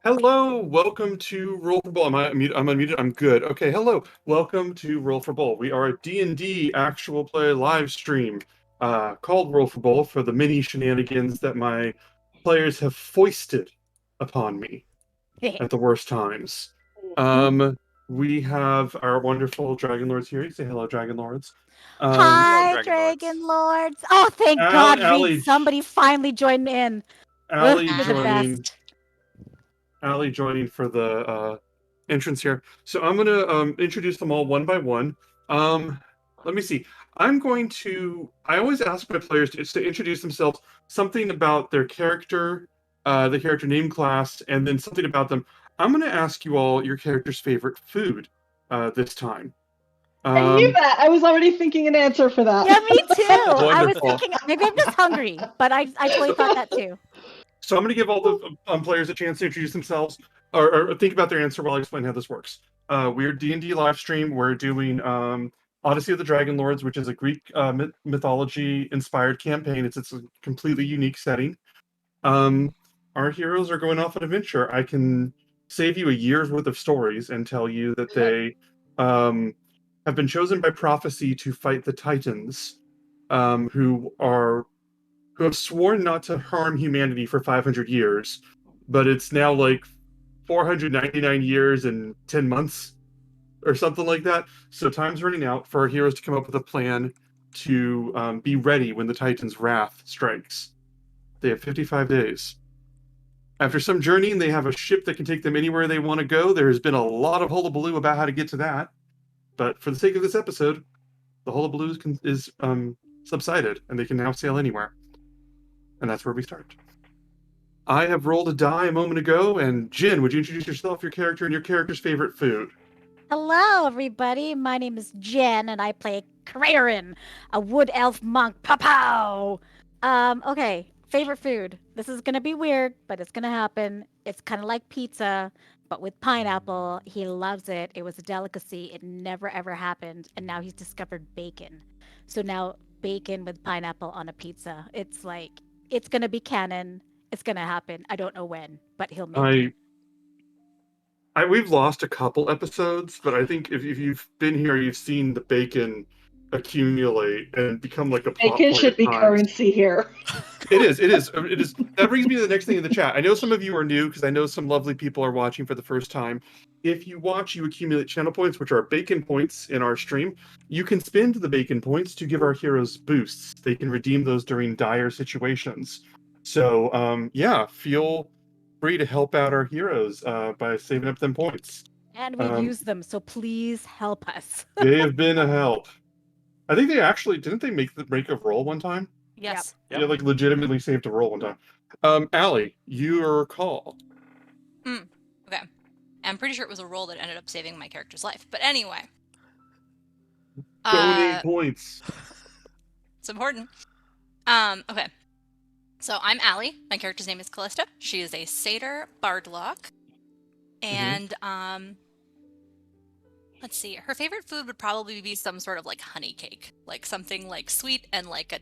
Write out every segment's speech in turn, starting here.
Hello, welcome to Roll for Bowl. I'm unmuted. I'm good. Okay, hello. Welcome to Roll for Bowl. We are a D&D actual play live stream called Roll for Bowl for the many shenanigans that my players have foisted upon me at the worst times. Um, we have our wonderful Dragonlords here. Say hello, Dragonlords. Um, Hello, Hi, Dragonlords. Dragon Lords. Oh, thank God, Reed. Allie, Somebody finally joined in. Ugh, Allie you're the joining. best. Allie joining for the entrance here. So I'm gonna introduce them all one by one. Um, Let me see. I'm going to. I always ask my players to introduce themselves, something about their character, the character name, class, and then something about them. I'm going to ask you all your character's favorite food this time. I knew Um, that. I was already thinking an answer for that. Yeah, me too. I was Wonderful. thinking maybe I'm just hungry, but I totally thought that too. So I'm going to give all the players a chance to introduce themselves or think about their answer while I explain how this works. We're D&D live stream. We're doing Odyssey of the Dragonlords, which is a Greek mythology inspired campaign. It's a completely unique setting. Our heroes are going off on adventure. I can save you a year's worth of stories and tell you that they have been chosen by prophecy to fight the Titans, who have sworn not to harm humanity for 500 years, but it's now like 499 years and 10 months or something like that. So time's running out for our heroes to come up with a plan to be ready when the Titan's wrath strikes. They have 55 days. After some journeying, they have a ship that can take them anywhere they want to go. There has been a lot of hullabaloo about how to get to that. But for the sake of this episode, the hullabaloo is subsided, and they can now sail anywhere. And that's where we start. I have rolled a die a moment ago, and Jin, would you introduce yourself, your character, and your character's favorite food? Hello, everybody. My name is Jen, and I play Krarin, a wood elf monk. Pow pow. Okay. Favorite food. This is gonna be weird, but it's gonna happen. It's kind of like pizza, but with pineapple. He loves it. It was a delicacy. It never ever happened, and now he's discovered bacon. So now bacon with pineapple on a pizza. It's like it's gonna be canon. It's gonna happen. I don't know when, but he'll make it. I we've lost a couple episodes, but I think if you've been here, you've seen the bacon accumulate and become like a plot Bacon point should at be times. currency here. It is. It is. It is. That brings me to the next thing in the chat. I know some of you are new because I know some lovely people are watching for the first time. If you watch, you accumulate channel points, which are bacon points in our stream. You can spend the bacon points to give our heroes boosts. They can redeem those during dire situations. So, yeah, feel free to help out our heroes by saving up them points. And we've Um, used them, so please help us. they have been a help. I think they actually didn't they make a roll one time? Yes. Yeah, like legitimately saved a roll one time. Allie, your call. Okay. I'm pretty sure it was a roll that ended up saving my character's life. But anyway. Donate points. It's important. Okay. So I'm Allie. My character's name is Callista. She is a satyr bardlock. And let's see. Her favorite food would probably be some sort of like honey cake. Like something like sweet and like a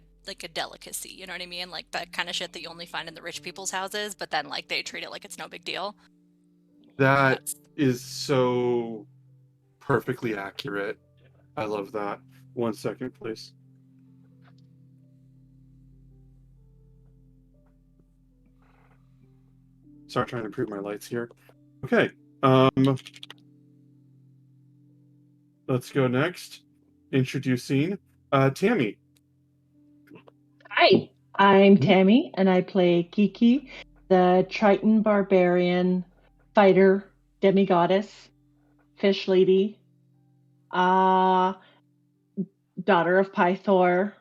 delicacy, you know what I mean? Like that kind of shit that you only find in the rich people's houses, but then like they treat it like it's no big deal. That is so perfectly accurate. I love that. 1 second, please. Sorry, trying to improve my lights here. Okay. Let's go next. Introducing Tammy. Hi, I'm Tammy, and I play Kiki, the Triton barbarian fighter, demigoddess, fish lady, daughter of Pythor,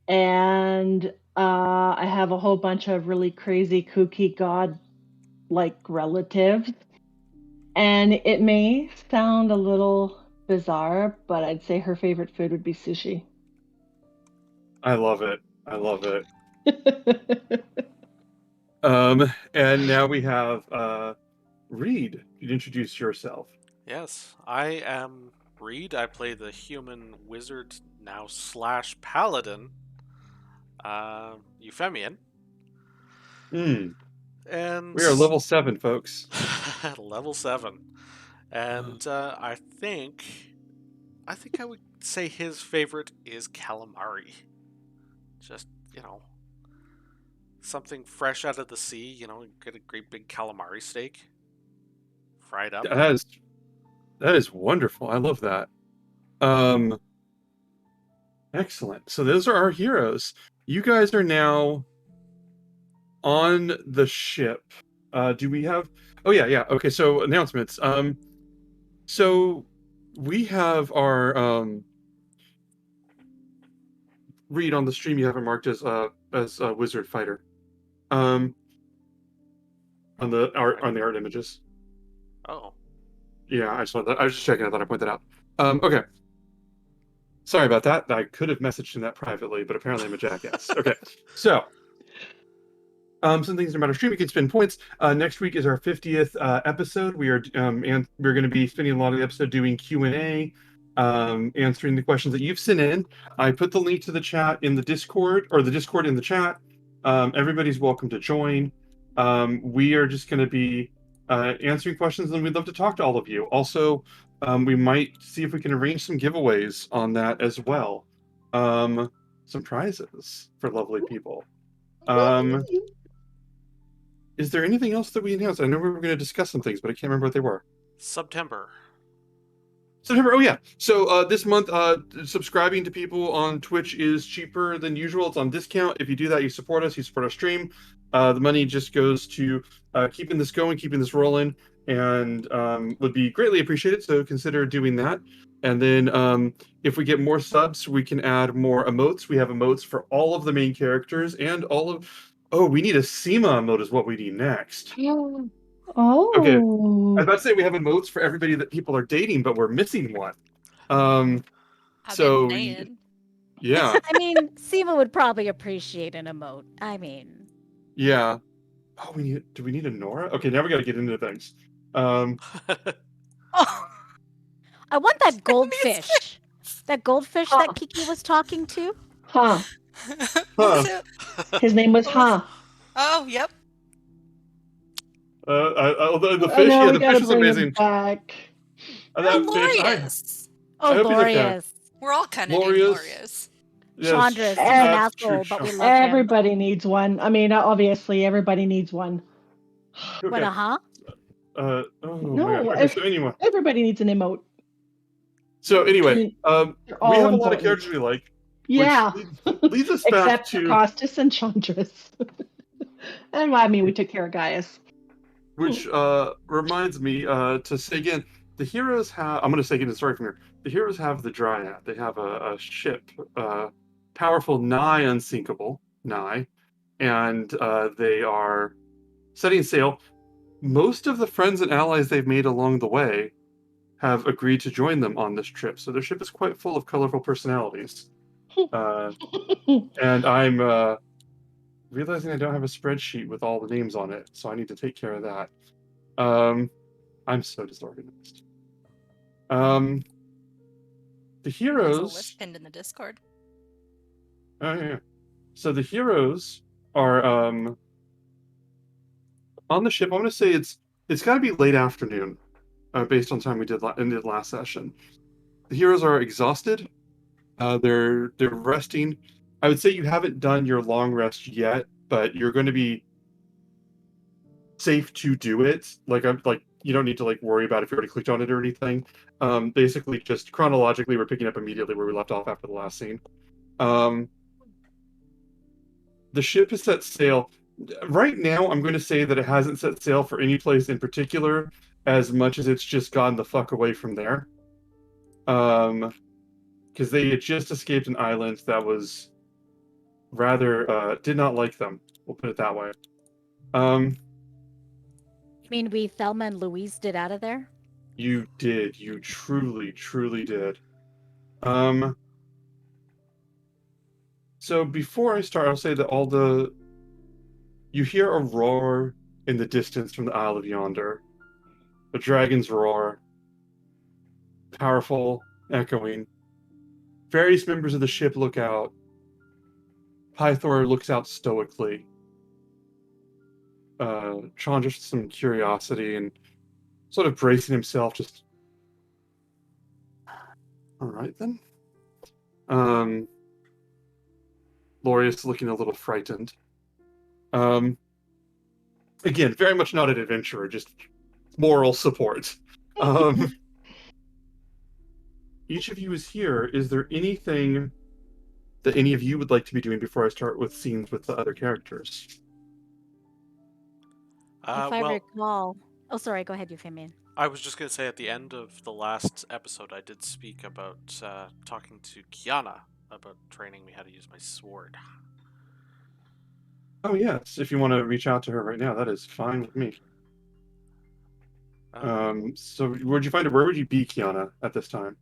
and I have a whole bunch of really crazy, kooky god-like relatives. And it may sound a little bizarre, but I'd say her favorite food would be sushi. I love it. I love it. And now we have Reed. You'd introduce yourself. Yes, I am Reed. I play the human wizard now slash paladin, Euphemian. And We are level 7, folks. level 7. And I think I would say his favorite is calamari. Just, something fresh out of the sea, get a great big calamari steak. Fried up. That is wonderful. I love that. Excellent. So those are our heroes. You guys are now on the ship. Do we have? Oh yeah. Okay. So announcements. So we have our Reed on the stream. You have it marked as a wizard fighter. On the art images. Oh. Yeah, I saw that. I was just checking. I thought I pointed out. Okay. Sorry about that. I could have messaged him that privately, but apparently I'm a jackass. Okay. So, some things about our stream. You can spend points. Next week is our 50th episode. We are and we're going to be spending a lot of the episode doing Q&A, answering the questions that you've sent in. I put the link to the chat in the Discord, or the Discord in the chat. Everybody's welcome to join. We are just going to be answering questions, and we'd love to talk to all of you. Also, we might see if we can arrange some giveaways on that as well. Some prizes for lovely people. Is there anything else that we announced? I know we were going to discuss some things, but I can't remember what they were. September. Oh yeah. So this month, subscribing to people on Twitch is cheaper than usual. It's on discount. If you do that, you support us. You support our stream. The money just goes to keeping this going, keeping this rolling, and would be greatly appreciated. So consider doing that. And then if we get more subs, we can add more emotes. We have emotes for all of the main characters and all of. Oh, we need a SEMA emote is what we need next. Oh. Okay. I was about to say we have emotes for everybody that people are dating, but we're missing one. I'm So getting nailed. yeah, I mean, Seema would probably appreciate an emote. I mean, yeah. Oh, do we need a Nora? Okay, now we got to get into things. oh, I want that goldfish. That goldfish that Kiki was talking to. Huh. What was it? His name was What was- Huh. Oh, yep. Although the Oh, fish, no, yeah, we the gotta fish is bring him amazing. back. That fish, Glorious. Oh, hope you look glorious. We're all kind of Glorious. glorious. yes, Chandra, he's an that's asshole, true, but we Chandra. love him. Everybody needs one. I mean, obviously, everybody needs one. What, Okay. huh? Oh No, my gosh. Okay, so anyway, Everybody needs an emote. so I anyway, mean, they're we all have a lot of important. characters we like. Yeah. Which leads us back Except to Costas and Chandras. And I mean, we took care of Gaius. which reminds me to say again, the heroes have. I'm going to say again the story from here. The heroes have the Dryad. They have a ship, powerful, nigh unsinkable, nigh, and they are setting sail. Most of the friends and allies they've made along the way have agreed to join them on this trip. So their ship is quite full of colorful personalities. And I'm realizing I don't have a spreadsheet with all the names on it, so I need to take care of that. I'm so disorganized. The There's a heroes. list pinned in the Discord. Oh yeah. So the heroes are on the ship. I'm going to say it's got to be late afternoon, based on time we did ended last session. The heroes are exhausted. They're resting. I would say you haven't done your long rest yet, but you're going to be safe to do it. Like you don't need to worry about if you already clicked on it or anything. Basically, just chronologically, we're picking up immediately where we left off after the last scene. The ship has set sail. Right now, I'm going to say that it hasn't set sail for any place in particular, as much as it's just gone the fuck away from there. Because they had just escaped an island that was rather did not like them. We'll put it that way. You mean we Thelma and Louise did out of there? You did. You truly, truly did. So before I start, I'll say that you hear a roar in the distance from the Isle of Yonder. A dragon's roar. Powerful, echoing. Various members of the ship look out. Pythor looks out stoically. Sean just some curiosity and sort of bracing himself. Just all right then. Lorius looking a little frightened. Again, very much not an adventurer, just moral support. Each of you is here. Is there anything that any of you would like to be doing before I start with scenes with the other characters? If I Well, recall. Oh, sorry. Go ahead, Euphemian. I was just going to say at the end of the last episode, I did speak about talking to Kiana about training me how to use my sword. Oh yes, if you want to reach out to her right now, that is fine with me. So where'd you find her? Where would you be, Kiana, at this time?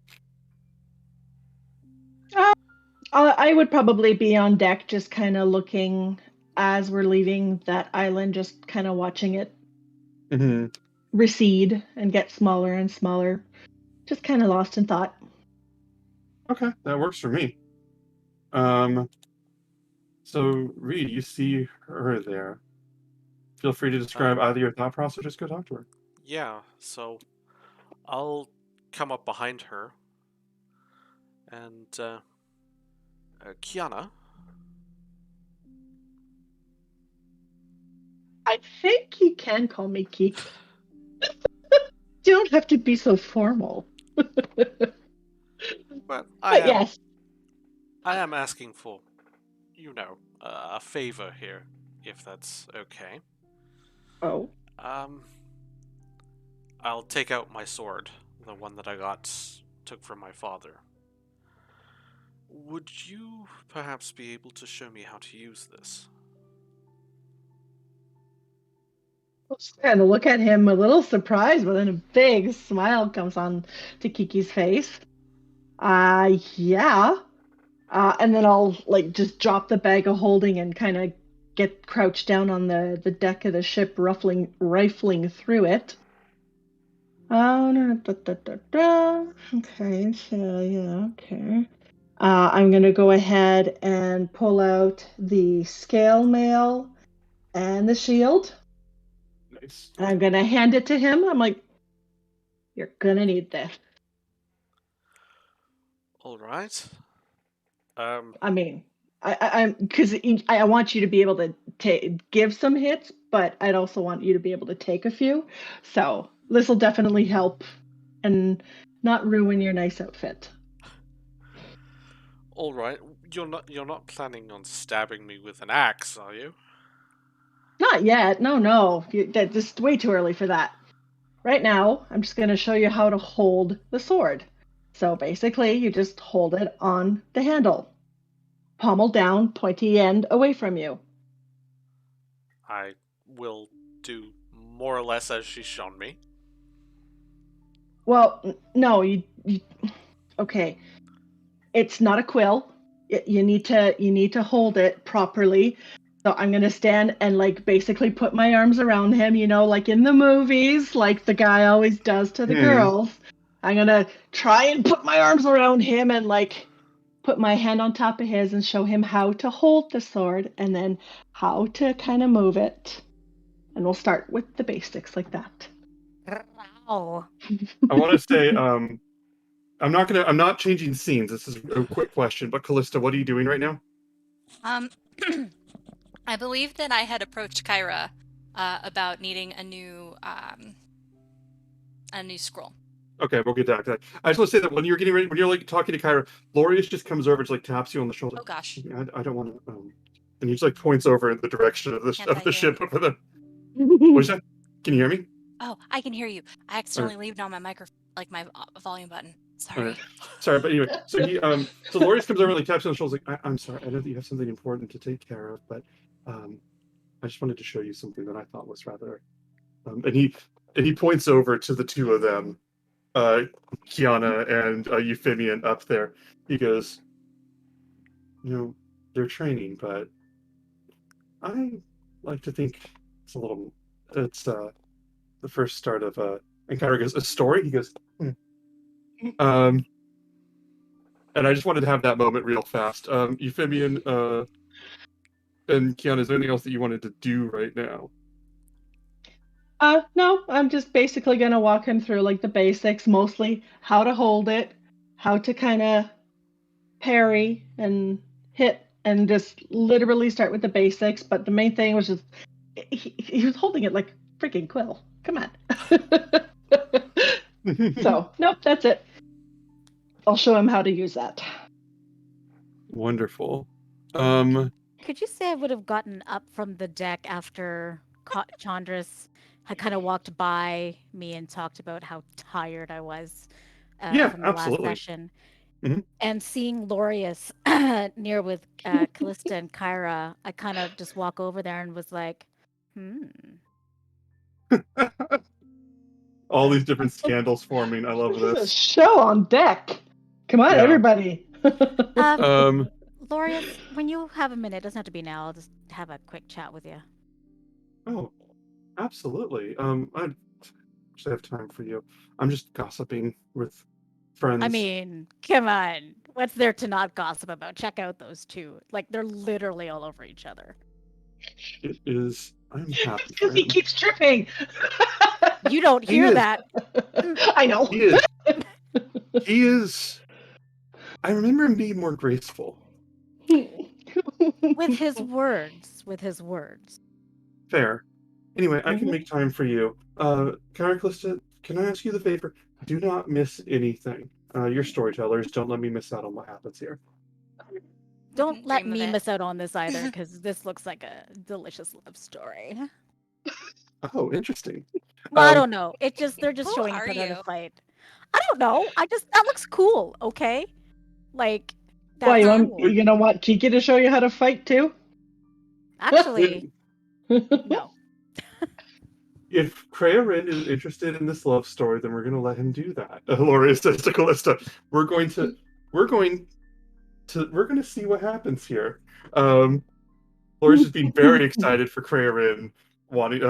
I would probably be on deck, just kind of looking as we're leaving that island, just kind of watching it recede and get smaller and smaller. Just kind of lost in thought. Okay, that works for me. So Reed, you see her there. Feel free to describe either your thought process or just go talk to her. Yeah, so I'll come up behind her and Kiana. I think you can call me Keek. You don't have to be so formal. But yes. I am asking for, a favor here, if that's okay. Oh. I'll take out my sword, the one that I took from my father. Would you perhaps be able to show me how to use this? Just kind of look at him a little surprised, but then a big smile comes on to Kiki's face. Yeah. And then I'll just drop the bag of holding and kind of get crouched down on the deck of the ship, rifling through it. Okay, so yeah, okay. I'm gonna go ahead and pull out the scale mail and the shield. Nice. And I'm gonna hand it to him. I'm like, you're gonna need this. All right. I mean, I'm because I want you to be able to give some hits, but I'd also want you to be able to take a few. So this will definitely help and not ruin your nice outfit. All right. You're not planning on stabbing me with an axe, are you? Not yet. No. That's just way too early for that. Right now, I'm just going to show you how to hold the sword. So basically, you just hold it on the handle. Pommel down, pointy end away from you. I will do more or less as she's shown me. Well, no, you okay. It's not a quill. You need to hold it properly. So I'm gonna stand and basically put my arms around him, like in the movies, like the guy always does to the girls. I'm gonna try and put my arms around him and put my hand on top of his and show him how to hold the sword and then how to kind of move it. And we'll start with the basics like that. Wow. I want to say, I'm not changing scenes. This is a quick question, but Callista, what are you doing right now? I believe that I had approached Kyra about needing a new scroll. Okay, we'll get back to that. I just want to say that when you're getting ready, when you're talking to Kyra, Lorius just comes over and taps you on the shoulder. Oh gosh. I don't want to. And he just points over in the direction of the ship over the. What's that? Can you hear me? Oh, I can hear you. I accidentally leaved on my microphone, my volume button. Sorry. Right. Sorry, but anyway, so he so Lorius comes over and taps you on the shoulder, I'm sorry, I know that you have something important to take care of, but I just wanted to show you something that I thought was rather. And he points over to the two of them, Kiana and Euphemian up there. He goes, they're training, but I like to think it's the first start of and Kyra goes, a story? He goes, and I just wanted to have that moment real fast. Euphemian and Kiana, is there anything else that you wanted to do right now? No, I'm just basically gonna walk him through like the basics, mostly how to hold it, how to kind of parry and hit, and just literally start with the basics. But the main thing was just he was holding it like freaking Quill. Come on. So, nope, that's it. I'll show him how to use that. Wonderful. Could you say I would have gotten up from the deck after Chandras had kind of walked by me and talked about how tired I was Yeah, from the last absolutely. session? Mhm. And seeing Lorius near with Callista and Kyra, I kind of just walk over there and was like, All these different scandals forming. I love There's a this. show on deck. Come on, Yeah. everybody. Lorius, when you have a minute, it doesn't have to be now. I'll just have a quick chat with you. Oh, absolutely. I just have time for you. I'm just gossiping with friends. I mean, come on. What's there to not gossip about? Check out those two. Like, they're literally all over each other. It is. I'm happy for Because he him. keeps tripping. You don't He hear is. that. I know. He is. He is. I remember him being more graceful. With his words. With his words. Fair. Anyway, I can Mhm. make time for you. Callista, can I ask you the favor? Do not miss anything. You're storytellers. Don't let me miss out on what happens here. Don't let Dream of me it. miss out on this either, because this looks like a delicious love story. Oh, interesting. Well, I don't know. They're just Who showing are each other to you? fight. I don't know. That looks cool, okay? Like, Why, that's cool. you gonna want Kiki to show you how to fight too? Actually, no. If Crearin is interested in this love story, then we're going to let him do that. Laurie says to Callista, we're going to see what happens here. Laurie's just being very excited for Crearin wanting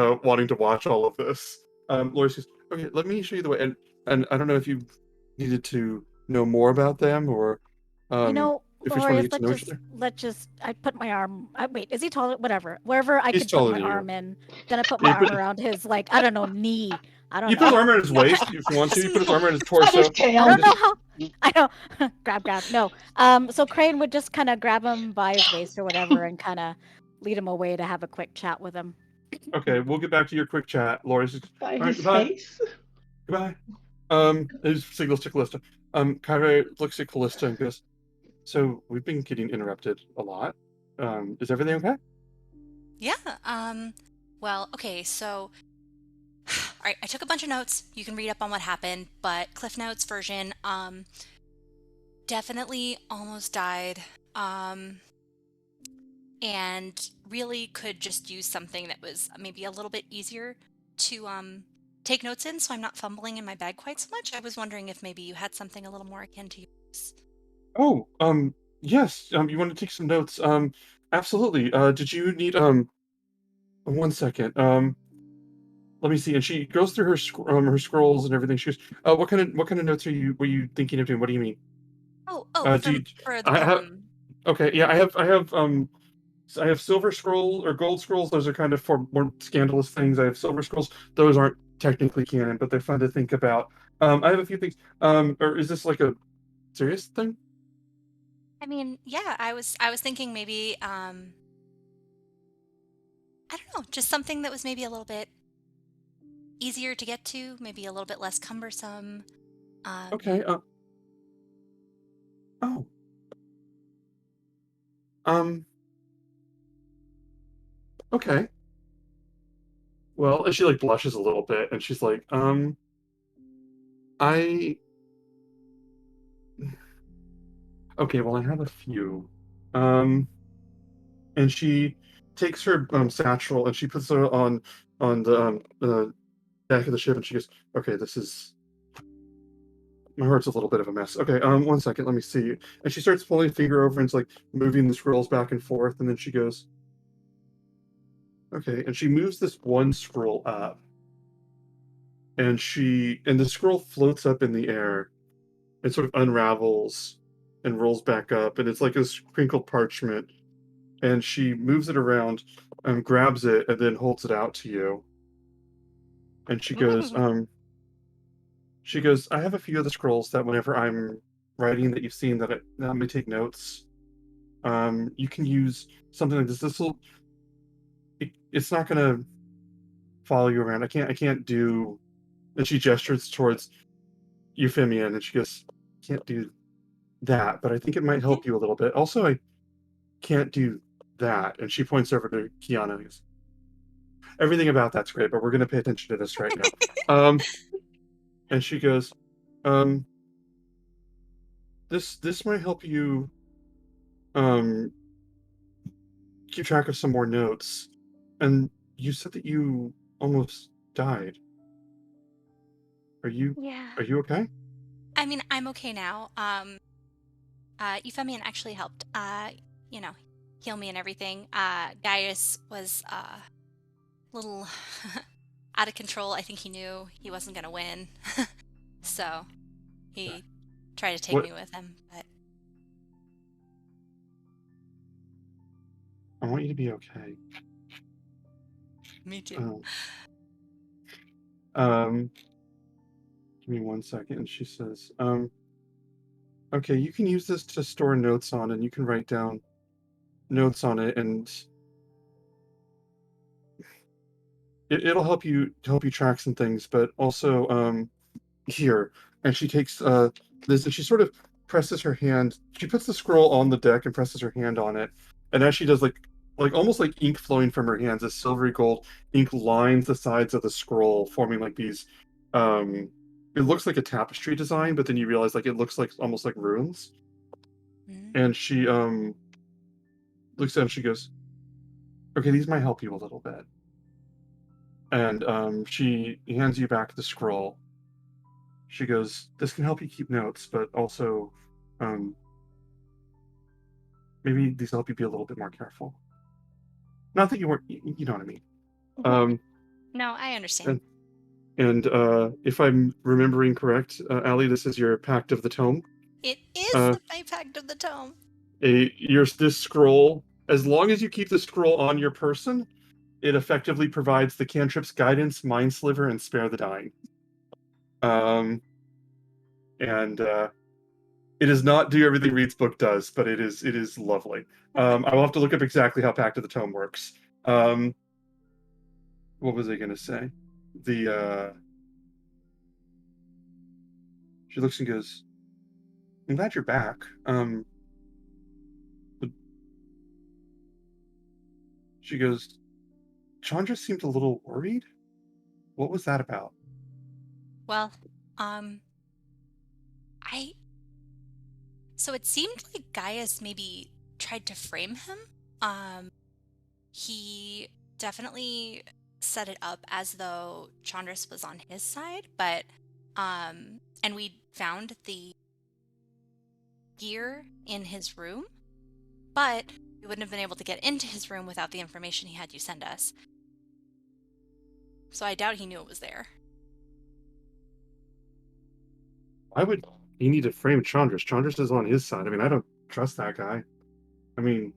to watch all of this. Laurie says, "Okay, let me show you the way." And I don't know if you needed to know more about them or You know, if you just want to Lorius, get to know each other. I put my arm, wait, is he taller? Whatever. Wherever I He's could put taller my than you. arm in, then I put Yeah, my you put- arm around his, like, I don't know, knee. I don't You put his know. arm around his waist if you want to. You put his arm around his On his torso. tail. I don't know how. I know. grab. No. So Crane would just kind of grab him by his waist or whatever and kind of lead him away to have a quick chat with him. Okay, we'll get back to your quick chat. Laurie says, By "All right, his goodbye." face. Goodbye. He signals to Callista. Kyra looks at Callista and goes, "So we've been getting interrupted a lot. Is everything okay?" Yeah. Well, okay, so all right, I took a bunch of notes. You can read up on what happened, but Cliff Notes version, definitely almost died. And really could just use something that was maybe a little bit easier to take notes in so I'm not fumbling in my bag quite so much. I was wondering if maybe you had something a little more akin to yours. Oh, yes. You want to take some notes? Absolutely. Did you need 1 second? Let me see. And she goes through her scrolls and everything. She goes, what kind of notes were you thinking of doing? What do you mean? Oh, Do you, for the I have poem. okay. Yeah, I have silver scroll or gold scrolls. Those are kind of for more scandalous things. I have silver scrolls. Those aren't technically canon, but they're fun to think about. I have a few things. Or is this like a serious thing? I mean, yeah, I was thinking maybe I don't know, just something that was maybe a little bit easier to get to, maybe a little bit less cumbersome. Okay. Oh. Um. Okay. Well, and she like blushes a little bit, and she's like, I. Okay. Well, I have a few. Um. And she takes her satchel and she puts it on the back of the ship, and she goes, "Okay, this is my heart's a little bit of a mess. Okay, 1 second, let me see." And she starts pulling a finger over and it's like moving the scrolls back and forth, and then she goes, "Okay," and she moves this one scroll up, and the scroll floats up in the air. It sort of unravels and rolls back up, and it's like a crinkled parchment. And she moves it around, grabs it, and then holds it out to you. And she goes, I have a few of the scrolls that whenever I'm writing that you've seen that let me take notes. You can use something like this. It's not gonna follow you around. I can't do. And she gestures towards Euphemian, and she goes, can't do that, but I think it might help you a little bit. Also, I can't do that. And she points over to Kiana and goes, everything about that's great, but we're gonna pay attention to this right now. And she goes, um, this might help you um keep track of some more notes. And you said that you almost died. Yeah. Are you okay? I mean, I'm okay now. Euphemian actually helped, you know, heal me and everything. Gaius was a little out of control. I think he knew he wasn't gonna win, so he tried to take What me with him. But I want you to be okay. me too. Um, give me 1 second. And she says, okay, you can use this to store notes on, and you can write down notes on it, and it'll help you track some things. But also, here, and she takes this, and she sort of presses her hand. She puts the scroll on the deck and presses her hand on it, and as she does, like almost like ink flowing from her hands, this silvery gold ink lines the sides of the scroll, forming like these. It looks like a tapestry design, but then you realize like it looks like almost like runes. Mhm. And she looks at it and she goes, okay, these might help you a little bit. And she hands you back the scroll. She goes, this can help you keep notes, but also um, maybe these help you be a little bit more careful. Not that you weren't, you know what I mean. Um, No, I understand. and if I'm remembering correct, Allie, this is your Pact of the Tome. It is Uh, the my Pact of the Tome. this scroll, as long as you keep the scroll on your person, it effectively provides the cantrips Guidance, Mind Sliver, and Spare the Dying. And it does not do everything Reed's book does, but it is lovely. I will have to look up exactly how Pact of the Tome works. What was I going to say? She looks and goes, I'm glad you're back. She goes, Chandra seemed a little worried. What was that about? Well, I. So it seemed like Gaius maybe tried to frame him. He definitely set it up as though Chandris was on his side, but and we found the gear in his room, but we wouldn't have been able to get into his room without the information he had you send us. So I doubt he knew it was there. Why would he need to frame Chandris? Chandris is on his side. I mean, I don't trust that guy. I mean,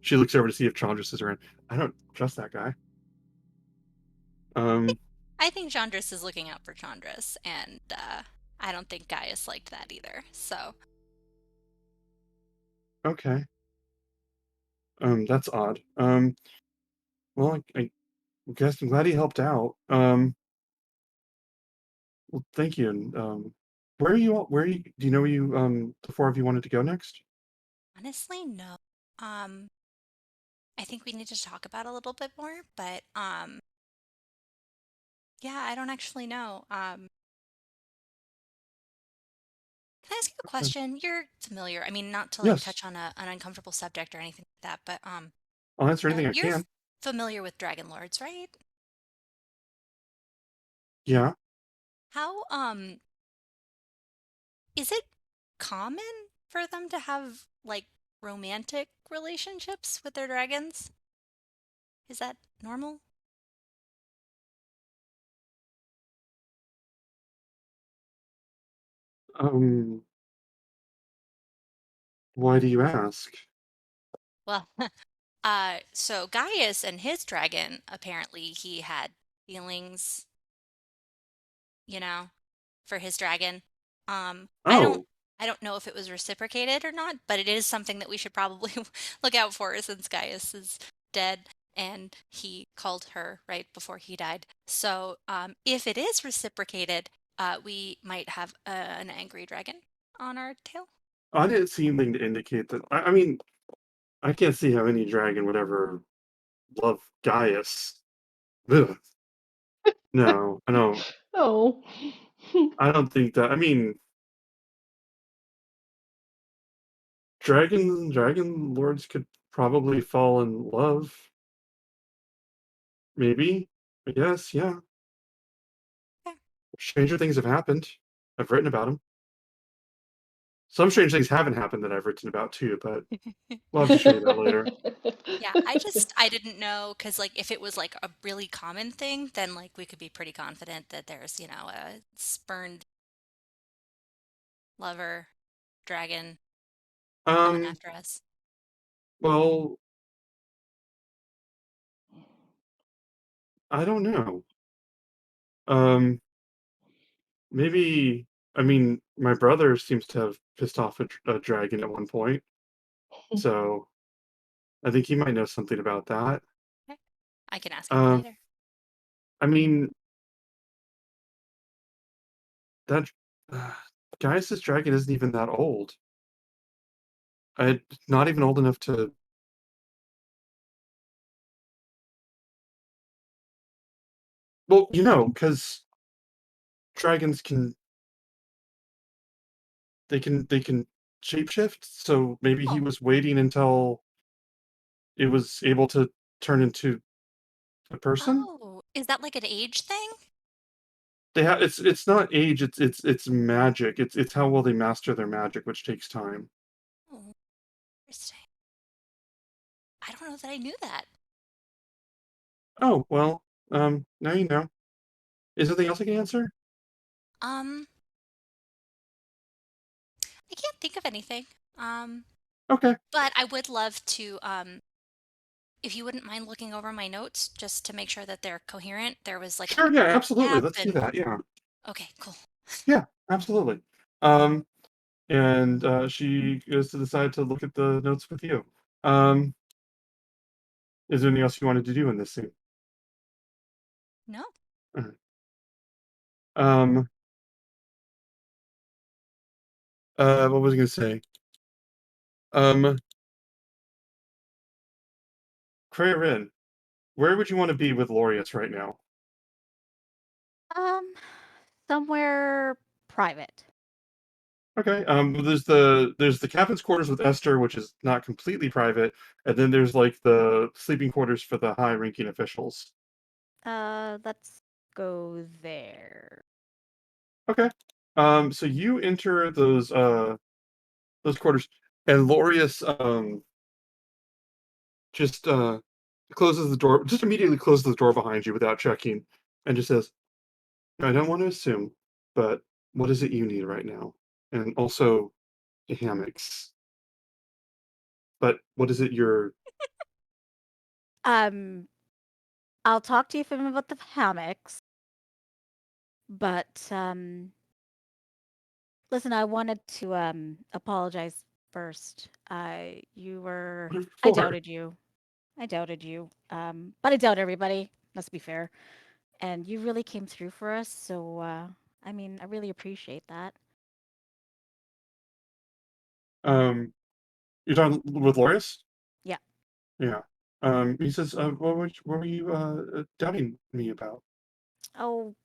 she looks over to see if Chandris is around. I don't trust that guy. I think Chandris is looking out for Chandris, and I don't think Gaius liked that either. So Okay. That's odd. Well, I guess I'm glad he helped out. Well, thank you. And where are you all? Where are you? Do you know where you the four of you wanted to go next? honestly, no. I think we need to talk about it a little bit more, but yeah, I don't actually know. Can I ask you a question? You're familiar. I mean, not to like Yes, touch on an uncomfortable subject or anything like that, but I'll answer anything I you're can. familiar with Dragonlords, right? Yeah. How is it common for them to have like romantic relationships with their dragons? Is that normal? Um. Why do you ask? Well, so Gaius and his dragon, apparently he had feelings you know, for his dragon. Um, I don't Oh, I don't know if it was reciprocated or not, but it is something that we should probably look out for since Gaius is dead and he called her right before he died. So, if it is reciprocated, we might have an angry dragon on our tail. I didn't see anything to indicate that. I mean, I can't see how any dragon would ever love Gaius. Ugh. No, I don't. Oh. I don't think that. I mean, dragon lords could probably fall in love. Maybe. I guess. Yeah. Yeah. Stranger things have happened. I've written about them. Some strange things haven't happened that I've written about too, but we'll have to show you that later. Yeah, I didn't know because like if it was like a really common thing, then like we could be pretty confident that there's, a spurned lover dragon coming Um. after us. Well, I don't know. Um. Maybe. I mean, my brother seems to have pissed off a dragon at one point, so I think he might know something about that. Okay. I can ask him Um. later. I mean, that uh, Gaius's dragon isn't even that old. Not even old enough to. Well, because dragons they can shapeshift. So maybe he Oh, was waiting until it was able to turn into a person. oh, is that like an age thing? They have it's not age. It's magic. It's how well they master their magic, which takes time. Oh, interesting. I don't know that I knew that. Oh well. Now you know. Is there anything else I can answer? Um, I can't think of anything. Um, Okay. but I would love to, if you wouldn't mind looking over my notes just to make sure that they're coherent. There was like a Sure. Yeah. Absolutely. gap Let's do and that. Yeah. okay, cool. Yeah. Absolutely. Um. And she goes to decide to look at the notes with you. Um. Is there anything else you wanted to do in this scene? No. Alright. Um. What was I gonna say? Um. Krarin, where would you want to be with Lorius right now? Um, somewhere private. Okay. There's the captain's quarters with Esther, which is not completely private, and then there's like the sleeping quarters for the high-ranking officials. Let's go there. Okay. So you enter those quarters, and Lorius just closes the door, just immediately closes the door behind you without checking, and just says, "I don't want to assume, but what is it you need right now? And also hammocks. But what is it you're Um, I'll talk to you from about the hammocks, but listen, I wanted to apologize first. You were I for?" doubted you. I doubted you. But I doubt everybody. Let's be fair. And you really came through for us, so I mean, I really appreciate that. Um, you're talking with Lorius? Yeah. Yeah. He says, what were you doubting me about? Oh,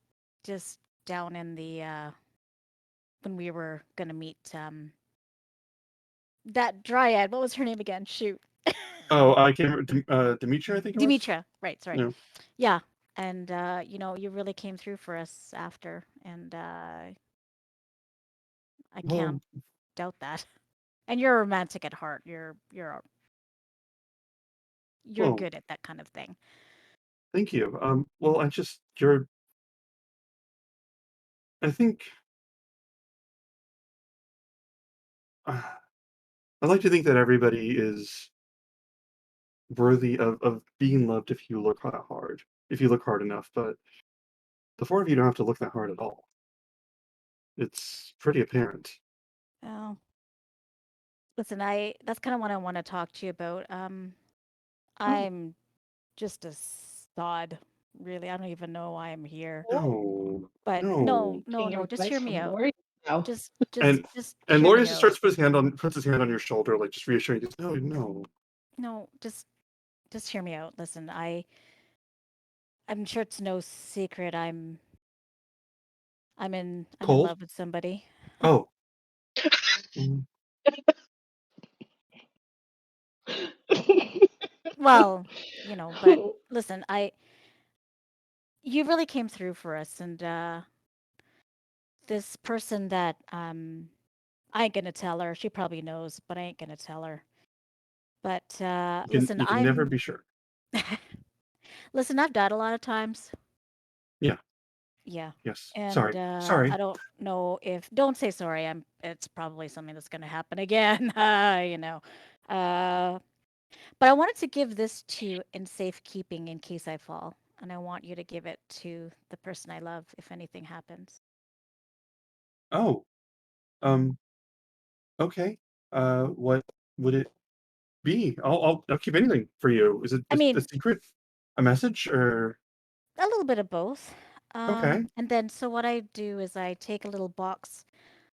just down in the when we were gonna meet that dryad. What was her name again? Shoot. Oh, I can't remember. Demetria, I think it was. Dimitra. Right, sorry. Yeah. Yeah. And you really came through for us after, and I Well, can't doubt that. And you're romantic at heart. You're well, good at that kind of thing. thank you. Well, you're. I think I like to think that everybody is worthy of being loved if you look hard, if you look hard enough. But the four of you don't have to look that hard at all. It's pretty apparent. Oh, listen, that's kind of what I want to talk to you about. I'm just a sod, really. I don't even know why I'm here. No, But no. Taking just hear advice me from out. Lori now. And Just and hear Laurie me just out. starts puts his hand on your shoulder, like just reassuring you. No, no. No, just hear me out. Listen, I'm sure it's no secret I'm in Cold? love with somebody. Oh. Mm, Well, but listen, you really came through for us, and this person that I ain't gonna tell her. She probably knows, but I ain't gonna tell her. But listen, you can never be sure. listen, I've died a lot of times. Yeah. Yeah. Yes. And Sorry. I Sorry. don't know if don't say sorry. It's probably something that's going to happen again, Uh but I wanted to give this to you in safekeeping in case I fall, and I want you to give it to the person I love if anything happens. Oh. Um. Okay. What would it be? I'll keep anything for you. Is it I just a mean, secret? A message or a little bit of both. okay. And then so what I do is I take a little box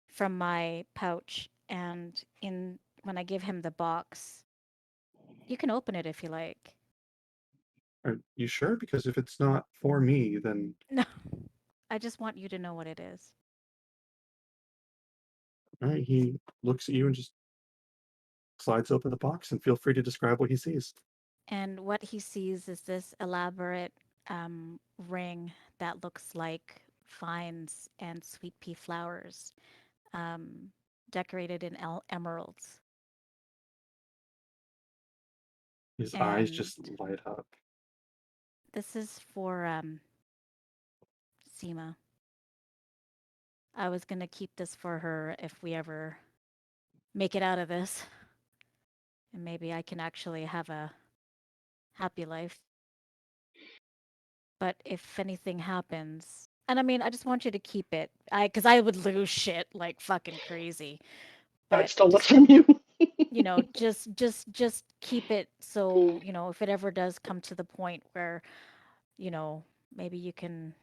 from my pouch, and in when I give him the box, you can open it if you like. Are you sure? Because if it's not for me, then No, I just want you to know what it is. all right, he looks at you and just slides open the box and feel free to describe what he sees. And what he sees is this elaborate ring that looks like vines and sweet pea flowers, um, decorated in emeralds. His eyes And just light up. this is for Seema. I was gonna keep this for her if we ever make it out of this, and maybe I can actually have a happy life. But if anything happens, and I mean, I just want you to keep it, because I would lose shit like fucking crazy. I would But steal it just from you. just keep it so if it ever does come to the point where maybe you can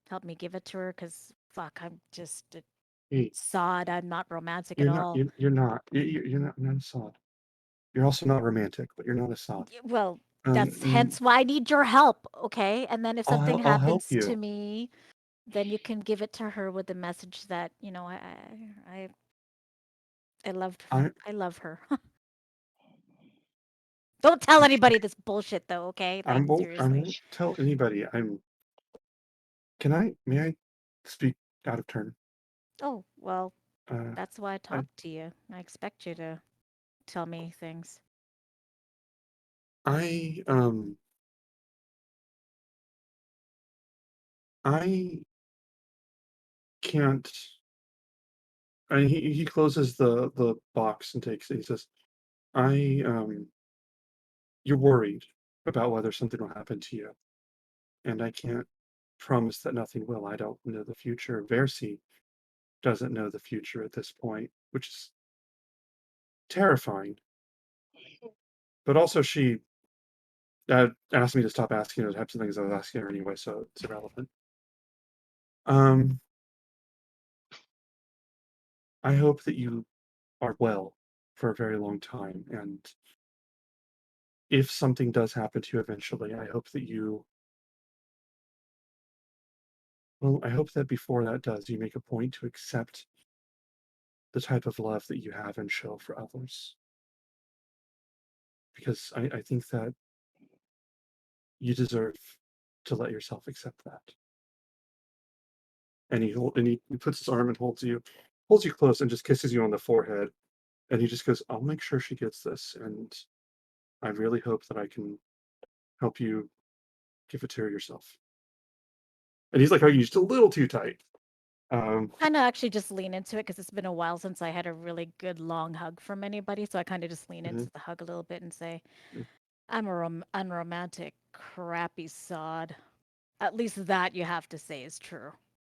help me give it to her, because fuck, I'm just a Hey, sod. I'm not romantic at all. you're not you're not a sod. You're also not romantic, but you're not a sod. Well, that's Mm, hence why I need your help, okay? And then if something I'll help happens to you. me, then you can give it to her with the message that I I loved I I love her. Don't tell anybody this bullshit though, okay? Like I seriously. won't tell anybody. May I speak out of turn? Oh, well, Uh that's why I I talked to you. I expect you to tell me things. I I can't and he closes the box and takes it. He says, I you're worried about whether something will happen to you. And I can't promise that nothing will. I don't know the future. Versi doesn't know the future at this point, which is terrifying. But also, she asked me to stop asking those types of things I was asking her anyway, so it's irrelevant. Um, I hope that you are well for a very long time, and if something does happen to you eventually, I hope that I hope that before that does, you make a point to accept the type of love that you have and show for others. Because I think that you deserve to let yourself accept that. And he puts his arm and holds you close and just kisses you on the forehead. And he just goes, I'll make sure she gets this. And I really hope that I can help you give it to her yourself. And he's like hugging you just a little too tight. Kind of actually just lean into it because it's been a while since I had a really good long hug from anybody. So I kind of just lean into Mhm. the hug a little bit and say, Mm. I'm a unromantic, crappy sod. At least that you have to say is true.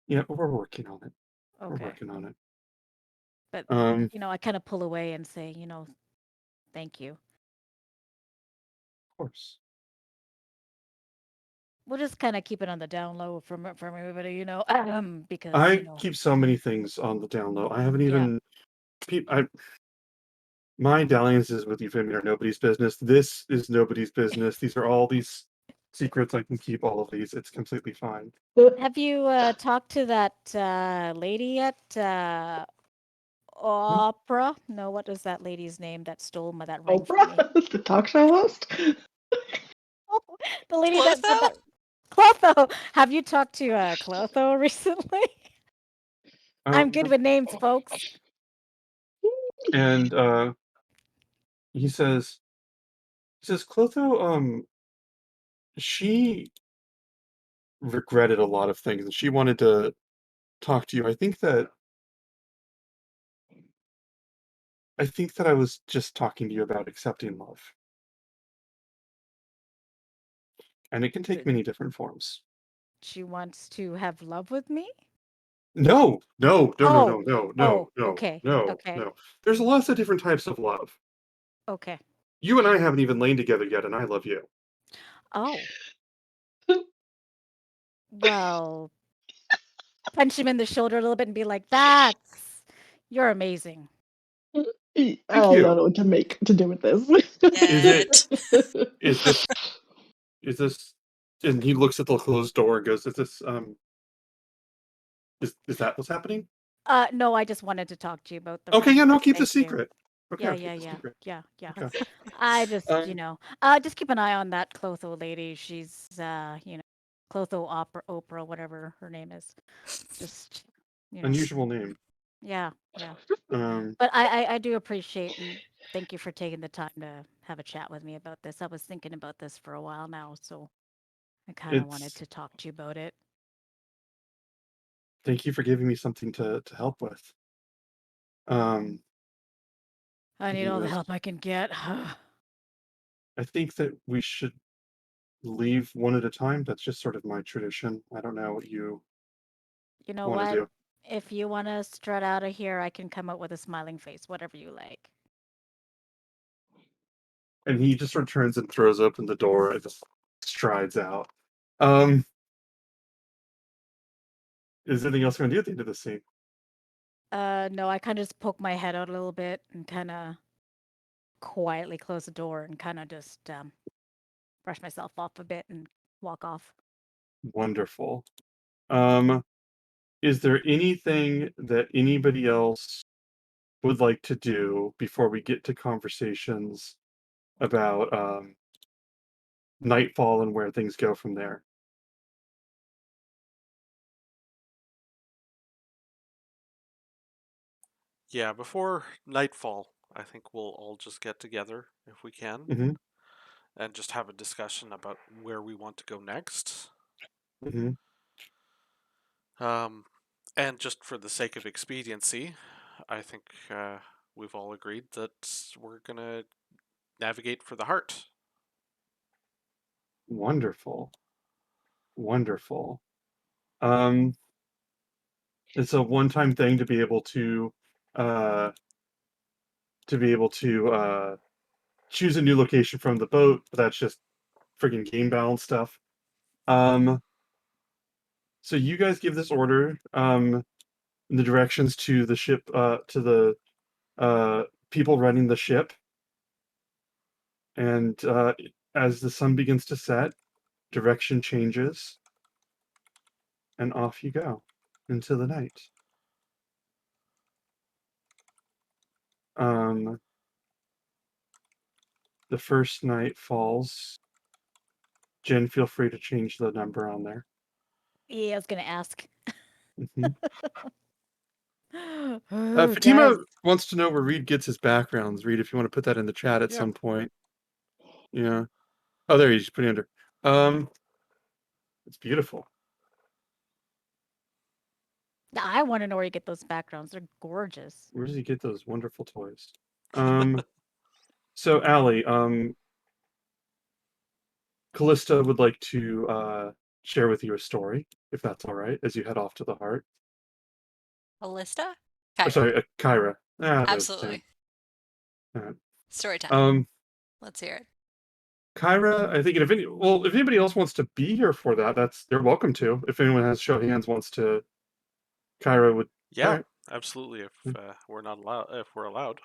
Yeah, we're working on it. We're Okay. working on it. But Of I kind of pull away and say, thank you. course. We'll just kind of keep it on the down low from everybody, because I keep so many things on the down low. I haven't even. My dalliances with Euphemia are nobody's business. This is nobody's business. These are all these secrets. I can keep all of these. It's completely fine. Have you talked to that lady yet? Opera? No, what is that lady's name that stole that ring from me? Oprah, the talk show host. The lady that said Clotho? that. Clotho! Have you talked to Clotho recently? I'm good with names, folks. And he says, Clotho, she regretted a lot of things and she wanted to talk to you. I think that I was just talking to you about accepting love. And it can take many different forms. She wants to have love with me? No. Okay. No. There's lots of different types of love. Okay. You and I haven't even lain together yet, and I love you. Oh. Well, punch him in the shoulder a little bit and be like, you're amazing. I you. don't know what to do with this. Get. Is this and he looks at the closed door and goes, is that what's happening? No, I just wanted to talk to you about the Okay, ring. yeah, no, keep the Thank you. secret. Okay, Yeah, I'll keep the yeah. secret. Yeah. Okay. I just, Um, just keep an eye on that Clotho lady. She's, Clotho Oprah, whatever her name is. Just, Unusual name. yeah. Um, But I do appreciate and thank you for taking the time to have a chat with me about this. I was thinking about this for a while now, so I kind of wanted it's to talk to you about it. thank you for giving me something to help with. Um, I need all the yes. help I can get. I think that we should leave one at a time. That's just sort of my tradition. I don't know what you You know want to what? do. If you want to strut out of here, I can come out with a smiling face, whatever you like. And he just sort of turns and throws open the door and just strides out. Um, is there anything else we're gonna do at the end of the scene? No, I kind of just poke my head out a little bit and kind of quietly close the door and kind of just brush myself off a bit and walk off. Wonderful. Is there anything that anybody else would like to do before we get to conversations about Nightfall and where things go from there? Yeah, before nightfall, I think we'll all just get together if we can Mm-hmm. and just have a discussion about where we want to go next. Mm-hmm. And just for the sake of expediency, I think we've all agreed that we're gonna navigate for the heart. Wonderful. Wonderful. Um, it's a one-time thing to be able to uh choose a new location from the boat, but that's just friggin' game balance stuff. So you guys give this order, the directions to the ship, to the people running the ship, and as the sun begins to set, direction changes, and off you go into the night. The first night falls. Jen, feel free to change the number on there. Yeah, I was gonna ask. Mhm. Oh, Fatima guys. wants to know where Reed gets his backgrounds. Reed, if you want to put that in the chat at Yeah. some point. Yeah. Oh, there, you just put it under. It's beautiful. I want to know where you get those backgrounds. They're gorgeous. Where does he get those wonderful toys? So Allie, Callista would like to share with you a story, if that's all right, as you head off to the heart. Alista? Or Kyra. sorry, Kyra. Ah, the same. Absolutely. Alright. Story time. Let's hear it. Kyra, I think if anybody else wants to be here for that, they're welcome to. If anyone has show of hands wants to, Kyra would. Yeah, Alright. absolutely. If we're not allowed, if we're allowed.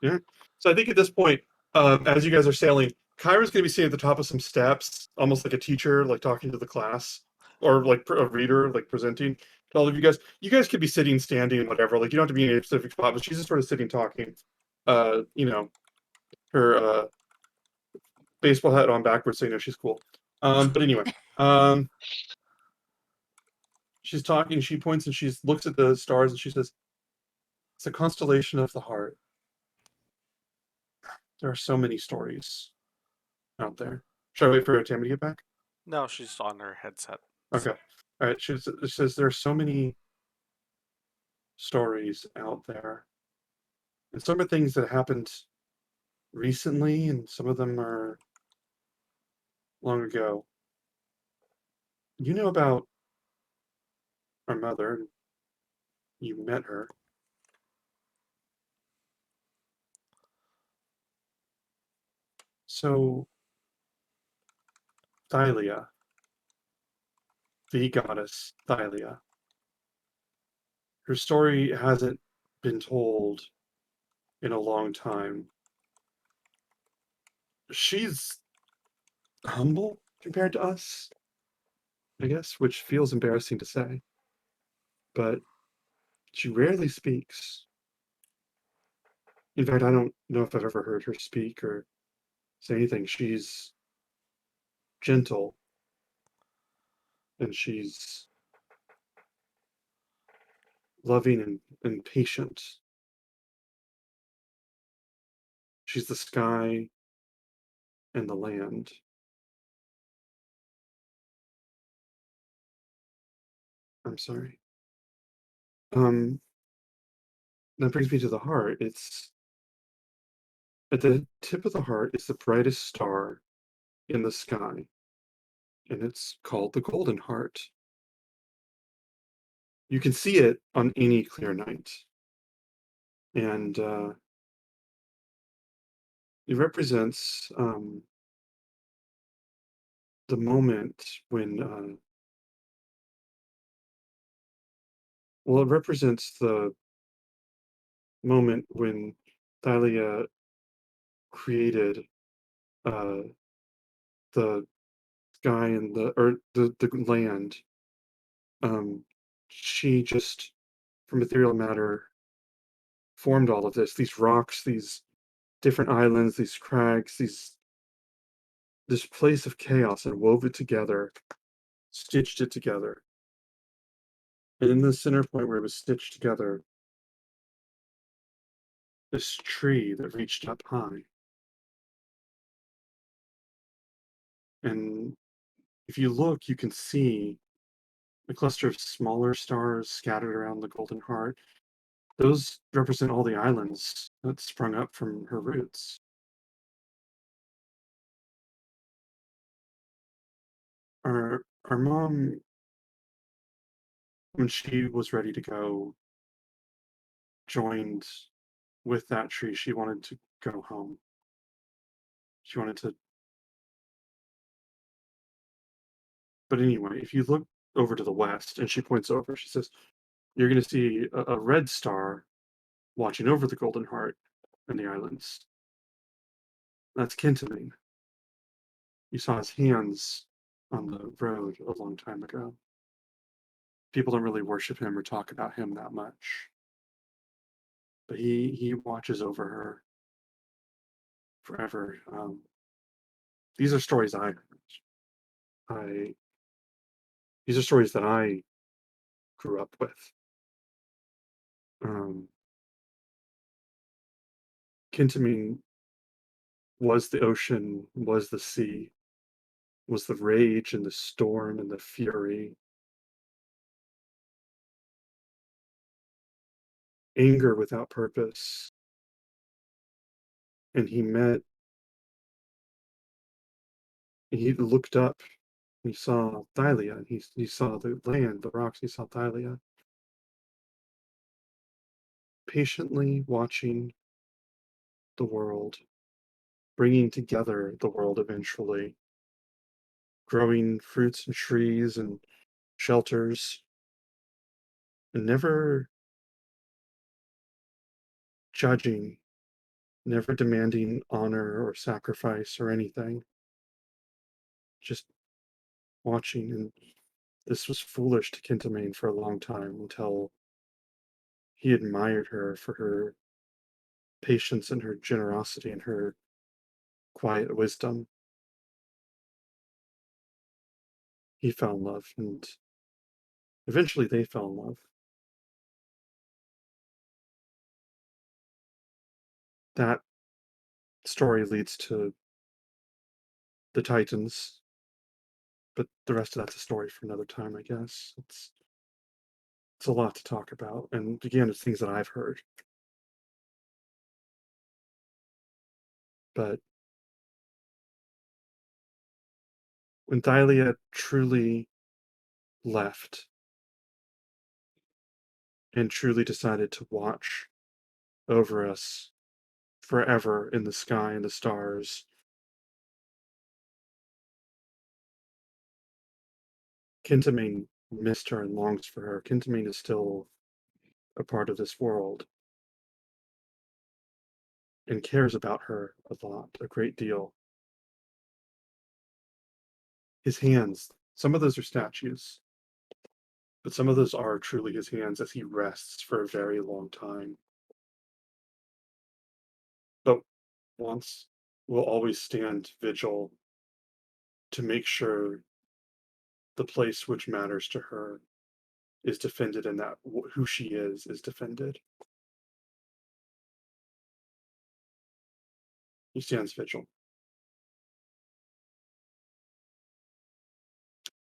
Yeah. So I think at this point, as you guys are sailing, Kyra's going to be sitting at the top of some steps, almost like a teacher, like talking to the class, or like a reader, like presenting to all of you guys. You guys could be sitting, standing, whatever. Like you don't have to be in a specific spot, but she's just sort of sitting, talking. Her baseball hat on backwards, so you know she's cool. But anyway, she's talking. She points and she looks at the stars and she says, "It's a constellation of the heart. There are so many stories out there." Should I wait for Tammy to get back? No, she's on her headset. Okay. All right. She says there are so many stories out there, and some are things that happened recently, and some of them are long ago. You know about our mother. You met her. So, Thylia, the goddess Thylia, her story hasn't been told in a long time. She's humble compared to us, I guess, which feels embarrassing to say. But she rarely speaks. In fact, I don't know if I've ever heard her speak or say anything. She's gentle and she's loving and patient. She's the sky and the land. I'm sorry. That brings me to the heart. It's at the tip of the heart is the brightest star in the sky, and it's called the Golden Heart. You can see it on any clear night, and it represents the moment when, it represents the moment when Thalia created uh, the sky and the earth, the land. She just, from ethereal matter, formed all of this. These rocks, these different islands, these crags, this place of chaos, and wove it together, stitched it together. And in the center point where it was stitched together, this tree that reached up high. And if you look, you can see a cluster of smaller stars scattered around the Golden Heart. Those represent all the islands that sprung up from her roots. Our mom, when she was ready to go, joined with that tree. She wanted to go home. She wanted to. But anyway, if you look over to the west, and she points over, she says, "You're going to see a red star watching over the Golden Heart and the islands. That's Kintamine. You saw his hands on the road a long time ago. People don't really worship him or talk about him that much. But he watches over her forever. These are stories I these are stories that I grew up with. Um, Kintamine was the ocean, was the sea, was the rage and the storm and the fury, anger without purpose. And he looked up, and he saw Thylia, and he saw the land, the rocks, he saw Thylia. patiently watching the world, bringing together the world eventually, growing fruits and trees and shelters, and never judging, never demanding honor or sacrifice or anything. Just watching. And this was foolish to Kintamane for a long time until he admired her for her patience and her generosity and her quiet wisdom. He fell in love, and eventually they fell in love. That story leads to the Titans, but the rest of that's a story for another time, I guess. It's a lot to talk about, and again, it's things that I've heard. But when Thylia truly left and truly decided to watch over us forever in the sky and the stars, Kintamane missed her and longs for her. Kintamane is still a part of this world and cares about her a lot, a great deal. His hands, some of those are statues, but some of those are truly his hands as he rests for a very long time. But once will always stand vigil to make sure the place which matters to her is defended and that who she is defended. He stands vigil.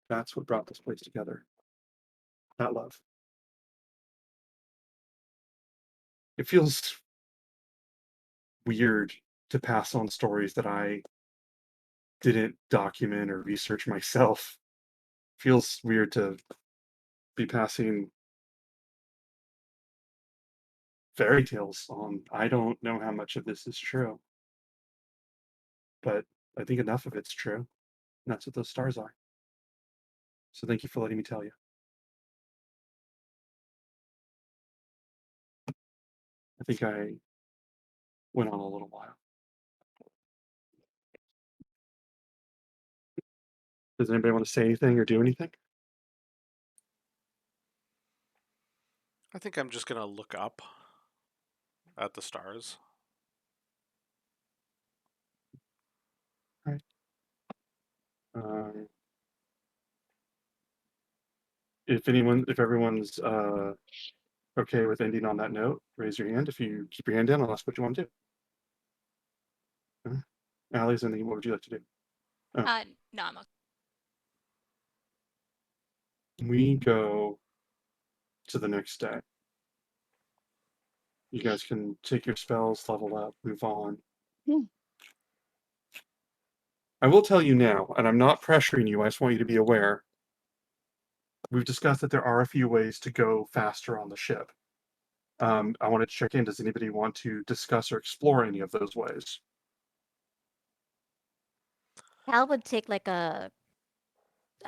That's what brought this place together. That love. It feels weird to pass on stories that I didn't document or research myself. Feels weird to be passing fairy tales on. I don't know how much of this is true, but I think enough of it's true. And that's what those stars are. So thank you for letting me tell you. I think I went on a little while. Does anybody want to say anything or do anything? I think I'm just gonna look up at the stars. Um, if everyone's okay with ending on that note, raise your hand. If you keep your hand down, I'll ask what you want to do. Allie's in the, what would you like to do? No, I'm okay. We go to the next day. You guys can take your spells, level up, move on. I will tell you now, and I'm not pressuring you, I just want you to be aware. We've discussed that there are a few ways to go faster on the ship. I want to check in. Does anybody want to discuss or explore any of those ways? Cal would take like a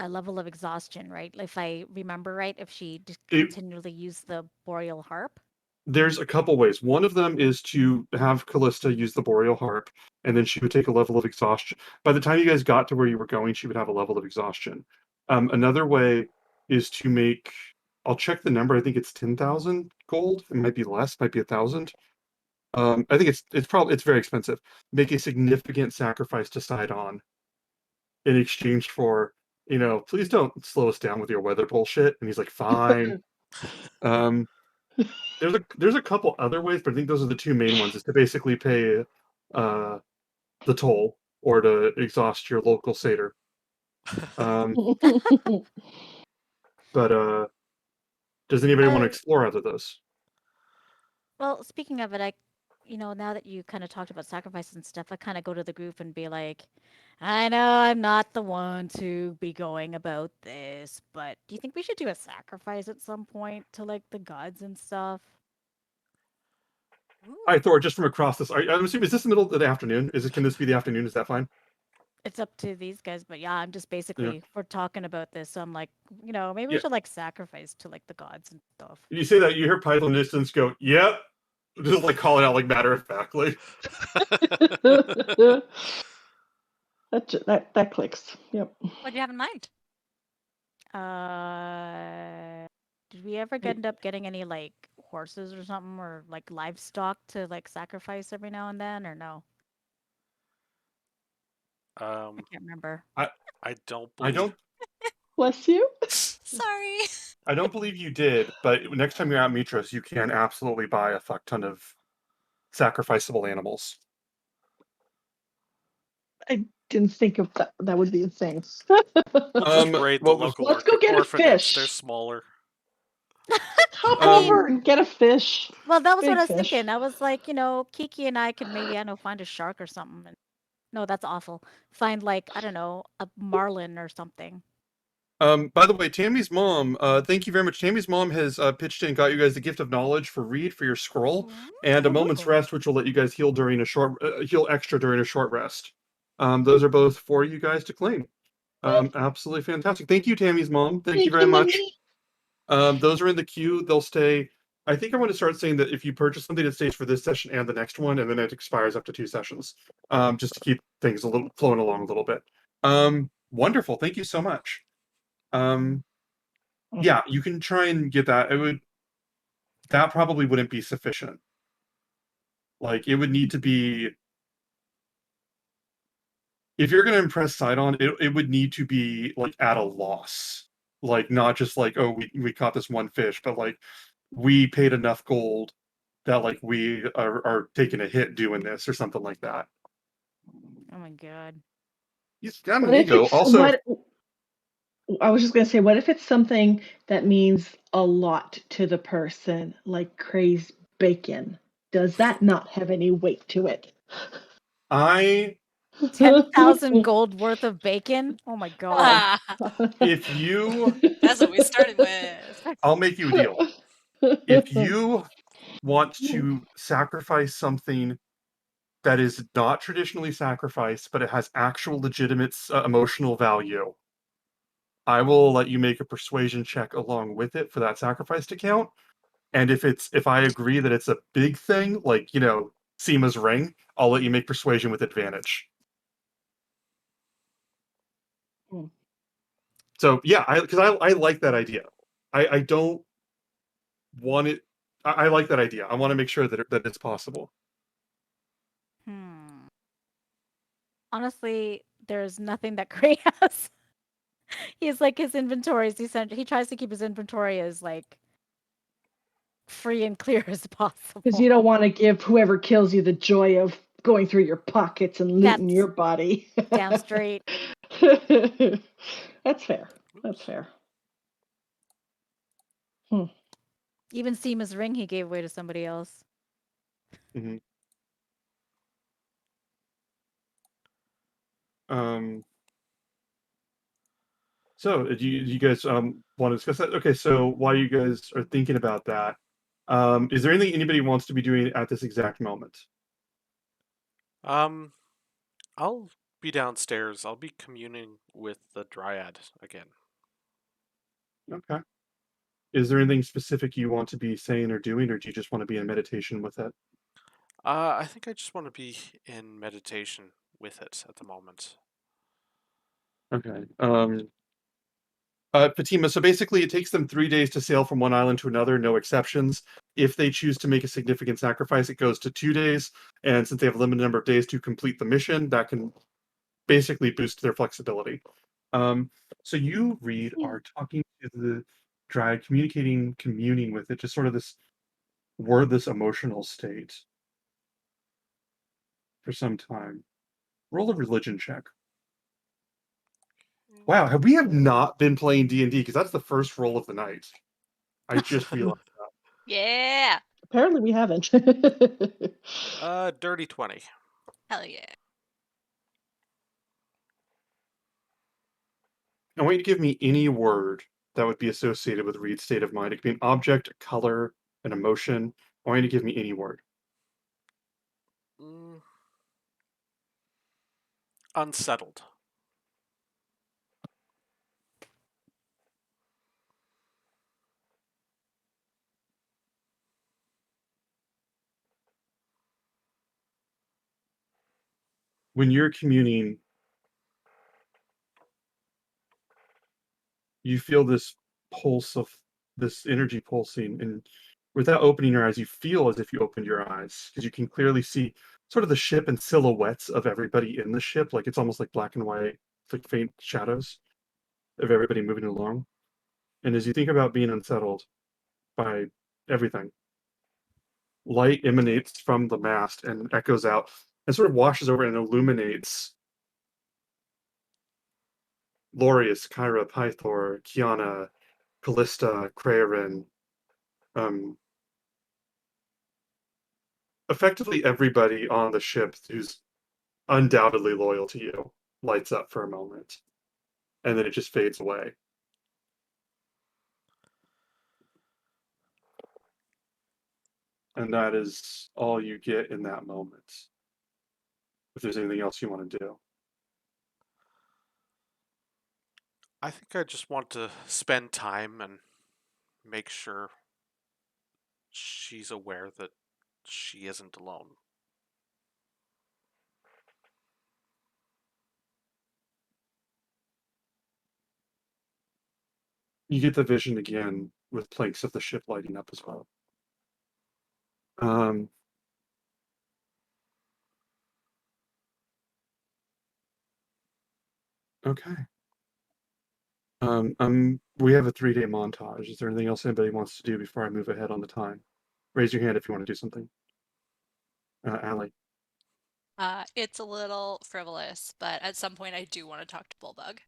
level of exhaustion, right? If I remember right, if she continually used the boreal harp. There's a couple ways. One of them is to have Callista use the boreal harp, and then she would take a level of exhaustion. By the time you guys got to where you were going, she would have a level of exhaustion. Another way is to make. I'll check the number. I think it's 10,000 gold. It might be less. Might be 1,000. I think it's very expensive. Make a significant sacrifice to Sidon in exchange for, please don't slow us down with your weather bullshit. And he's like, fine. Um, there's a couple other ways, but I think those are the two main ones. Is to basically pay the toll or to exhaust your local satyr. But does anybody want to explore either of those? Well, speaking of it, now that you kind of talked about sacrifices and stuff, I kind of go to the group and be like, I know I'm not the one to be going about this, but do you think we should do a sacrifice at some point to like the gods and stuff? Hi, Thor, just from across this. I'm assuming, is this the middle of the afternoon? Can this be the afternoon? Is that fine? It's up to these guys, but yeah, I'm just Yeah. basically we're talking about this, so I'm like, maybe we Yeah. should like sacrifice to like the gods and stuff. You say that, you hear Python in the distance go, yep. Just like calling out like matter of factly. that clicks. Yep. What do you have in mind? Did we ever end up getting any like horses or something or like livestock to like sacrifice every now and then or no? I can't remember. I don't I believe. don't Bless you. Sorry. I don't believe you did, but next time you're at Mitros, you can absolutely buy a fuck ton of sacrificable animals. I didn't think of that. That would be insane. We'll just raid the what was- local Let's go get a orphanage. fish. They're smaller. Hop Um, over and get a fish. Well, that was what Big I was fish. thinking. I was like, Kiki and I could maybe, I don't know, find a shark or something. And... No, that's awful. Find like, I don't know, a marlin or something. By the way, Tammy's mom, thank you very much. Tammy's mom has pitched in and got you guys the gift of knowledge for read for your scroll and a moment's rest, which will let you guys heal during a short heal extra during a short rest. Those are both for you guys to claim. Absolutely fantastic. Thank you, Tammy's mom. Thank you very much. Those are in the queue. They'll stay. I think I want to start saying that if you purchase something, it stays for this session and the next one, and then it expires up to 2 sessions, just to keep things a little flowing along a little bit. Wonderful. Thank you so much. Yeah, you can try and get that. That probably wouldn't be sufficient. Like, it would need to be, if you're going to impress Sidon, it would need to be like at a loss. Like, not just like, oh, we caught this one fish, but like we paid enough gold that like we are taking a hit doing this or something like that. Oh my god. He's got an What if ego. it's Also, I was just gonna say, what if it's something that means a lot to the person, like crazed bacon? Does that not have any weight to it? I 10,000 gold worth of bacon? Oh my god. if you That's what we started with. I'll make you a deal. If you want to sacrifice something that is not traditionally sacrificed, but it has actual legitimate emotional value, I will let you make a persuasion check along with it for that sacrifice to count. And if I agree that it's a big thing, like Seema's ring, I'll let you make persuasion with advantage. Hmm. So yeah, because I like that idea. I don't want it. I like that idea. I want to make sure that it's possible. Honestly, there's nothing that Gray has. He's like his inventories. He tries to keep his inventory as like free and clear as possible. Because you don't want to give whoever kills you the joy of going through your pockets and looting your body. Down straight. That's fair. That's fair. Even Seema's ring he gave away to somebody else. Mm-hmm. So do you guys want to discuss that? Okay, so while you guys are thinking about that, is there anything anybody wants to be doing at this exact moment? I'll be downstairs. I'll be communing with the Dryad again. Okay. Is there anything specific you want to be saying or doing, or do you just want to be in meditation with it? I think I just want to be in meditation with it at the moment. Okay. Fatima, so basically it takes them 3 days to sail from one island to another, no exceptions. If they choose to make a significant sacrifice, it goes to 2 days. And since they have a limited number of days to complete the mission, that can basically boost their flexibility. So you, Reed, are talking to the Dryad, communing with it, just sort of this wordless emotional state for some time. Roll a religion check. Wow, we have not been playing D&D because that's the first roll of the night. I just realized that. Yeah. Apparently we haven't. Dirty 20. Hell yeah. I want you to give me any word that would be associated with Reed's state of mind. It could be an object, a color, an emotion. I want you to give me any word. Unsettled. When you're communing, you feel this pulse of this energy pulsing, and without opening your eyes, you feel as if you opened your eyes because you can clearly see sort of the ship and silhouettes of everybody in the ship. Like it's almost like black and white, like faint shadows of everybody moving along. And as you think about being unsettled by everything, light emanates from the mast and echoes out and sort of washes over and illuminates Lorius, Kyra, Pythor, Kiana, Callista, Kraerin, effectively everybody on the ship who's undoubtedly loyal to you lights up for a moment, and then it just fades away. And that is all you get in that moment. If there's anything else you want to do. I think I just want to spend time and make sure she's aware that she isn't alone. You get the vision again with planks of the ship lighting up as well. Okay. We have a 3-day montage. Is there anything else anybody wants to do before I move ahead on the time? Raise your hand if you want to do something. Allie. It's a little frivolous, but at some point I do want to talk to Bullbug.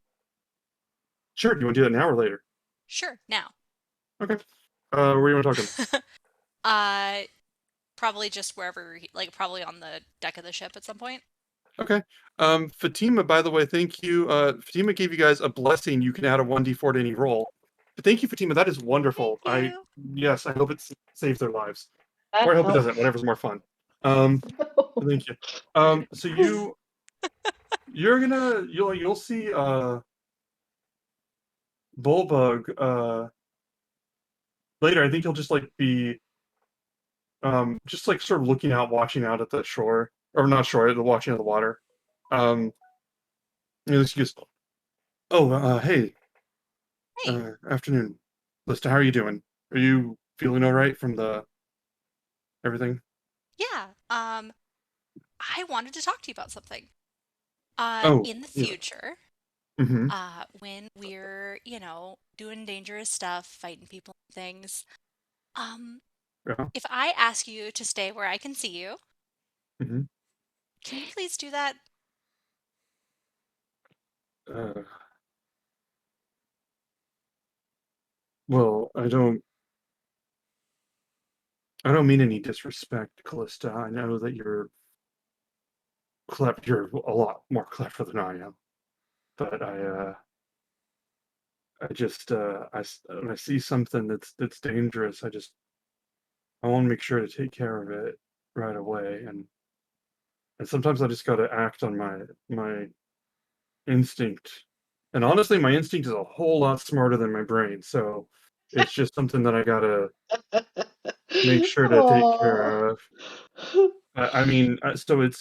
Sure. Do you want to do that now or later? Sure, now. Okay. Where do you want to talk to him? Probably just wherever, like probably on the deck of the ship at some point. Okay. Fatima, by the way, thank you. Fatima gave you guys a blessing. You can add a 1d4 to any roll. But thank you, Fatima. That is wonderful. Thank you. Yes, I hope it saves their lives. That Or I hope it helps. doesn't. Whatever's more fun. Thank you. So you'll see Bullbug later. I think he'll just like be just like sort of looking out, watching out at the shore, or not shore, watching at the water. And he goes, "Oh, hey, Hey. afternoon, Lista. How are you doing? Are you feeling all right from the everything?" Yeah. I wanted to talk to you about something. Oh, In the yeah. future, Mm-hmm. when we're, doing dangerous stuff, fighting people and things, Yeah. if I ask you to stay where I can see you, Mm-hmm. can you please do that? Well, I don't mean any disrespect, Callista. I know that you're clever. You're a lot more clever than I am. But I just, when I see something that's dangerous, I want to make sure to take care of it right away. And sometimes I just got to act on my instinct. And honestly, my instinct is a whole lot smarter than my brain. So it's just something that I gotta make sure to take care of. I mean, so is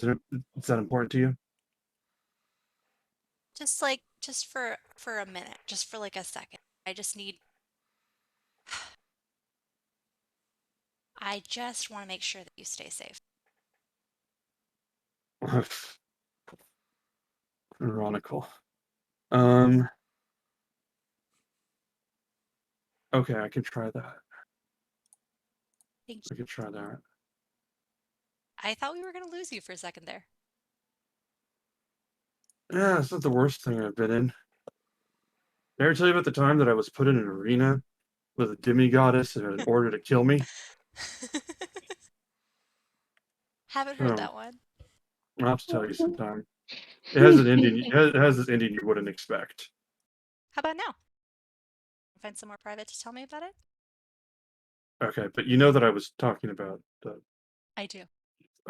that important to you? Just for a minute, just for like a second. I just want to make sure that you stay safe. Ironical. Okay, I can try that. Thank I you. can try that. I thought we were going to lose you for a second there. Yeah, it's not the worst thing I've been in. Did I ever tell you about the time that I was put in an arena with a demigoddess in order to kill me? Haven't heard Oh, that one. I'll have to tell you sometime. It has an ending. It has this ending you wouldn't expect. How about now? Find somewhere private to tell me about it? Okay, but you know that I was talking about the. I do.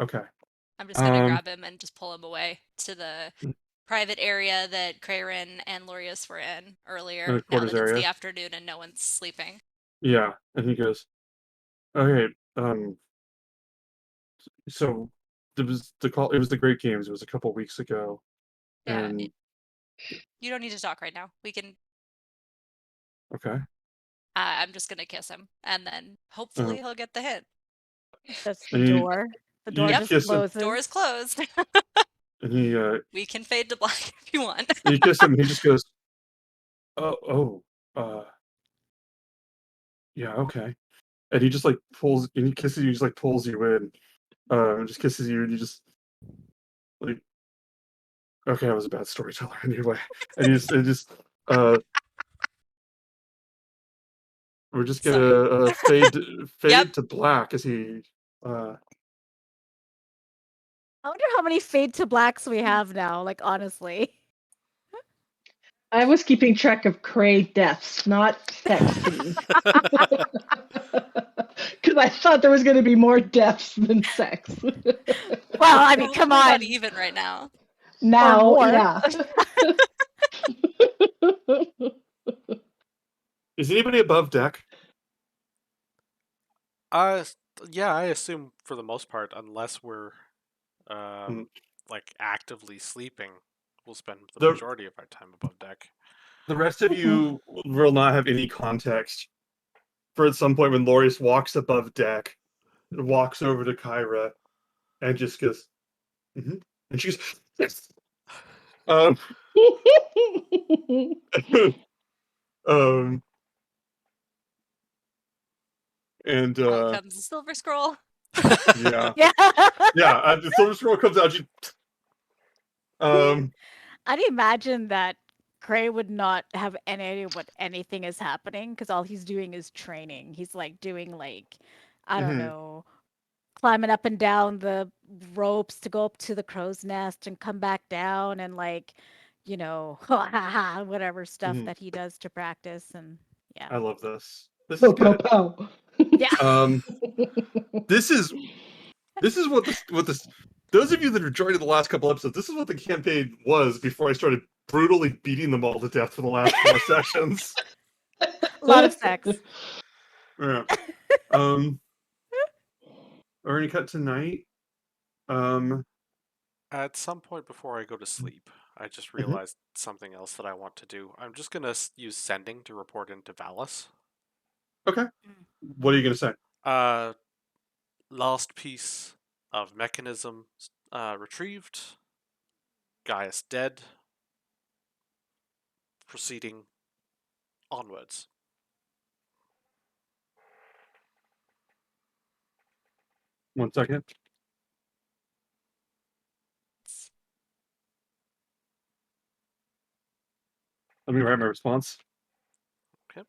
Okay. I'm just gonna grab him and just pull him away to the private area that Crayrin and Lorius were in earlier. Now that quarters it's area. the afternoon and no one's sleeping. Yeah, and he goes, "Okay, so it was the call. It was the Great Games. It was a couple weeks ago, Yeah. and You don't need to talk right now. We can. okay, I'm just gonna kiss him, and then hopefully he'll get the hint. That's the And you- door. The door you just kiss him. closes. Door is closed. and he We can fade to black if you want. you kiss him. And he just goes, oh, yeah, okay." And he just like pulls, and he kisses you, just like pulls you in, and just kisses you, and you just like, okay, I was a bad storyteller anyway. And we're just gonna fade Yep. to black as he. I wonder how many fade to blacks we have now. Like honestly. I was keeping track of Cray deaths, not sex scenes. Because I thought there was going to be more deaths than sex. Well, I mean, come We're on. about even right now. Now, more. yeah. Is anybody above deck? Yeah, I assume for the most part, unless we're like actively sleeping, we'll spend the majority of our time above deck. The rest of you will not have any context for at some point when Lorius walks above deck, walks over to Kyra, and just goes, and she goes, yes. And Out comes the silver scroll. yeah, Yeah. the silver scroll comes out. I'd imagine that Cray would not have any idea what anything is happening because all he's doing is training. He's like doing like, I don't know, climbing up and down the ropes to go up to the crow's nest and come back down and like, you know, whatever stuff that he does to practice. And yeah. I love this. This is good. Yeah. This is what this. Those of you that have joined in the last couple episodes, this is what the campaign was before I started brutally beating them all to death for the last 4 sessions. A lot of sex. Yeah. We're gonna cut tonight. At some point before I go to sleep, I just realized something else that I want to do. I'm just gonna use sending to report into Valis. Okay. What are you gonna say? Last piece of mechanism retrieved. Gaius dead. Proceeding onwards. One second. Let me write my response. Okay.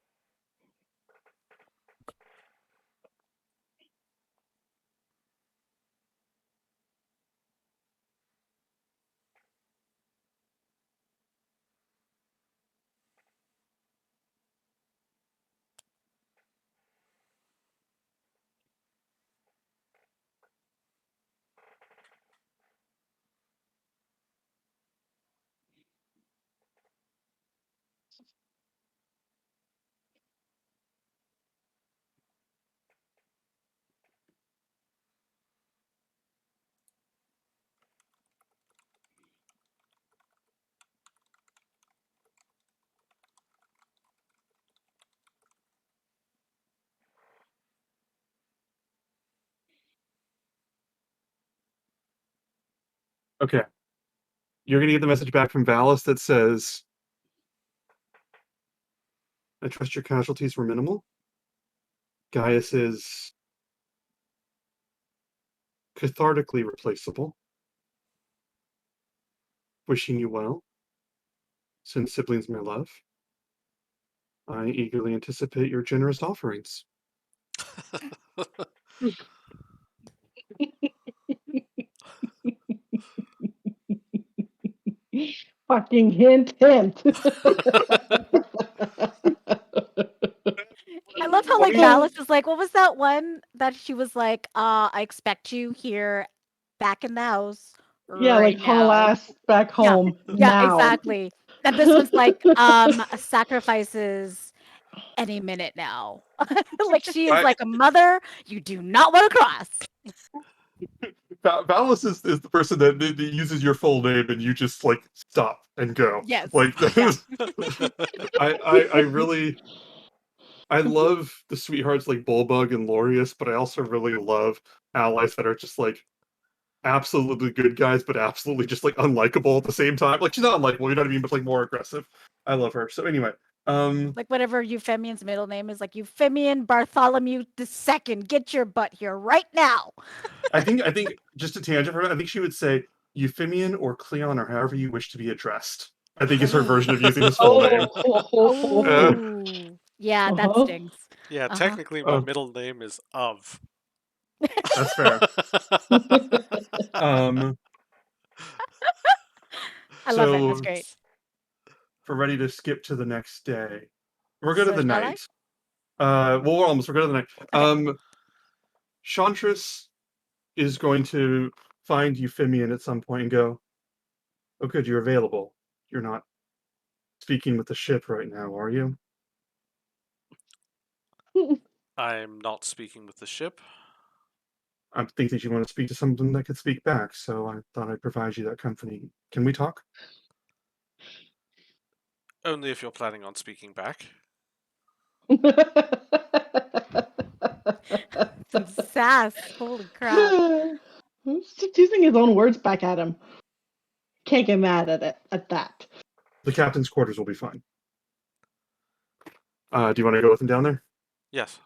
Okay. You're gonna get the message back from Valis that says, "I trust your casualties were minimal. Gaius is cathartically replaceable. Wishing you well. Send siblings my love. I eagerly anticipate your generous offerings." Fucking hint. I love how like Dallas is like, what was that one that she was like, I expect you here back in the house Yeah, right like haul now. ass back Yeah, home yeah, now. exactly. And this one's like, sacrifices any minute now. Like she is I, like a mother you do not want to cross. Valis is the person that uses your full name and you just like stop and go. Yes. Like Yeah. I really I love the sweethearts like Bulbug and Lorius, but I also really love allies that are just like absolutely good guys, but absolutely just like unlikable at the same time. Like she's not unlikable, you know what I mean, but like more aggressive. I love her. So anyway, Like whatever Euphemian's middle name is, like Euphemian Bartholomew II. Get your butt here right now. I think just a tangent from it, I think she would say Euphemian or Cleon or however you wish to be addressed. I think is her version of using his full name. Oh, yeah, that Uh-huh. stings. Yeah, Uh-huh. technically my middle name is Of. That's fair. Um, I love it. That's so great. we're ready to skip to the next day. We're good to So the Twilight? night. Well, we're good to the night. Okay. Chantress is going to find Euphemian at some point and go, "Oh, good, you're available. You're not speaking with the ship right now, are you?" I'm not speaking with the ship. I think that you want to speak to someone that could speak back, so I thought I'd provide you that company. Can we talk? Only if you're planning on speaking back. Some sass. Holy crap. He's just using his own words back at him. Can't get mad at it at that. The captain's quarters will be fine. Do you want to go with him down there? Yes.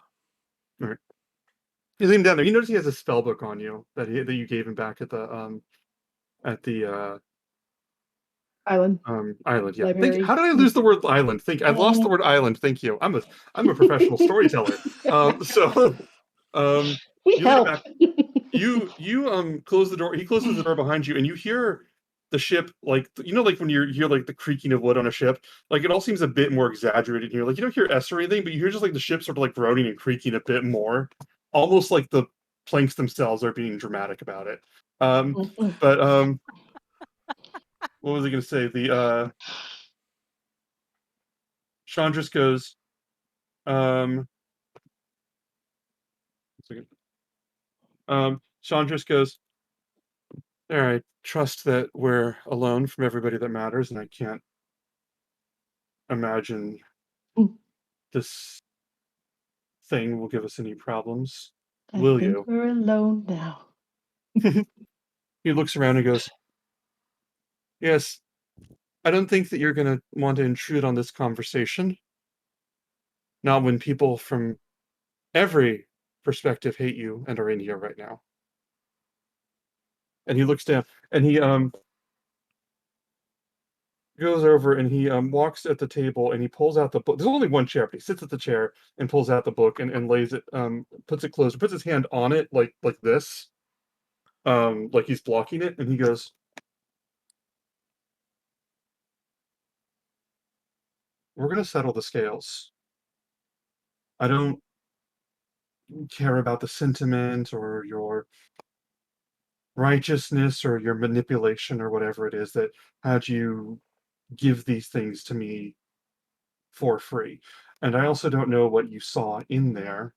All right. You leave him down there. You notice he has a spell book on you that you gave him back at the Island. island. Yeah. Library. How did I lose the word island? I lost the word island. Thank you. I'm a professional storyteller. So We you leave it help. back. You close the door. He closes the door behind you, and you hear the ship like like when you hear like the creaking of wood on a ship. Like it all seems a bit more exaggerated here. Like you don't hear S or anything, but you hear just like the ship sort of like groaning and creaking a bit more, almost like the planks themselves are being dramatic about it. But what was I going to say? The Chandris goes. One second. Chandris goes. There, I trust that we're alone from everybody that matters, and I can't imagine this thing will give us any problems. I Will think you? we're alone now. He looks around and goes, "Yes, I don't think that you're going to want to intrude on this conversation. Not when people from every perspective hate you and are in here right now." And he looks down and he goes over and he walks at the table and he pulls out the book. There's only one chair, but he sits at the chair and pulls out the book and lays it, puts it close, puts his hand on it like this, like he's blocking it, and he goes, "We're gonna settle the scales. I don't care about the sentiment or your righteousness or your manipulation or whatever it is that had you give these things to me for free. And I also don't know what you saw in there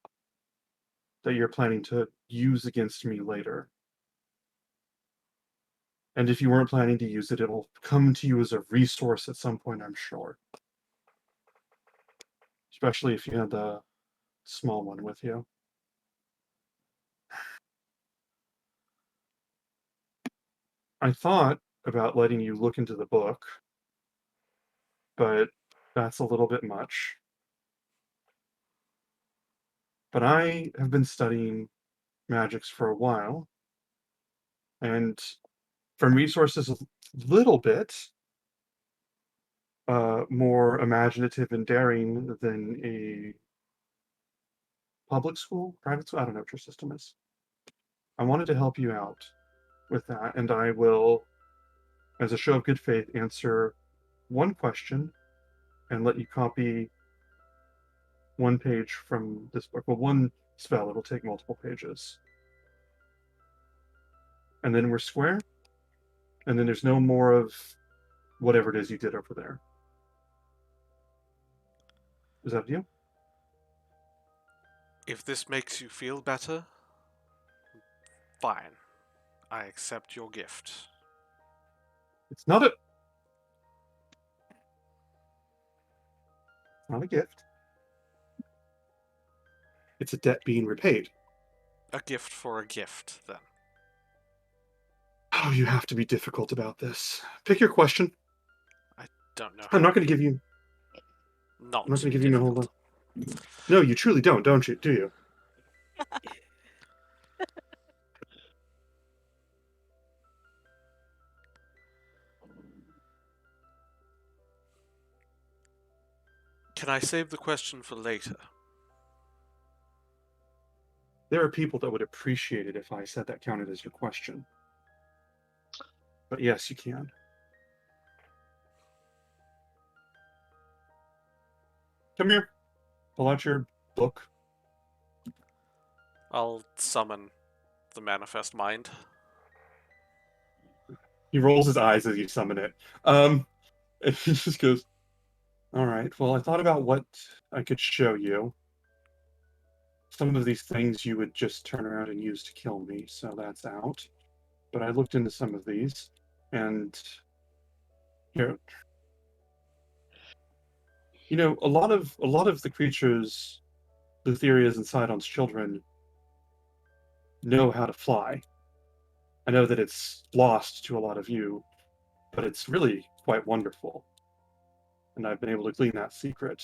that you're planning to use against me later. And if you weren't planning to use it, it'll come to you as a resource at some point, I'm sure. Especially if you had the small one with you. I thought about letting you look into the book, but that's a little bit much. But I have been studying magics for a while, and from resources a little bit more imaginative and daring than a public school, private school. I don't know what your system is. I wanted to help you out with that, and I will, as a show of good faith, answer one question and let you copy one page from this book. Well, one spell, it'll take multiple pages. And then we're square. And then there's no more of whatever it is you did over there. Is that you? If this makes you feel better, fine. I accept your gift. It's not a gift. It's a debt being repaid. A gift for a gift, then. Oh, you have to be difficult about this. Pick your question. Don't know. I'm not going to give you. Not I'm not to going to be give you a whole lot. difficult. No, you truly don't you? Do you? Can I save the question for later? There are people that would appreciate it if I said that counted as your question. But yes, you can. Come here. Pull out your book. I'll summon the Manifest Mind. He rolls his eyes as you summon it. And he just goes, all right, well, I thought about what I could show you. Some of these things you would just turn around and use to kill me, so that's out. But I looked into some of these, and here, you know, a lot of the creatures Lutheria's and Sidon's children know how to fly. I know that it's lost to a lot of you, but it's really quite wonderful. And I've been able to glean that secret.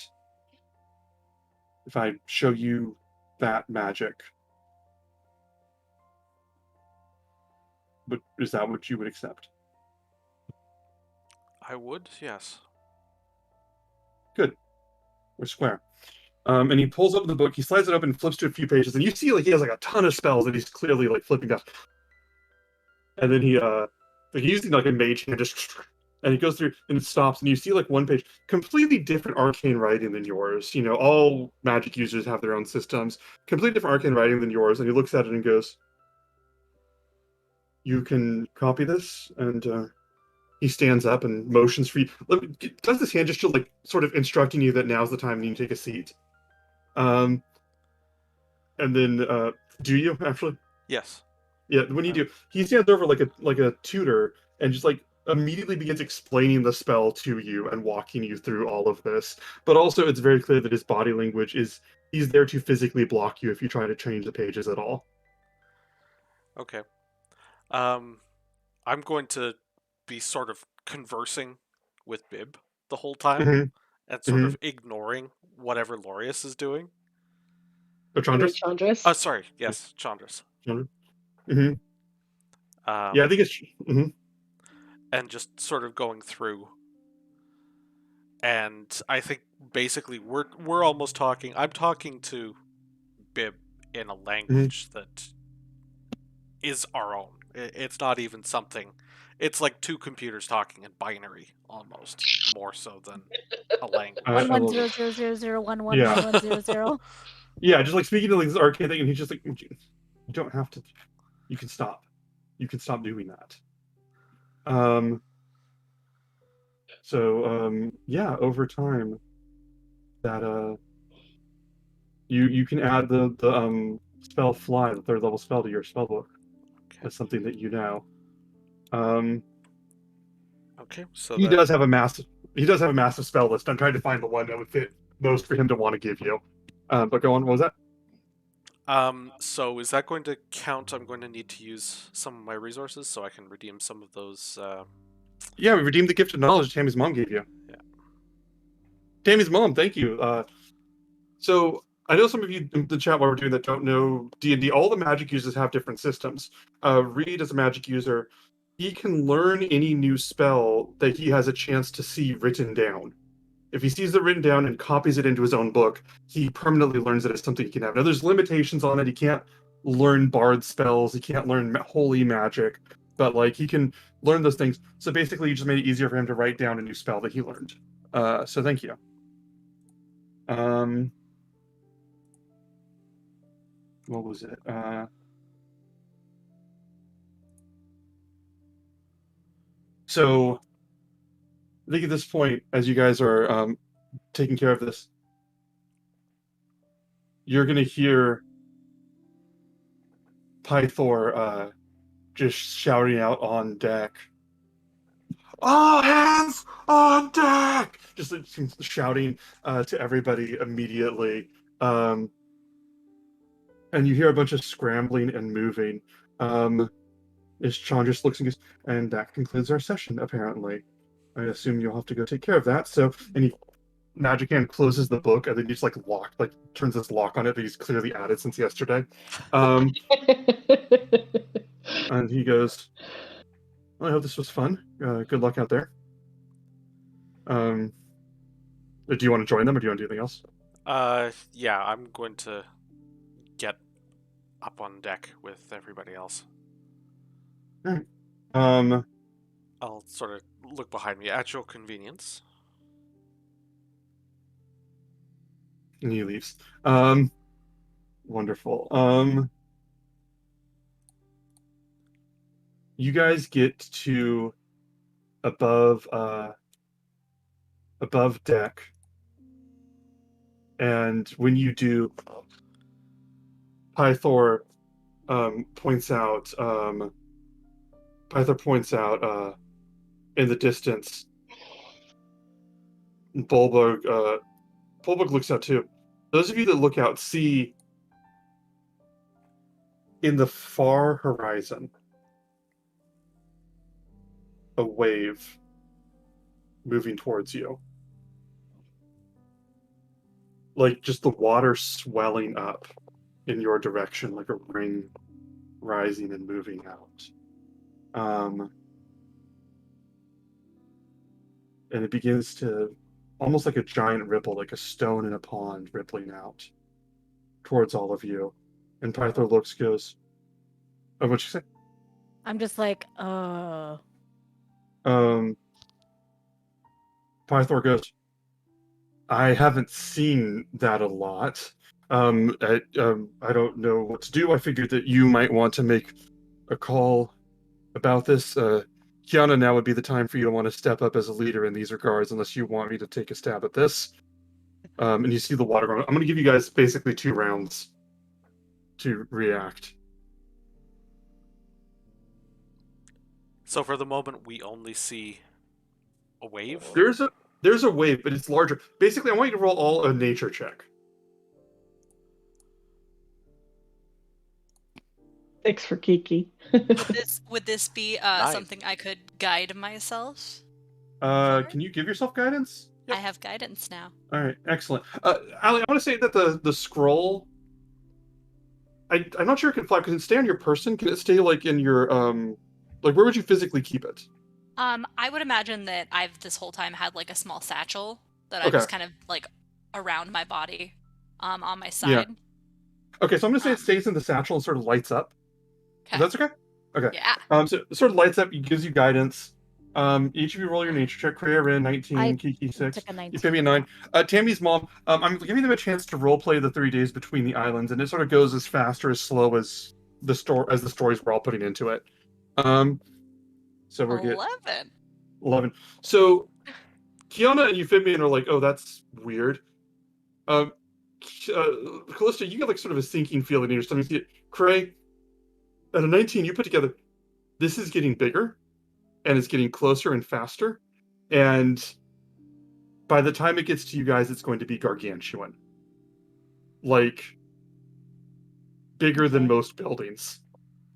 If I show you that magic, but is that what you would accept? I would, yes. Good. We're square. And he pulls open the book, he slides it open and flips to a few pages, and you see like he has like a ton of spells that he's clearly like flipping down. And then he's using like a mage hand, just and he goes through and it stops, and you see like one page, completely different arcane writing than yours. You know, all magic users have their own systems, completely different arcane writing than yours, and he looks at it and goes, "You can copy this," and he stands up and motions for you. Does this hand gesture like sort of instructing you that now's the time you need to take a seat? And then do you actually? Yes. Yeah, when you do, he stands over like a tutor and just like immediately begins explaining the spell to you and walking you through all of this. But also, it's very clear that his body language is he's there to physically block you if you try to change the pages at all. Okay. I'm going to be sort of conversing with Bib the whole time Mhm. and sort of ignoring whatever Lorius is doing. Oh, Chandras? Chandras? Oh, sorry. Yes, Chandras. Mm-hmm. Yeah, I think it's. Mm-hmm. And just sort of going through. And I think basically we're almost talking. I'm talking to Bib in a language that is our own. It's not even something. It's like two computers talking in binary almost, more so than a language. I One one love zero it. zero zero zero one one Yeah. one one zero zero. Yeah, just like speaking to like this arcade thing, and he's just like, you don't have to. You can stop. You can stop doing that. So yeah, over time, that you can add the spell fly, the third level spell, to your spell book. Okay. That's something that you know. Um, Okay, so he does have a massive spell list. I'm trying to find the one that would fit most for him to want to give you. But go on. What was that? So is that going to count? I'm going to need to use some of my resources so I can redeem some of those. Yeah, we redeemed the gift of knowledge Tammy's mom gave you. Yeah. Tammy's mom, thank you. So I know some of you in the chat while we're doing that don't know D&D. All the magic users have different systems. Reed, as a magic user, he can learn any new spell that he has a chance to see written down. If he sees it written down and copies it into his own book, he permanently learns it as something he can have. Now, there's limitations on it. He can't learn bard spells. He can't learn holy magic. But, like, he can learn those things. So basically, you just made it easier for him to write down a new spell that he learned. So thank you. what was it? So I think at this point, as you guys are taking care of this, you're gonna hear Pythor just shouting out on deck. All hands on deck! Just shouting to everybody immediately. And you hear a bunch of scrambling and moving. As Sean just looks and goes, and that concludes our session, apparently. I assume you'll have to go take care of that. So, and he Magic Hand closes the book and then just turns this lock on it that he's clearly added since yesterday. And he goes, well, I hope this was fun. Good luck out there. Do you want to join them or do you want to do anything else? Yeah, I'm going to get up on deck with everybody else. All right. I'll sort of look behind me at your convenience. And he leaves. Wonderful. You guys get to above deck, and when you do, Pythor points out in the distance. Bulbog looks out too. Those of you that look out see in the far horizon a wave moving towards you. Like just the water swelling up in your direction, like a ring rising and moving out. And it begins to almost like a giant ripple, like a stone in a pond rippling out towards all of you. And Pythor looks, goes, oh, what'd you say? I'm just like, Pythor goes, I haven't seen that a lot. I don't know what to do. I figured that you might want to make a call about this. Kiana, now would be the time for you to want to step up as a leader in these regards, unless you want me to take a stab at this. And you see the water going. I'm going to give you guys basically 2 rounds to react. So for the moment, we only see a wave? There's a wave, but it's larger. Basically, I want you to roll all a nature check. 6 for Kiki. Would this be 9. something I could guide myself? Can you give yourself guidance? Yep. I have guidance now. All right, excellent. Ali, I want to say that the scroll. I'm not sure it can fly. Can it stay on your person? Can it stay like in your like where would you physically keep it? I would imagine that I've this whole time had like a small satchel that I Okay. just kind of like around my body, on my side. Yeah. Okay, so I'm gonna say it stays in the satchel and sort of lights up. Okay. That's okay. Okay. Yeah. So it sort of lights up. It gives you guidance. Each of you roll your nature check. Kreia in 19, Kiki 6, took a 19. Euphemia 9. Tammy's mom. I'm giving them a chance to role play the 3 days between the islands, and it sort of goes as fast or as slow as the stories we're all putting into it. So we're good. 11. So Kiana and Euphemia are like, oh, that's weird. Callista, you get like sort of a sinking feeling in your stomach. Cray, at a 19, you put together, this is getting bigger, and it's getting closer and faster, and by the time it gets to you guys, it's going to be gargantuan. Like, bigger than most buildings.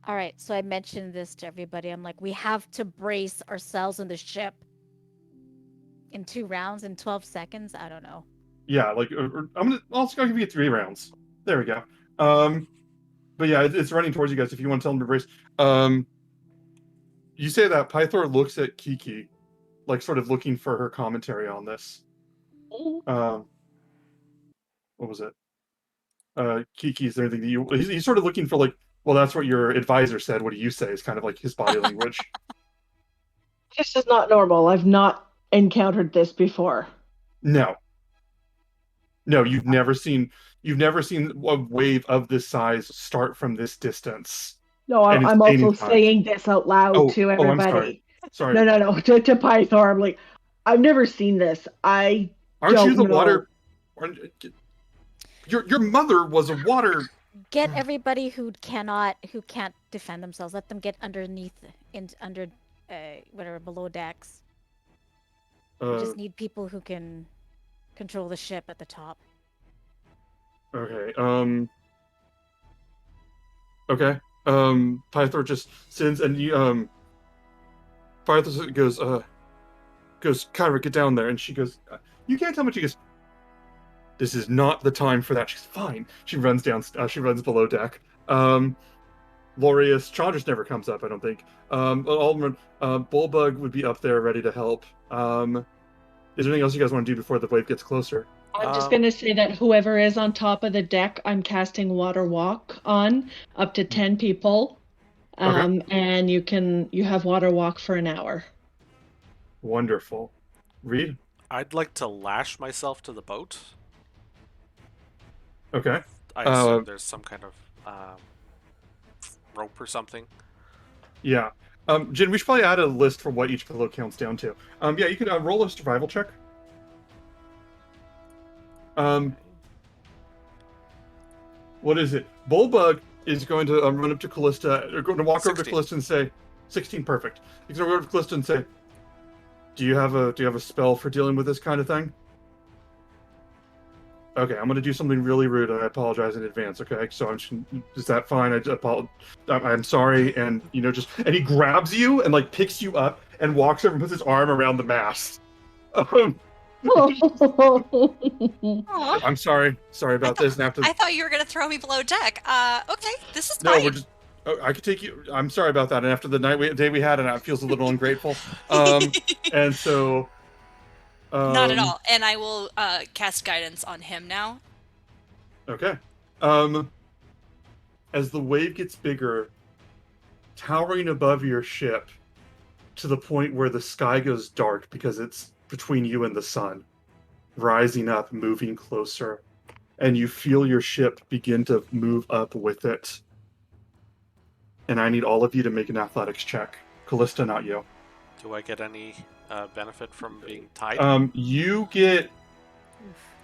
All right, so I mentioned this to everybody. I'm like, we have to brace ourselves in the ship in 2 rounds in 12 seconds. I don't know. Yeah, like I'll give you 3 rounds. There we go. But yeah, it's running towards you guys. If you want to tell them to brace, you say that Pythor looks at Kiki, like sort of looking for her commentary on this. What was it? Kiki, is there anything that he's sort of looking for, like, well, that's what your advisor said. What do you say? Is kind of like his body language. This is not normal. I've not encountered this before. No, you've never seen. You've never seen a wave of this size start from this distance. No, And it's I'm also gaining time. saying this out loud to I'm sorry. everybody. Sorry. No, to Pythor. I'm like, I've never seen this. I Aren't you don't the know. water? Your mother was a water. Get everybody who can't defend themselves. Let them get underneath under whatever below decks. We just need people who can control the ship at the top. Okay. Okay. Pythor just sends and you Pythor goes, Kyra, get down there, and she goes, you can't tell me. She goes, this is not the time for that. She's fine. She runs down. She runs below deck. Lorius Chandras never comes up, I don't think. Alderman Bullbug would be up there ready to help. Is there anything else you guys want to do before the wave gets closer? I'm just going to say that whoever is on top of the deck, I'm casting Water Walk on up to 10 people. Okay. And you have Water Walk for an hour. Wonderful. Reed? I'd like to lash myself to the boat. Okay. I assume there's some kind of rope or something. Yeah. Jen, we should probably add a list for what each pillow counts down to. Yeah, you can roll a survival check. What is it? Bullbug is going to run up to Callista, or going to walk over to 16. Callista and say, 16, perfect. He's going to go over to Callista and say, do you have a spell for dealing with this kind of thing? Okay, I'm going to do something really rude, and I apologize in advance. Okay, so is that fine? I'm sorry, and and he grabs you and like picks you up and walks over and puts his arm around the mast. I'm sorry about this. And after I thought you were gonna throw me below deck. Okay, this is no, fine. we're just. I could take you. I'm sorry about that. And after the day we had, and it feels a little ungrateful. And so. Not at all. And I will cast guidance on him now. Okay. As the wave gets bigger, towering above your ship, to the point where the sky goes dark because it's between you and the sun, rising up, moving closer, and you feel your ship begin to move up with it. And I need all of you to make an athletics check. Callista, not you. Do I get any benefit from being tied? You get...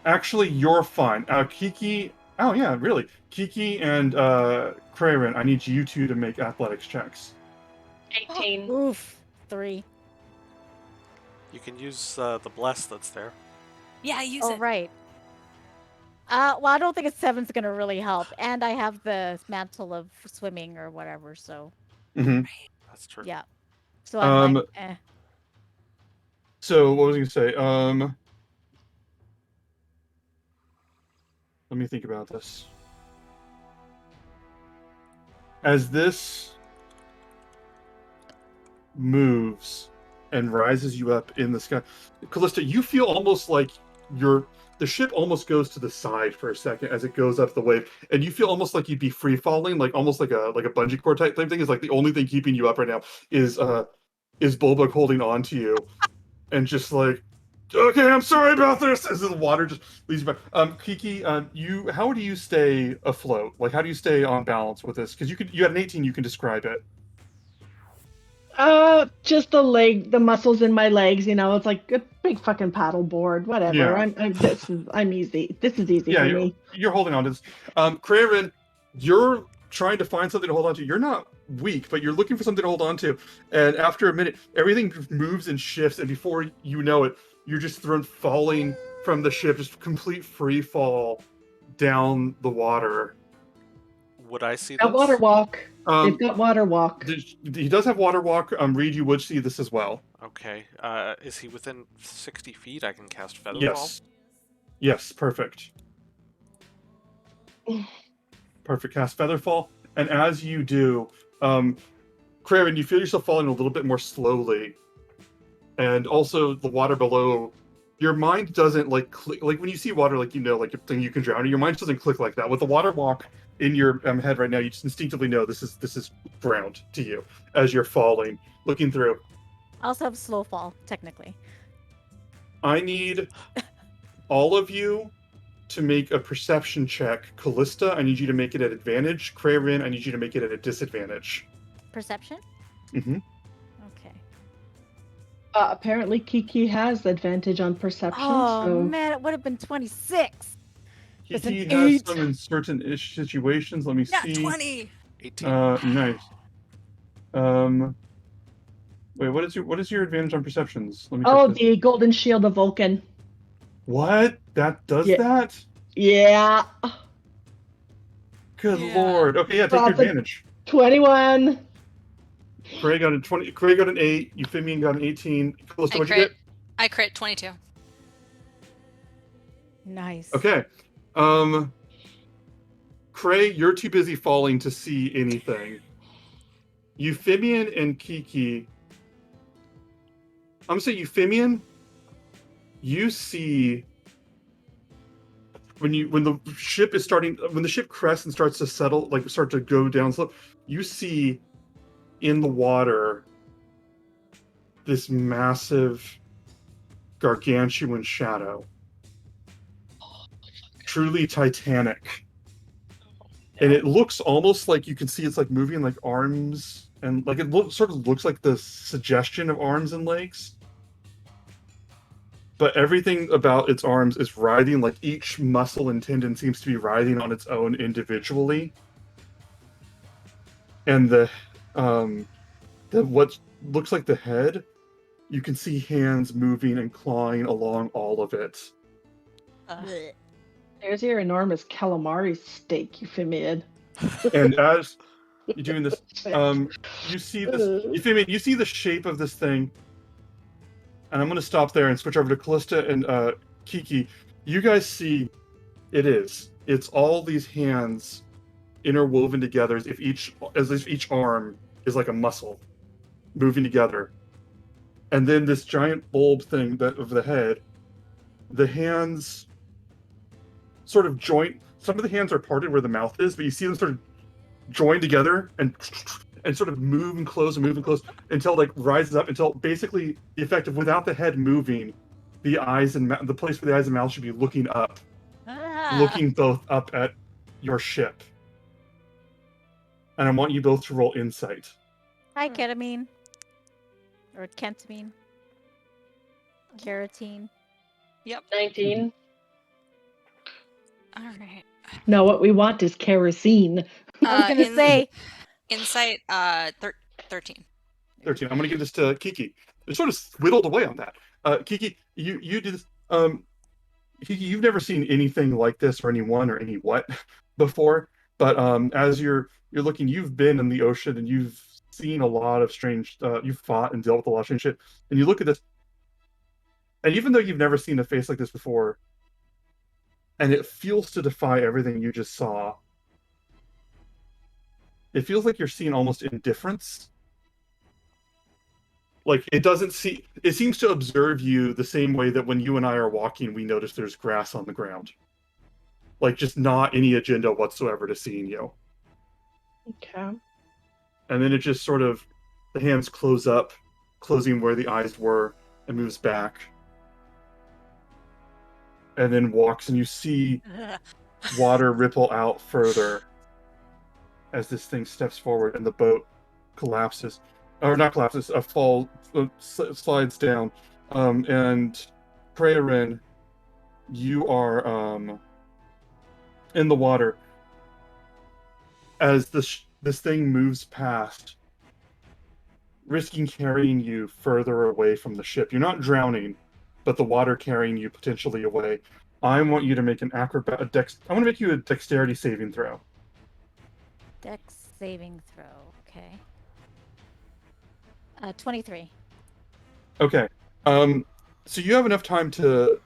Actually, you're fine. Kiki... Oh, yeah, really. Kiki and Krarin, I need you two to make athletics checks. 18. Oof. 3. You can use the bless that's there. Yeah, use Oh, it. right. Well, I don't think a 7's gonna really help, and I have the mantle of swimming or whatever, so Mm-hmm. That's true. yeah. So I'm like, So what was I going to say? Let me think about this. As this moves and rises you up in the sky, Callista, you feel almost like the ship almost goes to the side for a second as it goes up the wave, and you feel almost like you'd be free falling, like almost like a bungee cord type thing. Is like the only thing keeping you up right now is Bulbug holding on to you, and just like, okay, I'm sorry about this. As the water just leaves you back. Kiki, how do you stay afloat? Like, how do you stay on balance with this? Because you had an 18, you can describe it. Just the muscles in my legs, it's like a big fucking paddle board, whatever. Yeah. I'm easy. This is easy for me. You're holding on to this. Kraven, you're trying to find something to hold on to. You're not weak, but you're looking for something to hold on to. And after a minute, everything moves and shifts, and before you know it, you're just falling from the ship, just complete free fall down the water. Would I see A this? water walk. They've got water walk. He does have water walk. Reed, you would see this as well. Okay. Is he within 60 feet? I can cast Featherfall? Yes. Yes, perfect. Perfect. Cast Featherfall. And as you do, Kraven, you feel yourself falling a little bit more slowly. And also the water below, your mind doesn't like click. Like when you see water, like like a thing you can drown, your mind doesn't click like that. With the water walk in your head right now, you just instinctively know this is ground to you as you're falling, looking through. I also have slow fall, technically. I need all of you to make a perception check. Callista, I need you to make it at advantage. Krarin, I need you to make it at a disadvantage. Perception? Mm-hmm. Okay. Apparently, Kiki has advantage on perception. Oh, so man, it would have been 26. It's an Kiki has 8. some in certain situations. Let me Not see. 20. 18. Nice. Wait, what is your advantage on perceptions? Let me check oh, this. the golden shield of Vulcan. What? That does Yeah. that? Yeah, Good Yeah. lord. Okay, yeah, take your Drop it. advantage. 21. Craig got a 20. Craig got an 8. Euphemian got an 18. Callista, I what'd you crit. get? I crit 22. Nice. Okay. Craig, you're too busy falling to see anything. Euphemian and Kiki. I'm gonna say Euphemian. You see when the ship is starting, when the ship crests and starts to settle, like start to go down slope, you see in the water this massive gargantuan shadow. Truly titanic. And it looks almost like you can see it's like moving like arms, and like it sort of looks like the suggestion of arms and legs. But everything about its arms is writhing, like each muscle and tendon seems to be writhing on its own individually. And the what looks like the head, you can see hands moving and clawing along all of it. Blech. There's your enormous calamari steak, Euphemian. And as you're doing this, you see this. You see the shape of this thing. And I'm going to stop there and switch over to Callista and Kiki. You guys see, it's all these hands interwoven together as if each arm is like a muscle moving together. And then this giant bulb thing of the head, the hands sort of join. Some of the hands are parted where the mouth is, but you see them sort of join together and sort of move and close until it like rises up, until basically the effect of, without the head moving, the eyes and the place where the eyes and mouth should be looking up, looking both up at your ship. And I want you both to roll insight. Hi, ketamine. Or kentamine. Carotene. 19. All right. No, what we want is kerosene. I was going to say. Insight 13. 13. I'm going to give this to Kiki. It sort of whittled away on that. Kiki, you did this. Kiki, you've never seen anything like this or anyone or any what before. But as you're looking, you've been in the ocean and you've seen a lot of strange. You've fought and dealt with a lot of strange shit. And you look at this, and even though you've never seen a face like this before, and it feels to defy everything you just saw. It feels like you're seeing almost indifference. Like it seems to observe you the same way that when you and I are walking, we notice there's grass on the ground. Like just not any agenda whatsoever to seeing you. Okay. And then it just sort of, the hands close up, closing where the eyes were, and moves back. And then walks, and you see water ripple out further as this thing steps forward, and the boat collapses, or not collapses, slides down. And Krarin, you are in the water as this thing moves past, risking carrying you further away from the ship. You're not drowning, but the water carrying you potentially away. I want you to make I want to make you a dexterity saving throw. Dex saving throw. Okay. 23. Okay. So you have enough time to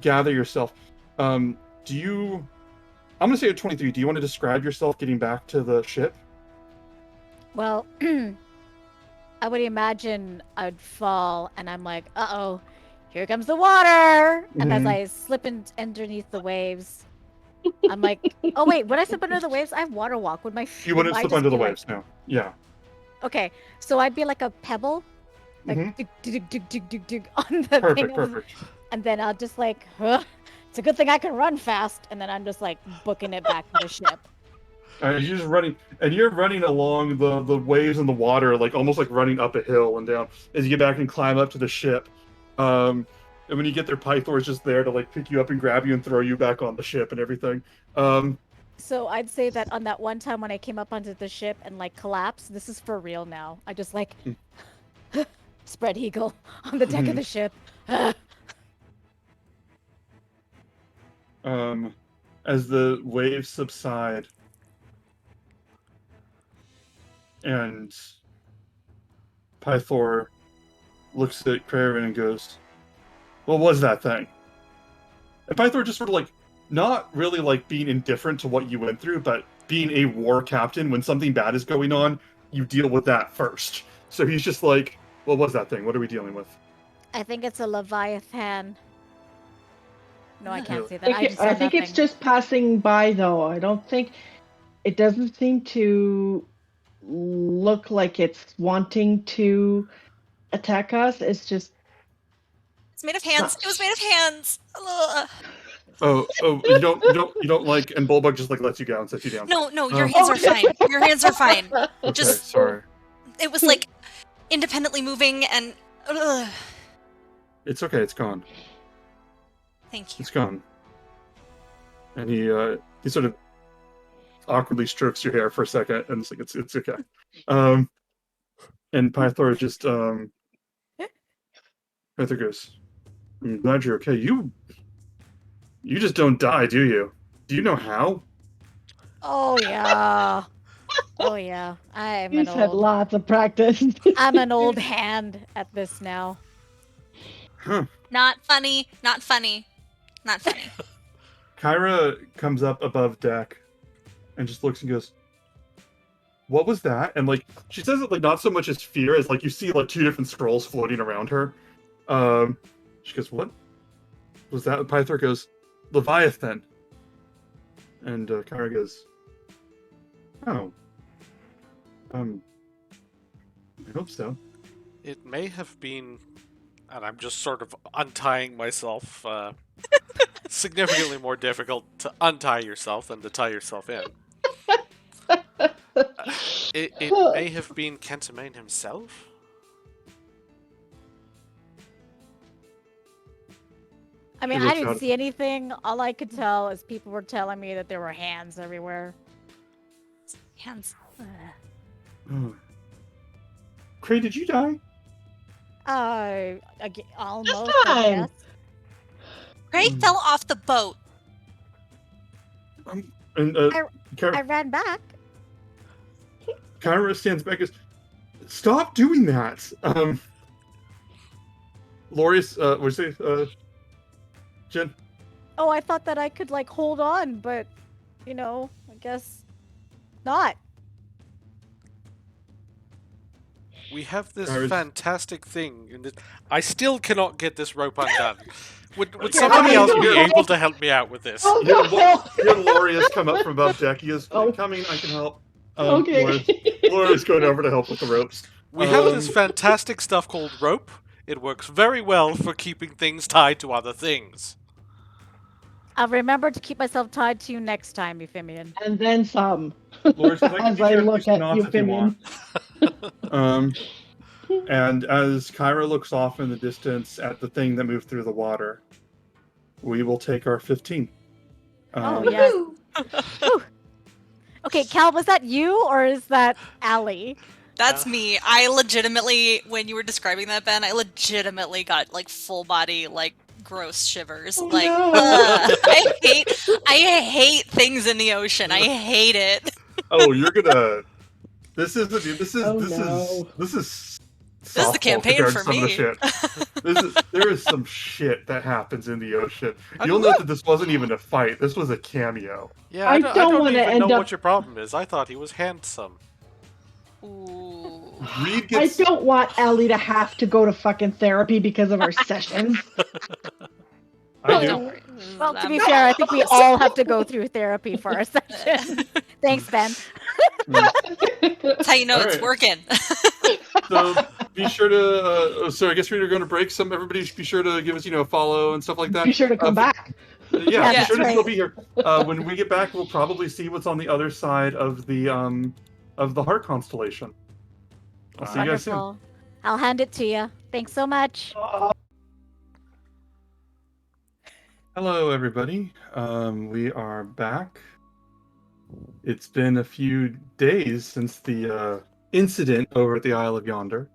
gather yourself. I'm going to say a 23. Do you want to describe yourself getting back to the ship? Well, I would imagine I'd fall, and I'm like, uh-oh, here comes the water! And as I slip underneath the waves, I'm like, oh wait, would I slip under the waves? I have water walk. Would my You wouldn't I slip just under the be like- waves, no. Yeah. Okay, so I'd be like a pebble, like dig, dig, dig, dig, dig, dig on the thing, Perfect. and then I'll just like It's a good thing I can run fast, and then I'm just like booking it back to the ship. You're just running, and you're running along the waves in the water, like almost like running up a hill and down as you get back and climb up to the ship. And when you get there, Pythor's just there to like pick you up and grab you and throw you back on the ship and everything. So I'd say that on that one time when I came up onto the ship and like collapsed, this is for real now. I just like spread eagle on the deck of the ship. As the waves subside and Pythor looks at Craven and goes, "What was that thing?" And Pythor just sort of like, not really like being indifferent to what you went through, but being a war captain, when something bad is going on, you deal with that first. So he's just like, "What was that thing? What are we dealing with?" I think it's a Leviathan. No, I can't Really? say that. I think it's just passing by, though. I don't think it doesn't seem to look like it's wanting to attack us. It's just It's made of hands. It was made of hands. Ugh. Oh, you don't like, and Bulbug just like lets you go and sets you down. No, your hands are fine. Your hands are fine. Okay, Just sorry. it was like independently moving and. Ugh. It's okay. It's gone. Thank you. It's gone. And he sort of awkwardly strokes your hair for a second, and it's like it's okay. And Pythor just Pythor goes, "I'm glad you're okay. You just don't die, do you? Do you know how?" Oh yeah. Oh yeah. he's had lots of practice. I'm an old hand at this now. Huh. Not funny. Not funny. Not funny. Kyra comes up above deck and just looks and goes, "What was that?" And like she says it like not so much as fear as like you see like two different scrolls floating around her. She goes, "What was that?" Pythor goes, "Leviathan." And Kyra goes, "Oh, I hope so." It may have been, and I'm just sort of untying myself. Significantly more difficult to untie yourself than to tie yourself in. It may have been Kentamane himself. I mean, He I looks didn't out- see anything. All I could tell is people were telling me that there were hands everywhere. Hands. Oh. Cray, did you die? Almost. time. I guess. Gray fell off the boat. And I Kyra, ran back. Kyra stands back and goes, "Stop doing that." Lorius, what'd you say, Jen? Oh, I thought that I could like hold on, but I guess not. We have this Courage. fantastic thing. I still cannot get this rope undone. Would Okay, somebody I else don't be know. able to help me out with this? Oh, Your no. Lorius come up from above deck. He goes, Oh. "Coming, I can help." Okay. Lorius going over to help with the ropes. We have this fantastic stuff called rope. It works very well for keeping things tied to other things. I'll remember to keep myself tied to you next time, Euphemian. And then some. Lorius says, "I can As teach I you how to do look some at knots if you want." Euphemian. And as Kyra looks off in the distance at the thing that moved through the water, we will take our 15. Oh, yes. Okay, Cal, was that you or is that Allie? That's me. I legitimately, when you were describing that, Ben, I legitimately got like full body like gross shivers. Oh, like, no. I hate things in the ocean. I hate it. Oh, you're gonna. This is This is the softball campaign compared to for some of the me. shit. There is some shit that happens in the ocean. You'll note that this wasn't even a fight. This was a cameo. Yeah, I I don't don't wanna even end know up- what your problem is. I thought he was handsome. Ooh. Reed I gets. don't want Ellie to have to go to fucking therapy because of our sessions. I do. Don't worry. Well, to be fair, I think we all have to go through therapy for our session. Thanks, Ben. That's how you know it's Alright. working. So be sure to. So I guess we're going to break some. Everybody should be sure to give us, a follow and stuff like that. Be sure to come back. Yeah, That's sure to still right. be here. When we get back, we'll probably see what's on the other side of the heart constellation. I'll see you guys soon. Wonderful. I'll hand it to you. Thanks so much. Hello, everybody. We are back. It's been a few days since the incident over at the Isle of Yonder.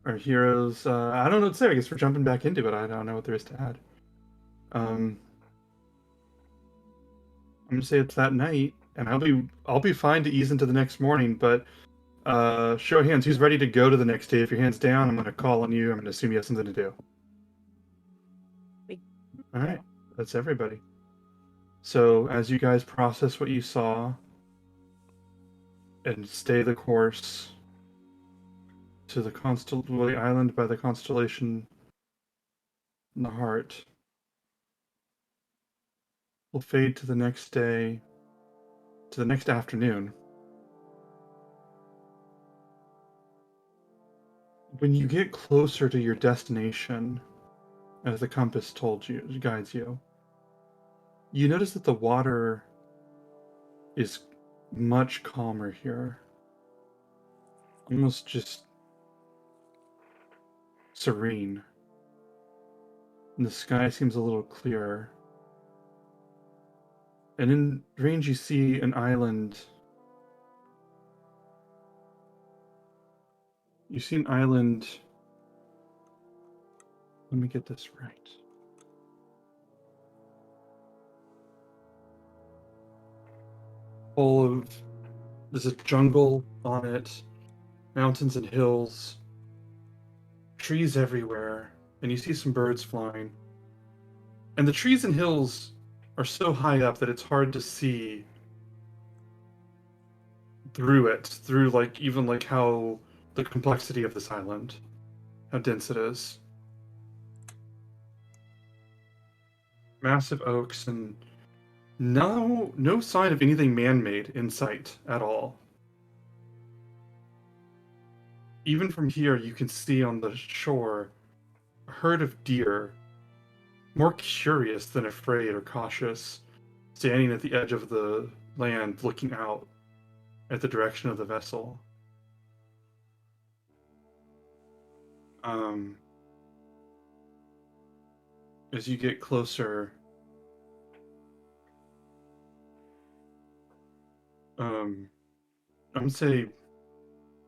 Our heroes, I don't know what to say. I guess we're jumping back into it. I don't know what there is to add. I'm gonna say it's that night, and I'll be fine to ease into the next morning. But show of hands, who's ready to go to the next day? If your hand's down, I'm gonna call on you. I'm gonna assume you have something to do. All right, that's everybody. So as you guys process what you saw and stay the course to the island by the constellation in the heart, we'll fade to the next day, to the next afternoon. When you get closer to your destination, as the compass guides you, you notice that the water is much calmer here. Almost just serene. And the sky seems a little clearer. And in range you see an island. You see an island. Let me get this right. Full of, there's a jungle on it, mountains and hills, trees everywhere, and you see some birds flying. And the trees and hills are so high up that it's hard to see through it, through even how the complexity of this island, how dense it is. Massive oaks and no sign of anything man-made in sight at all. Even from here, you can see on the shore a herd of deer, more curious than afraid or cautious, standing at the edge of the land looking out at the direction of the vessel. As you get closer, I'm gonna say,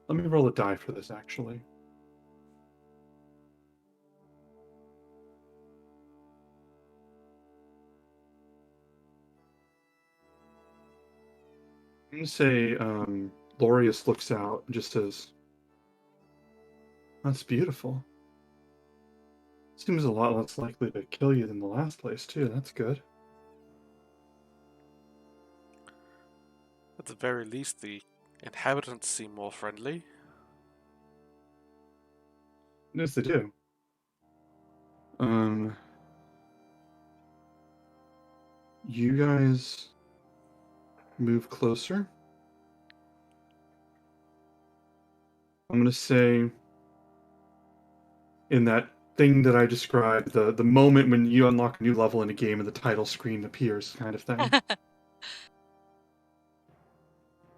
let me roll a die for this actually. I'm gonna say, Lorius looks out and just says, "That's beautiful. Seems a lot less likely to kill you than the last place, too. That's good." At the very least, the inhabitants seem more friendly. Yes, they do. You guys move closer. I'm gonna say, in that thing that I described, the moment when you unlock a new level in a game and the title screen appears, kind of thing.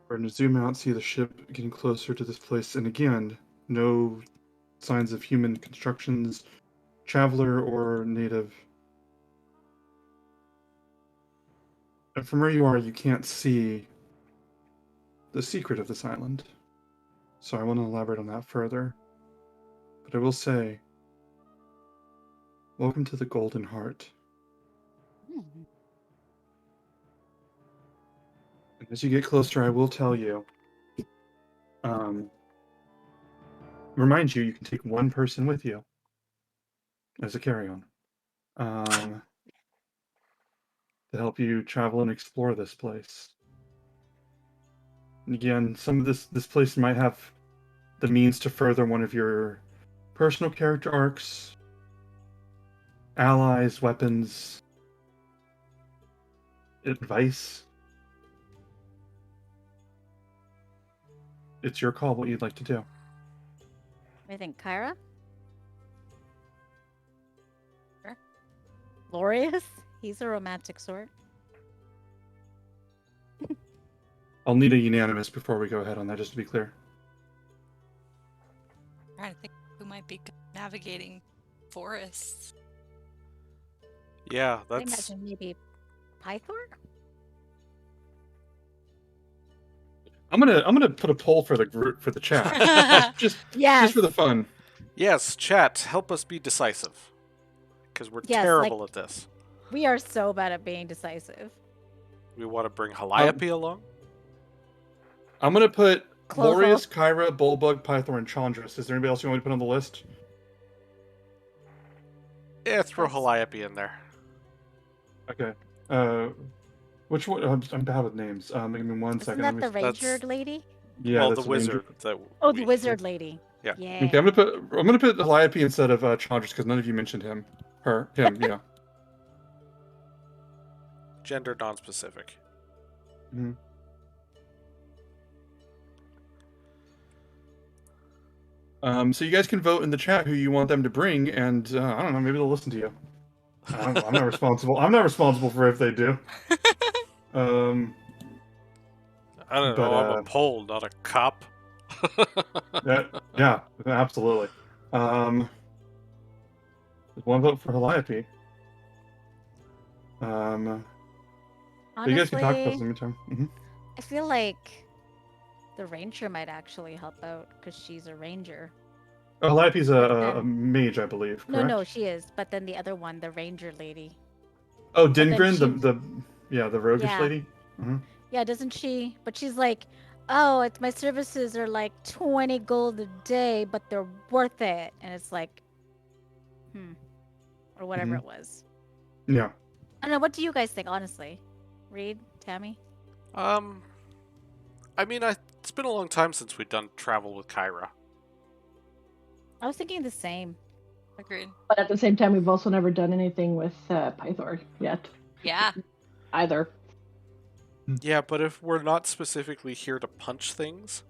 We're gonna zoom out, see the ship getting closer to this place, and again, no signs of human constructions, traveler or native. And from where you are, you can't see the secret of this island. So I want to elaborate on that further. But I will say, welcome to the Golden Heart. And as you get closer, I will tell you, remind you, you can take one person with you as a carry-on, to help you travel and explore this place. And again, some of this place might have the means to further one of your personal character arcs, allies, weapons, advice. It's your call what you'd like to do. What do you think, Kyra? Sure. Glorious? He's a romantic sort. I'll need a unanimous before we go ahead on that, just to be clear. Trying to think who might be good at navigating forests. Yeah, I that's imagine maybe Pythor? I'm gonna put a poll for the group for the chat. just Yes. for the fun. yes. Chat, help us be decisive, because we're Yes, terrible like- at this. We are so bad at being decisive. We want to bring Calliope along. I'm gonna put Close Glorious, off. Kyra, Bullbug, Pythor, and Chandris. Is there anybody else you want me to put on the list? Yeah, throw That's- Calliope in there. Okay. Which one? I'm bad with names. Give me one Isn't second. that Let the me- ranger lady? Yeah, well, that's the ranger. wizard. That Oh, the we- wizard lady. Yeah. Yeah. Okay, I'm gonna put Calliope instead of Chandris because none of you mentioned him. Him. Yeah. Gender non-specific. Mhm. So you guys can vote in the chat who you want them to bring, and I don't know, maybe they'll listen to you. I'm not responsible. I'm not responsible for if they do. Um, I don't But, know. I'm a pole, not a cop. yeah, absolutely. One vote for Calliope. So you guys can talk about this in the meantime. I feel like the ranger might actually help out because she's a ranger. Oh, Calliope's But a then- mage, I believe. Correct? No, she is. But then the other one, the ranger lady. Oh, then Dingrin, she- the roguish Yeah. lady. Yeah, doesn't she? But she's like, oh, it's my services are like 20 gold a day, but they're worth it. And it's like, or whatever Mhm. it was. Yeah. I don't know. What do you guys think, honestly? Reed, Tammy? I mean, it's been a long time since we've done travel with Kyra. I was thinking the same. Agreed. But at the same time, we've also never done anything with Pythor yet, Yeah. either. Yeah, but if we're not specifically here to punch things,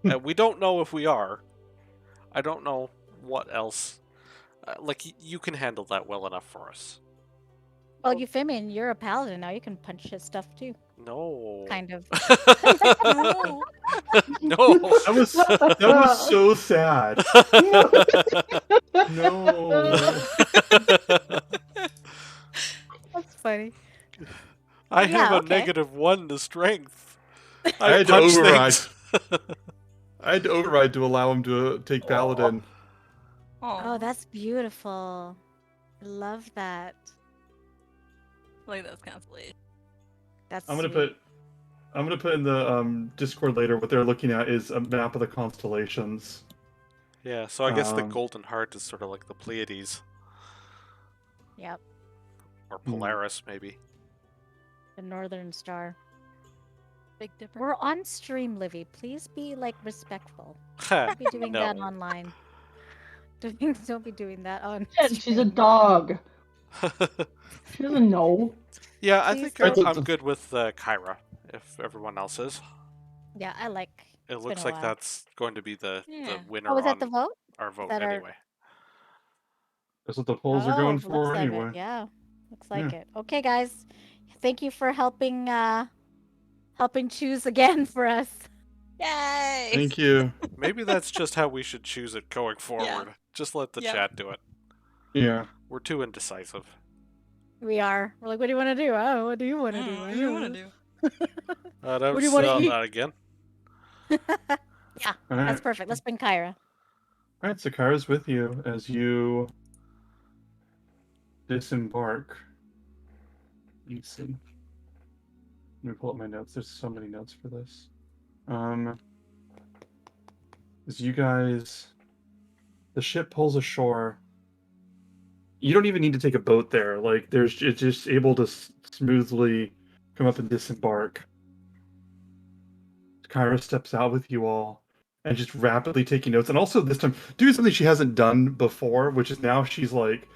and we don't know if we are, I don't know what else. You can handle that well enough for us. Well, Euphemian, you're a paladin now. You can punch his stuff too. No. Kind of. No. No. That was so sad. No. That's funny. I Yeah, have a okay. -1 to strength. I had to punch override. things. I had to override to allow him to take Paladin. Oh, that's beautiful. I love that. like those constellations. That's I'm gonna sweet. put in the Discord later. What they're looking at is a map of the constellations. Yeah, so I guess the Um, Golden Heart is sort of like the Pleiades. Yep, Or Polaris, maybe. the Northern Star. Big difference. We're on stream, Livy. Please be like respectful. Ha, Don't be doing that no. online. Don't be doing that on. Shit, she's a stream. dog. She doesn't know. Yeah, I Please think don't. I'm good with Kyra, if everyone else is. Yeah, I like. It It's looks been a like while. that's going to be the Yeah. winner Oh, was that on the vote? our vote that our- anyway. That's what the polls are going looks for like it, anyway. Yeah, looks like it. Okay, guys, thank you for helping choose again for us. Yay! Thank you. Maybe that's just how we should choose it going forward. Just let the Yep. chat do it. Yeah. We're too indecisive. We are. We're like, what do you want to do? Oh, what do you want to do? What do you want to do? Don't What do you wanna sell eat? that again. Yeah, All that's right. perfect. Let's bring Kyra. All right. So Kyra's with you as you disembark. Let's see. Let me pull up my notes. There's so many notes for this. As you guys, the ship pulls ashore. You don't even need to take a boat there. Like, it's just able to smoothly come up and disembark. Kyra steps out with you all and just rapidly taking notes. And also this time, doing something she hasn't done before, which is now she's like,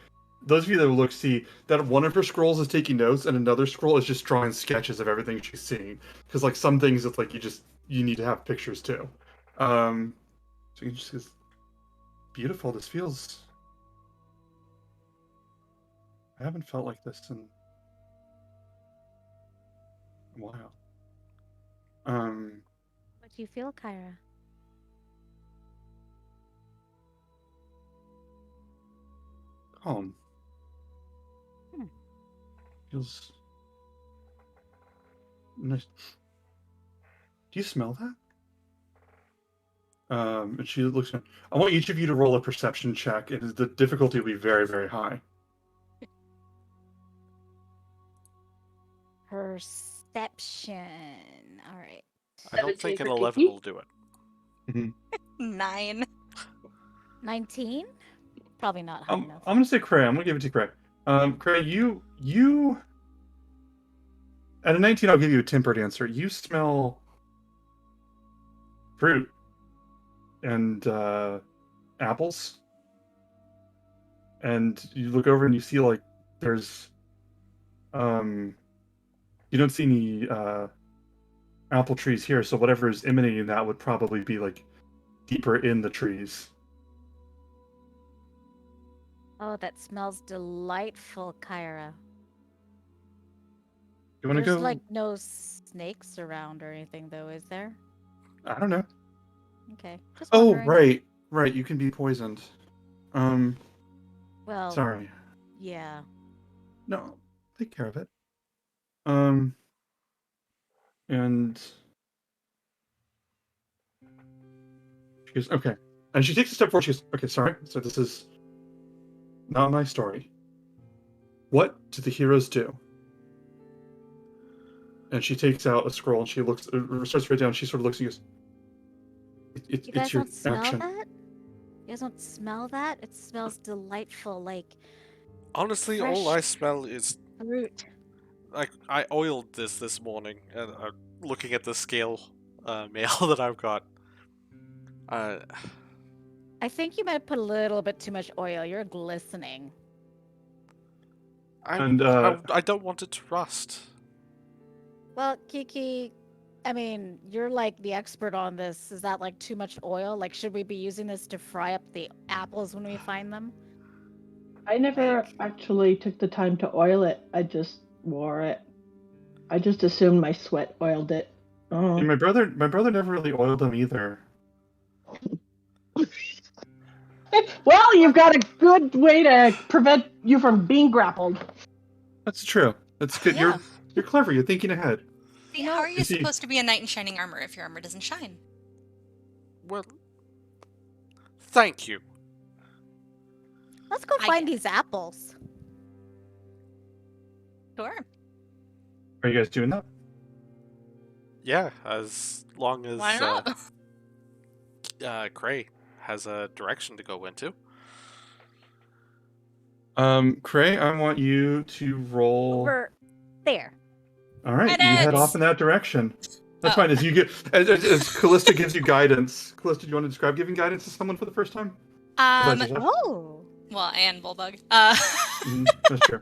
those of you that look see that one of her scrolls is taking notes and another scroll is just drawing sketches of everything she's seeing. Because like some things it's like you need to have pictures too. So you can just say, beautiful. This feels. I haven't felt like this in a while. What do you feel, Kyra? Calm. Hmm. Feels nice. Do you smell that? And she looks. I want each of you to roll a perception check. The difficulty will be very, very high. Perception. All right. I don't think 17 an for 11 Kiki. will do it. 9. 19? Probably not high enough. I'm gonna say Cray. I'm gonna give it to Cray. Cray, you at a 19, I'll give you a tempered answer. You smell fruit and apples, and you look over and you see like there's you don't see any apple trees here, so whatever is emanating that would probably be like deeper in the trees. Oh, that smells delightful, Kyra. You want to There's go? like no snakes around or anything, though, is there? I don't know. Okay. Just Oh, wondering. right. You can be poisoned. Well, Sorry. yeah. No, take care of it. And she goes, okay. And she takes a step forward. She goes, okay, sorry. So this is not my story. What do the heroes do? And she takes out a scroll and she looks, starts right down. She sort of looks and goes, You guys it's your don't smell action. that? You guys don't smell that? It smells delightful, like Honestly, all I fresh smell is fruit. like I oiled this morning, and looking at the scale mail that I've got. I think you might have put a little bit too much oil. You're glistening. And I don't want it to rust. Well, Kiki, I mean, you're like the expert on this. Is that like too much oil? Like, should we be using this to fry up the apples when we find them? I never actually took the time to oil it. I just wore it. I just assumed my sweat oiled it. Oh. and my brother never really oiled them either. Well, you've got a good way to prevent you from being grappled. That's true. That's good. Yeah. You're clever. You're thinking ahead. See, how are You you see- supposed to be a knight in shining armor if your armor doesn't shine? Well, thank you. Let's go I find get- these apples. Sure. Are you guys doing that? Yeah, as long as Why not? Cray has a direction to go into. Cray, I want you to roll. Over there. All right, you head Credits! off in that direction. That's Oh. fine. As you get, as Callista gives you guidance. Callista, do you want to describe giving guidance to someone for the first time? Besides yourself? Oh. Well, and Bullbug. That's true.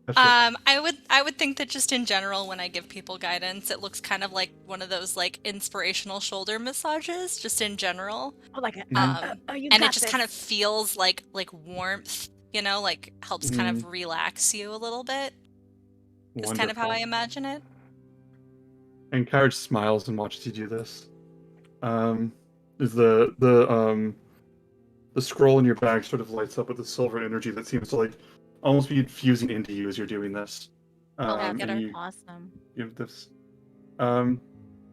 That's true. I would think that just in general, when I give people guidance, it looks kind of like one of those like inspirational shoulder massages, just in general. Oh, like you And got it just this. kind of feels like warmth, you know, like helps kind of relax you a little bit. Is kind of how I Wonderful. imagine it. And Kyra smiles and watches you do this. Is the scroll in your bag sort of lights up with a silver energy that seems to like almost be infusing into you as you're doing this. get her. And you Awesome. give this.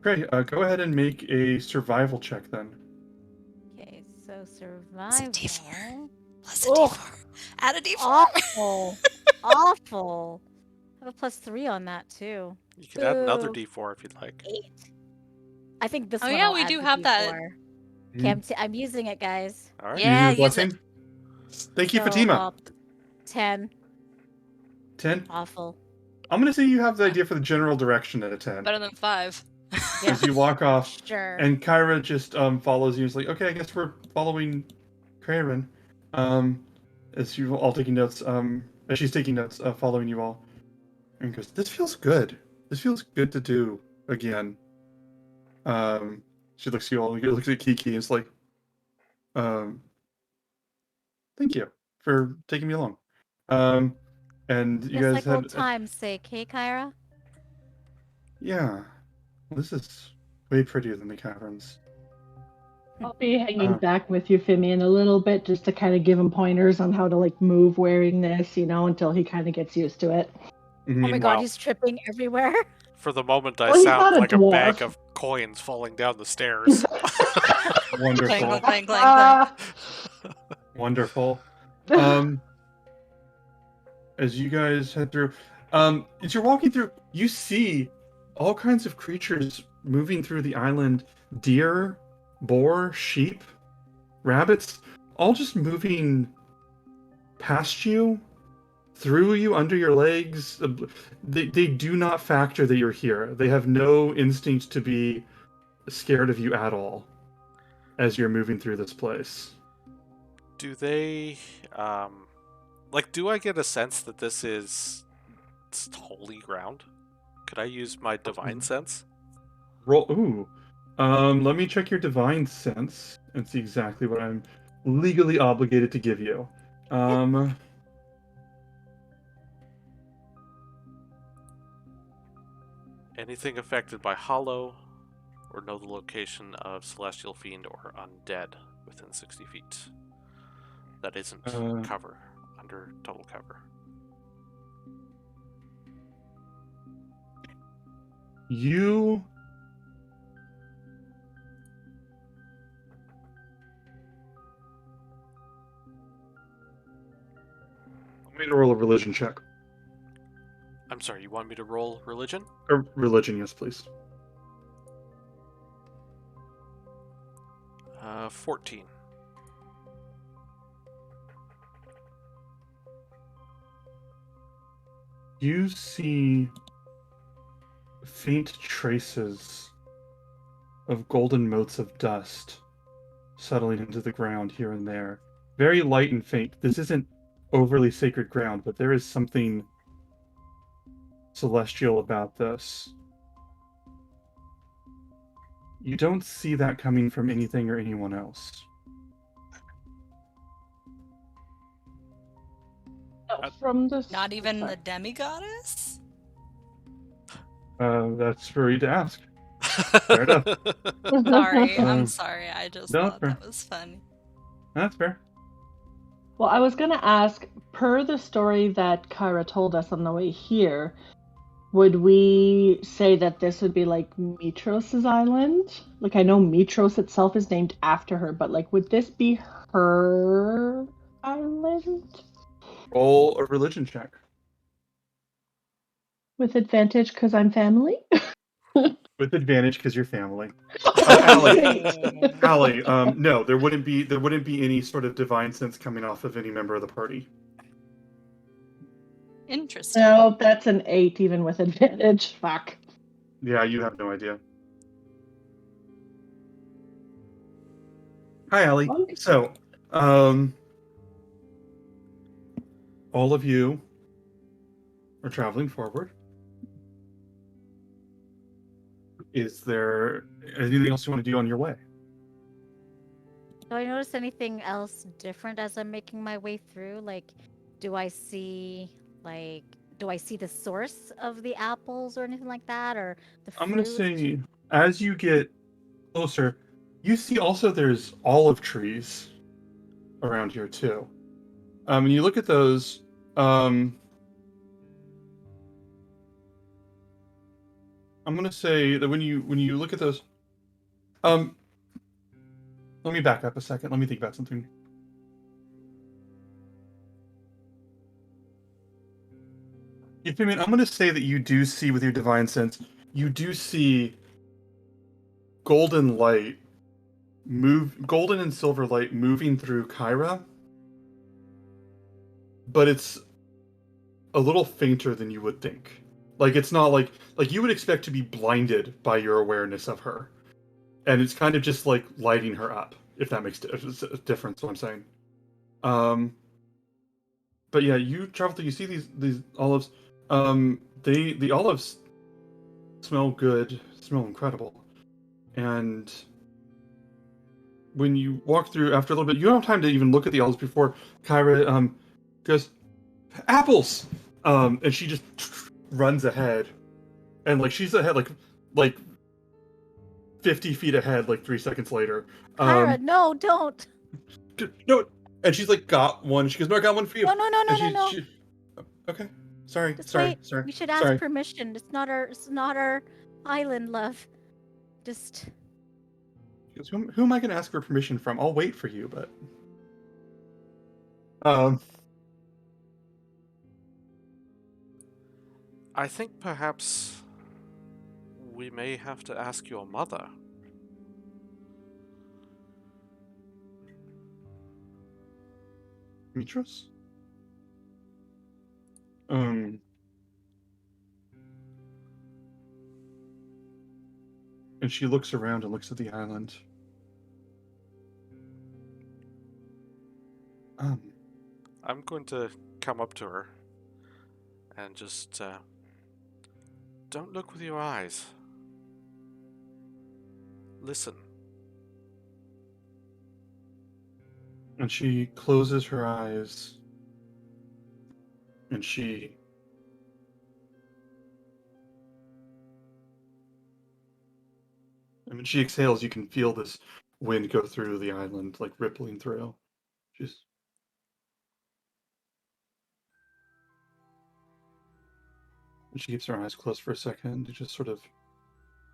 Great. Go ahead and make a survival check then. Okay, so It's a survival. D4. Plus a Ugh. D4. Add a D4. Awful. Awful. I have a +3 on that too. You can add another Boo. D4 if you'd like. 8. I think this Oh, one. yeah, I'll we add do the have that. D4. Mhm. Okay, I'm using it, guys. All right. Yeah, Using a use it. blessing. Thank you, So, Fatima. 10. 10. Awful. I'm gonna say you have the idea for the general direction at a 10. Better than 5. Yeah. As you walk off, Sure. and Kyra just follows you. It's like, okay, I guess we're following Karen. As you all taking notes, as she's taking notes, following you all, and goes, "This feels good. This feels good to do again." She looks at you all. Looks at Kiki. And it's like, thank you for taking me along. And you Just guys like have old times' sake, hey, Kyra? yeah. This is way prettier than the caverns. I'll be hanging Uh, back with you, Fimian, a little bit just to kind of give him pointers on how to like move wearing this, until he kind of gets used to it. Oh my mhm. god, Wow. he's tripping everywhere. For the moment, I Well, he's sound not a like a bag dwarf. of coins falling down the stairs. Wonderful. Clang, clang, clang. Wonderful. As you guys head through, as you're walking through, you see all kinds of creatures moving through the island: deer, boar, sheep, rabbits, all just moving past you, through you, under your legs. They do not factor that you're here. They have no instinct to be scared of you at all as you're moving through this place. Do they, do I get a sense that this is holy ground? Could I use my divine sense? Roll. Ooh. Let me check your divine sense and see exactly what I'm legally obligated to give you. Anything affected by hollow, or know the location of celestial fiend or undead within 60 feet. That isn't cover, under total cover. You. I'm going to roll a religion check. I'm sorry, you want me to roll religion? Or religion, yes, please. 14. You see faint traces of golden motes of dust settling into the ground here and there. Very light and faint. This isn't overly sacred ground, but there is something celestial about this. You don't see that coming from anything or anyone else. From the Not even the demigoddess? That's for you to ask. Fair enough. Sorry, Um, I'm sorry. I just no, thought fair. that was funny. That's fair. Well, I was going to ask, per the story that Kyra told us on the way here, would we say that this would be like Mitros' island? Like, I know Mitros itself is named after her, but like, would this be her island? Roll a religion check. With advantage because I'm family? With advantage because you're family. Allie. Allie, no, there wouldn't be any sort of divine sense coming off of any member of the party. Interesting. No, that's an 8 even with advantage. Fuck. Yeah, you have no idea. Hi, Allie. Okay. So, all of you are traveling forward. Is there anything else you want to do on your way? Do I notice anything else different as I'm making my way through? Like, do I see the source of the apples or anything like that, or the fruit? I'm going to say, as you get closer, you see also there's olive trees around here too. And you look at those, I'm going to say that when you look at those, let me back up a second. Let me think about something. I'm going to say that you do see with your divine sense, you do see golden and silver light moving through Kyra, but it's a little fainter than you would think. Like, it's not like you would expect to be blinded by your awareness of her. And it's kind of just like lighting her up, if that makes a difference, what I'm saying. But yeah, you travel through, you see these olives. The olives smell good, smell incredible. And when you walk through, after a little bit, you don't have time to even look at the olives before Kyra goes, apples! And she just runs ahead, and like she's ahead like 50 feet ahead, like 3 seconds later. Kyra, no, don't. No, and she's like got one. She goes, "No, I got one for you." No, no, no, no, And no, no. she okay. Sorry, Just sorry, wait. sorry. We should ask sorry. permission. It's not our island, love. Just She goes, who am I going to ask for permission from? I'll wait for you, but um. I think perhaps we may have to ask your mother. Mitros? And she looks around and looks at the island. I'm going to come up to her and just don't look with your eyes. Listen. And she closes her eyes. And she when she exhales, you can feel this wind go through the island, like rippling through. Just and she keeps her eyes closed for a second to just sort of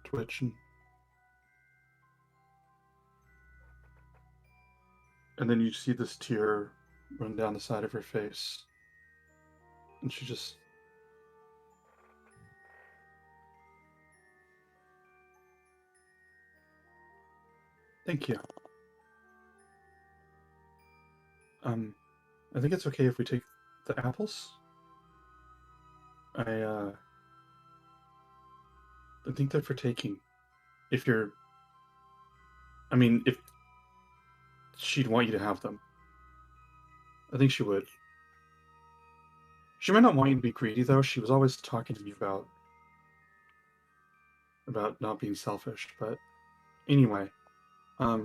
twitch and then you see this tear run down the side of her face. And she just thank you. I think it's okay if we take the apples. I think they're for taking. If you're if she'd want you to have them. I think she would. She might not want you to be greedy though. She was always talking to me about not being selfish, but anyway. I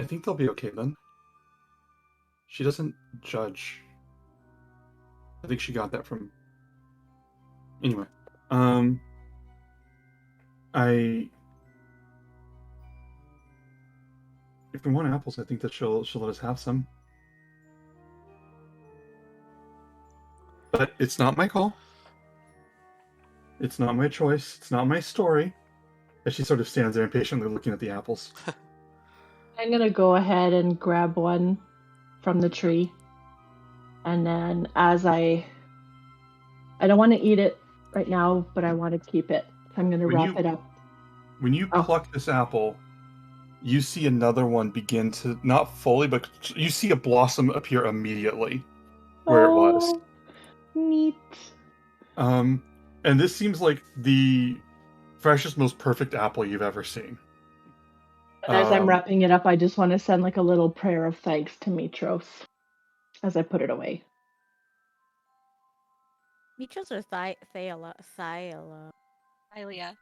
think they'll be okay then. She doesn't judge. I think she got that from anyway. If we want apples, I think that she'll let us have some. But it's not my call. It's not my choice. It's not my story. As she sort of stands there impatiently looking at the apples. I'm gonna go ahead and grab one from the tree. And then as I don't want to eat it right now, but I want to keep it. I'm gonna wrap it up. When you pluck this apple, you see another one begin to, not fully, but you see a blossom appear immediately where it was. Neat. And this seems like the freshest, most perfect apple you've ever seen. And as I'm wrapping it up, I just want to send like a little prayer of thanks to Mitros as I put it away. Mitros or Thalia?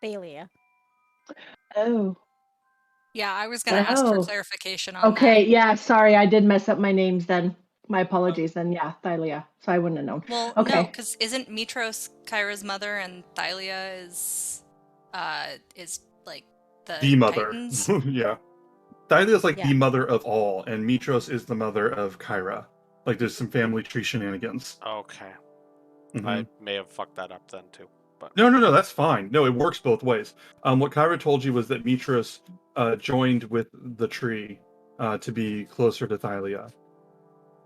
Thalia. Oh. Yeah, I was gonna ask for clarification on that. Okay, yeah, sorry, I did mess up my names then. My apologies then. Yeah, Thalia. So I wouldn't have known. Well, okay. no, because isn't Mitros Kyra's mother and Thalia is like the mother. Titans? Yeah. Thalia is like Yeah. the mother of all, and Mitros is the mother of Kyra. Like there's some family tree shenanigans. Okay. Mhm. I may have fucked that up then too. But No, that's fine. No, it works both ways. What Kyra told you was that Mitros joined with the tree to be closer to Thalia.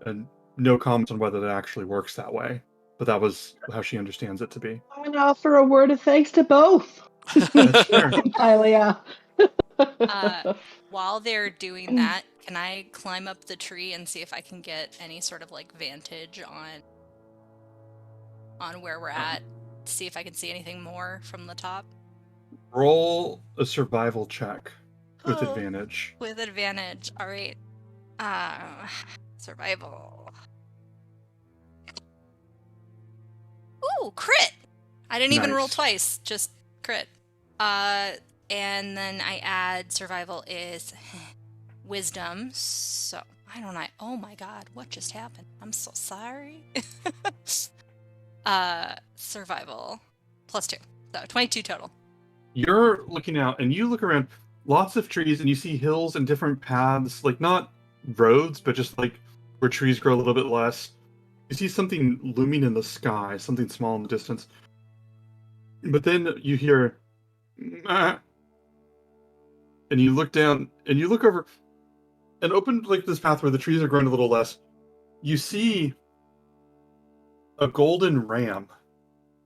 And no comment on whether that actually works that way. But that was how she understands it to be. I'm going to offer a word of thanks to both. That's fair. Thalia. While they're doing that, can I climb up the tree and see if I can get any sort of like vantage on where we're at? See if I can see anything more from the top. Roll a survival check with advantage. With advantage. All right. Survival. Ooh, crit! I didn't even roll Nice. twice, just crit. And then I add survival is wisdom. So I don't know. Oh my god, what just happened? I'm so sorry. Survival +2. So 22 total. You're looking out and you look around, lots of trees, and you see hills and different paths, like not roads, but just like where trees grow a little bit less. You see something looming in the sky, something small in the distance. But then you hear, "Ah," and you look down and you look over and open like this path where the trees are growing a little less. You see a golden ram,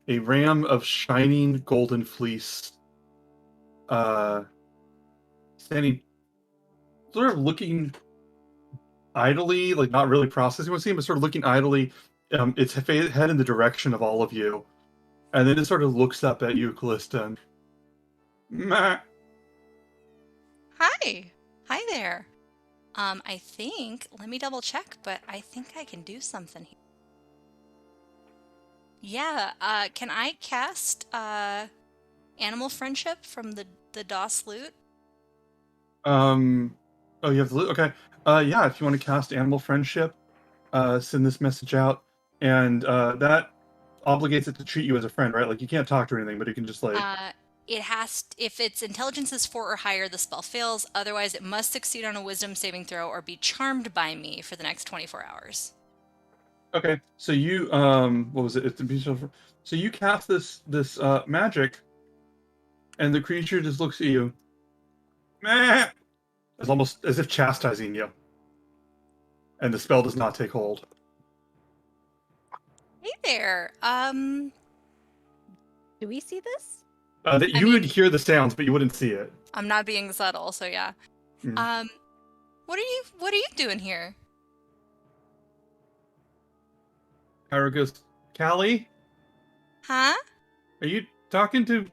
a ram of shining golden fleece, standing, sort of looking idly, like not really processing what's seen, but sort of looking idly, its head in the direction of all of you, and then it sort of looks up at you, Callista. And, "Meh." Hi. Hi there. I think, let me double check, but I think I can do something here. Yeah, can I cast Animal Friendship from the DOS loot? Oh, you have the loot? Okay. Yeah, if you want to cast Animal Friendship, send this message out, and that obligates it to treat you as a friend, right? Like, you can't talk to or anything, but you can just, like... It has, if its intelligence is 4 or higher, the spell fails. Otherwise, it must succeed on a wisdom saving throw or be charmed by me for the next 24 hours. Okay, so you, what was it? It's a beautiful... So you cast this magic, and the creature just looks at you. Meh! It's almost as if chastising you. And the spell does not take hold. Hey there. Do we see this? That you would hear the sounds, but you wouldn't see it. I'm not being subtle, so yeah. Mm. What are you doing here? Kyra goes, Callie? Huh? Are you talking to...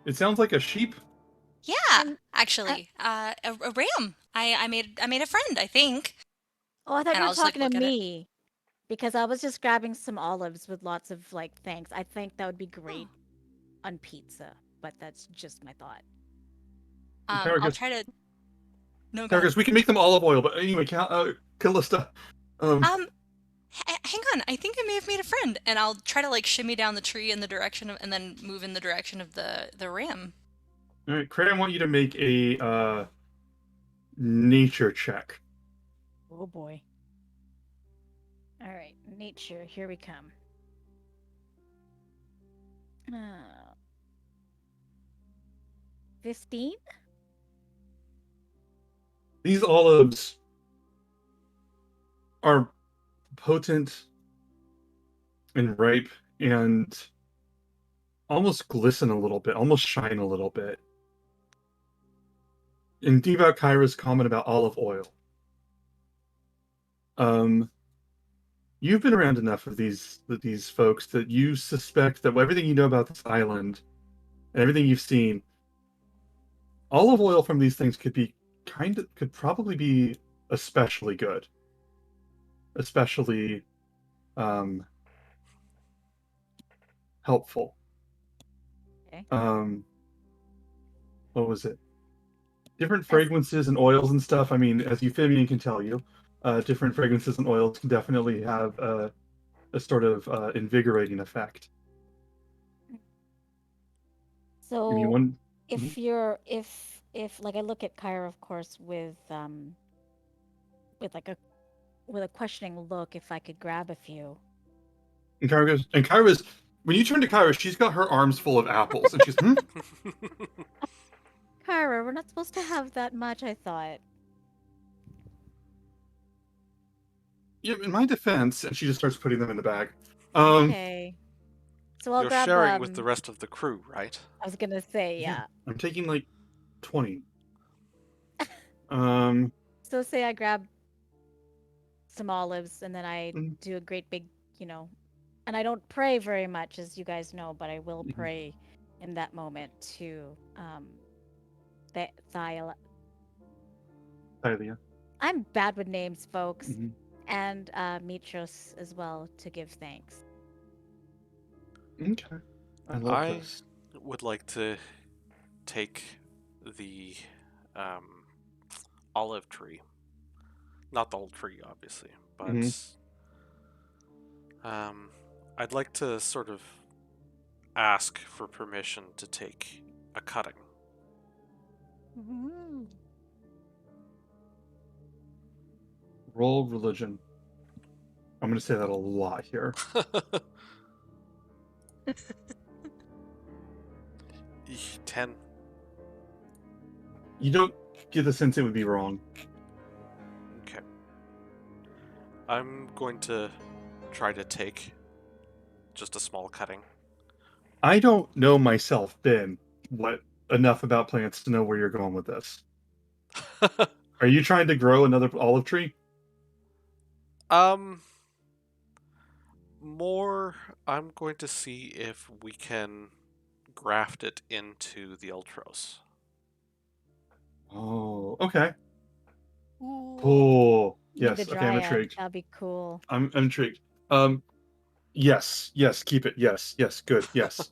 It sounds like a sheep? Yeah, actually, a ram. I made a friend, I think. Oh, I thought And you I'll were just, like, talking to look at it. me. Because I was just grabbing some olives with lots of, like, thanks. I think that would be great on pizza. But that's just my thought. Kyra I'll goes, try to... No, Kyra go ahead. goes, we can make them olive oil, but anyway, Callista. Hang on. I think I may have made a friend, and I'll try to like shimmy down the tree in the direction of, and then move in the direction of the ram. All right, Craig, I want you to make a nature check. Oh boy. All right, nature, here we come. 15? These olives are potent and ripe and almost glisten a little bit, almost shine a little bit. And think about Kyra's comment about olive oil. You've been around enough of these folks that you suspect that everything you know about this island and everything you've seen, olive oil from these things could probably be especially good, especially helpful. Okay. What was it? Different fragrances and oils and stuff. I mean, as Euphemian can tell you, different fragrances and oils can definitely have a sort of invigorating effect. So I mean, if you're if like I look at Kyra, of course, with a questioning look, if I could grab a few. And Kyra's, when you turn to Kyra, she's got her arms full of apples, and she's, Kyra, we're not supposed to have that much, I thought. Yeah, in my defense, and she just starts putting them in the bag. Okay. So I'll You're grab sharing with the rest of the crew, right? I was gonna say, yeah. I'm taking like 20. So say I grab some olives and then I Mm. do a great big, and I don't pray very much, as you guys know, but I will pray in that moment to Thyla. I'm bad with names, folks. Mhm. And Mitros as well to give thanks. Okay. I love this. Would like to take the olive tree. Not the whole tree, obviously, but I'd like to sort of ask for permission to take a cutting. Roll religion. I'm going to say that a lot here. 10. You don't get the sense it would be wrong. Okay. I'm going to try to take just a small cutting. I don't know myself, Ben, enough about plants to know where you're going with this. Are you trying to grow another olive tree? More, I'm going to see if we can graft it into the Ultros. Oh, okay. Ooh. Cool. You mean Yes, the okay, I'm dryad. intrigued. That'd be cool. I'm intrigued. Yes, keep it. Yes, good, yes.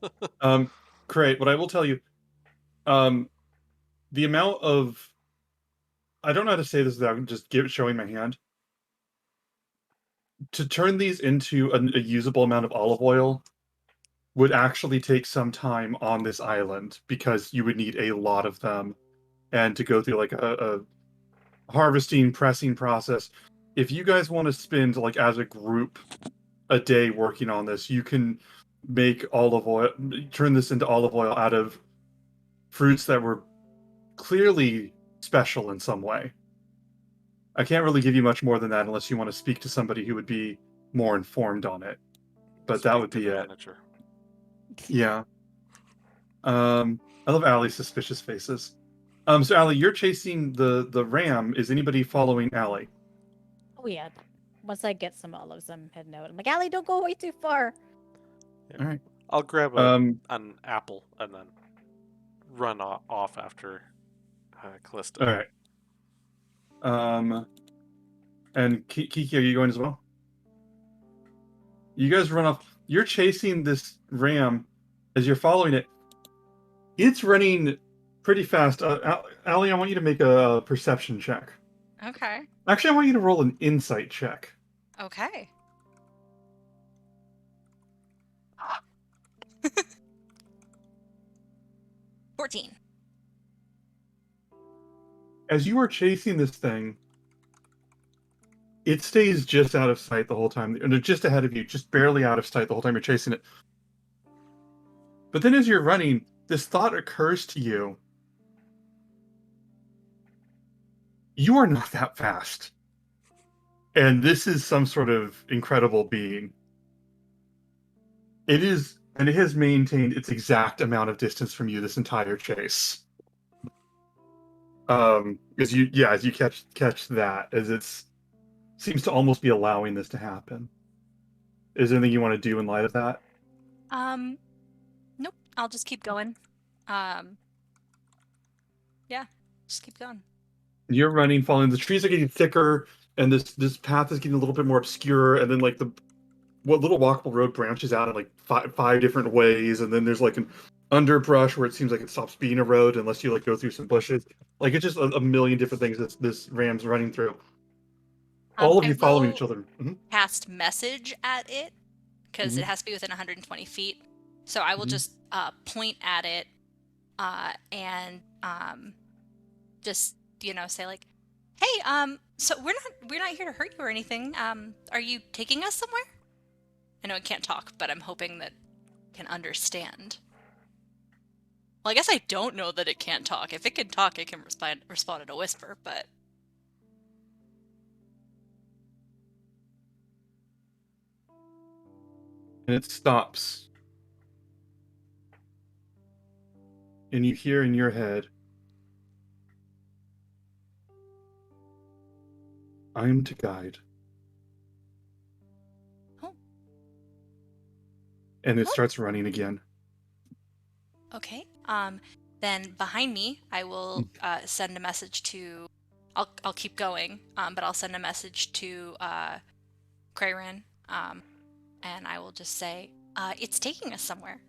Great. What I will tell you, the amount of, I don't know how to say this without just showing my hand. To turn these into a usable amount of olive oil would actually take some time on this island because you would need a lot of them and to go through like a harvesting, pressing process. If you guys want to spend like as a group a day working on this, you can make olive oil, turn this into olive oil out of fruits that were clearly special in some way. I can't really give you much more than that unless you want to speak to somebody who would be more informed on it. But that Speak would to be the it. manager. Yeah. I love Allie's suspicious faces. So Allie, you're chasing the ram. Is anybody following Allie? Oh yeah. Once I get some olives, I'm heading out. I'm like, Allie, don't go way too far. Yeah. All right. I'll grab an apple and then run off after Callista. All right. And Kiki, are you going as well? You guys run off. You're chasing this ram as you're following it. It's running pretty fast. Allie, I want you to make a perception check. Okay. Actually, I want you to roll an insight check. Okay. $14. As you are chasing this thing, it stays just out of sight the whole time, or just ahead of you, just barely out of sight the whole time you're chasing it. But then as you're running, this thought occurs to you. You are not that fast. And this is some sort of incredible being. It is, and it has maintained its exact amount of distance from you this entire chase. As you catch that, as it's seems to almost be allowing this to happen. Is there anything you want to do in light of that? Nope. I'll just keep going. Yeah, just keep going. You're running, following. The trees are getting thicker, and this path is getting a little bit more obscure. And then like what little walkable road branches out in like five different ways, and then there's like an underbrush where it seems like it stops being a road unless you like go through some bushes. Like it's just a million different things this ram's running through. All of I you following will each other. cast message at it because it Mhm. has to be within 120 feet. So I will Mhm. just point at it and just say like, "Hey, so we're not here to hurt you or anything. Are you taking us somewhere?" I know it can't talk, but I'm hoping that it can understand. Well, I guess I don't know that it can't talk. If it can talk, it can respond in a whisper, but And it stops. And you hear in your head, I am to guide. Oh. And it Oh. starts running again. Okay. Then behind me, I will send a message to. I'll keep going. But I'll send a message to Crayran. And I will just say, it's taking us somewhere.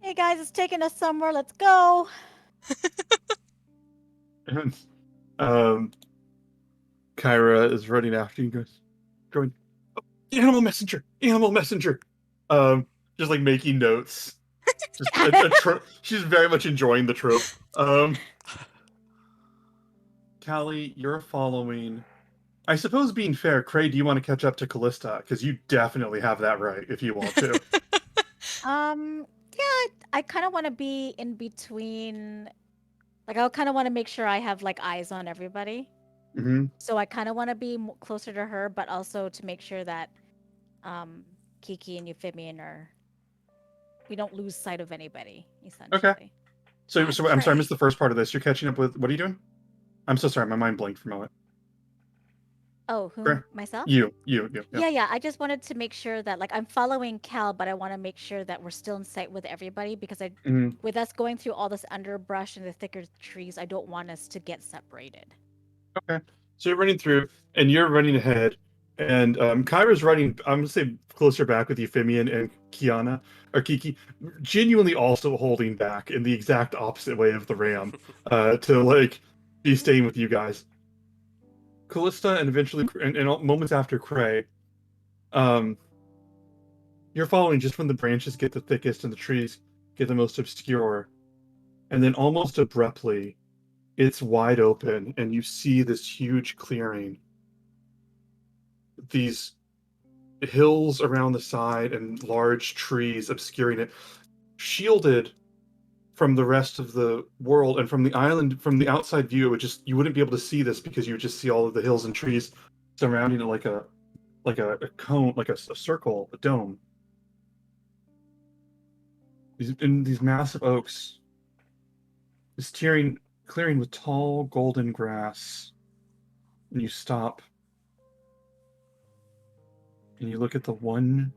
Hey guys, it's taking us somewhere. Let's go. And Kyra is running after you guys, going, "Oh, animal messenger, animal messenger." Just like making notes. Just a trope. She's very much enjoying the trope. Callie, you're following. I suppose, being fair, Cray, do you want to catch up to Callista? Because you definitely have that right if you want to. Yeah, I kind of want to be in between. Like, I kind of want to make sure I have like eyes on everybody. Mm-hmm. So I kind of want to be closer to her, but also to make sure that Kiki and Euphemian we don't lose sight of anybody, essentially. Okay. So I'm sorry, I missed the first part of this. You're catching up with. What are you doing? I'm so sorry, my mind blanked for a moment. Oh, who? Cray? Myself? You. Yeah. I just wanted to make sure that like I'm following Cal, but I want to make sure that we're still in sight with everybody because Mhm. with us going through all this underbrush and the thicker trees, I don't want us to get separated. Okay. So you're running through, and you're running ahead, and Kyra's running. I'm gonna say closer back with Euphemian and Kiana or Kiki, genuinely also holding back in the exact opposite way of the ram, to like be staying with you guys. Callista and eventually, and moments after Cray, um, you're following just when the branches get the thickest and the trees get the most obscure, and then almost abruptly, it's wide open, and you see this huge clearing. These hills around the side and large trees obscuring it, shielded from the rest of the world and from the island. From the outside view, it would just, you wouldn't be able to see this because you would just see all of the hills and trees surrounding it like a cone, like a circle, a dome. These massive oaks, this clearing with tall golden grass, and you stop and you look at the one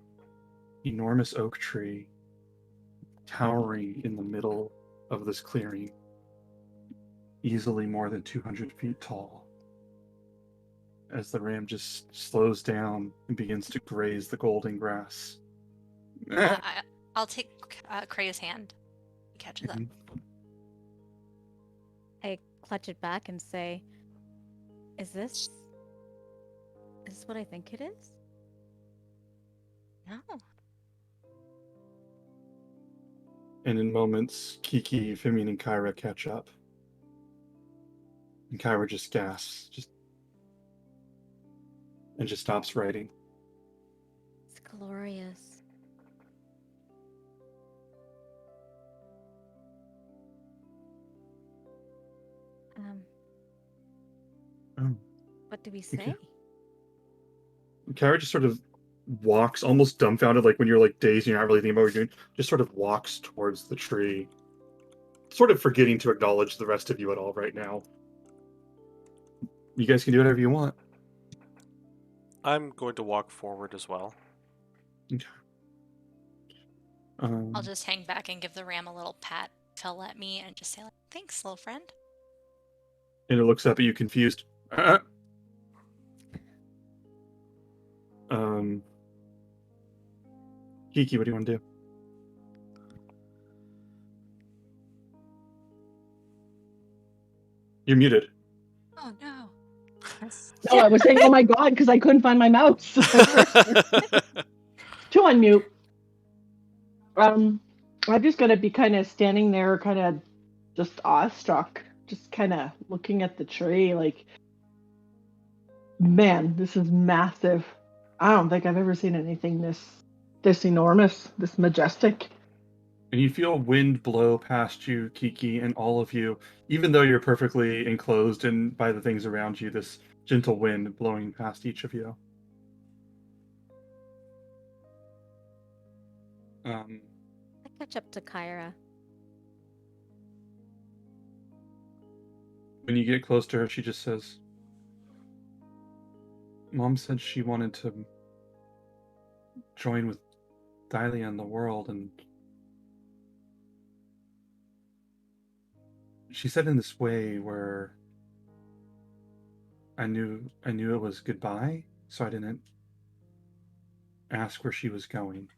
enormous oak tree towering in the middle of this clearing, easily more than 200 feet tall, as the ram just slows down and begins to graze the golden grass. I'll take Cray's hand. He catches up. I clutch it back and say, Is this what I think it is? No. And in moments, Kiki, Euphemian, and Kyra catch up. And Kyra just gasps, and just stops writing. It's glorious. What do we say? Okay. Kyra just sort of walks, almost dumbfounded, like when you're like dazed and you're not really thinking about what you're doing, just sort of walks towards the tree, sort of forgetting to acknowledge the rest of you at all right now. You guys can do whatever you want. I'm going to walk forward as well. Okay. I'll just hang back and give the ram a little pat, fell at me, and just say, like, "Thanks, little friend." And it looks up at you confused. Kiki, what do you want to do? You're muted. Oh no. No, I was saying, oh my god, because I couldn't find my mouse. To unmute. I'm just gonna be kind of standing there, kind of just awestruck, just kind of looking at the tree, like, man, this is massive. I don't think I've ever seen anything this enormous, this majestic. And you feel wind blow past you, Kiki, and all of you, even though you're perfectly enclosed and by the things around you, this gentle wind blowing past each of you. I catch up to Kyra. When you get close to her, she just says, Mom said she wanted to join with Thylia in the world, and she said in this way where I knew it was goodbye, so I didn't ask where she was going.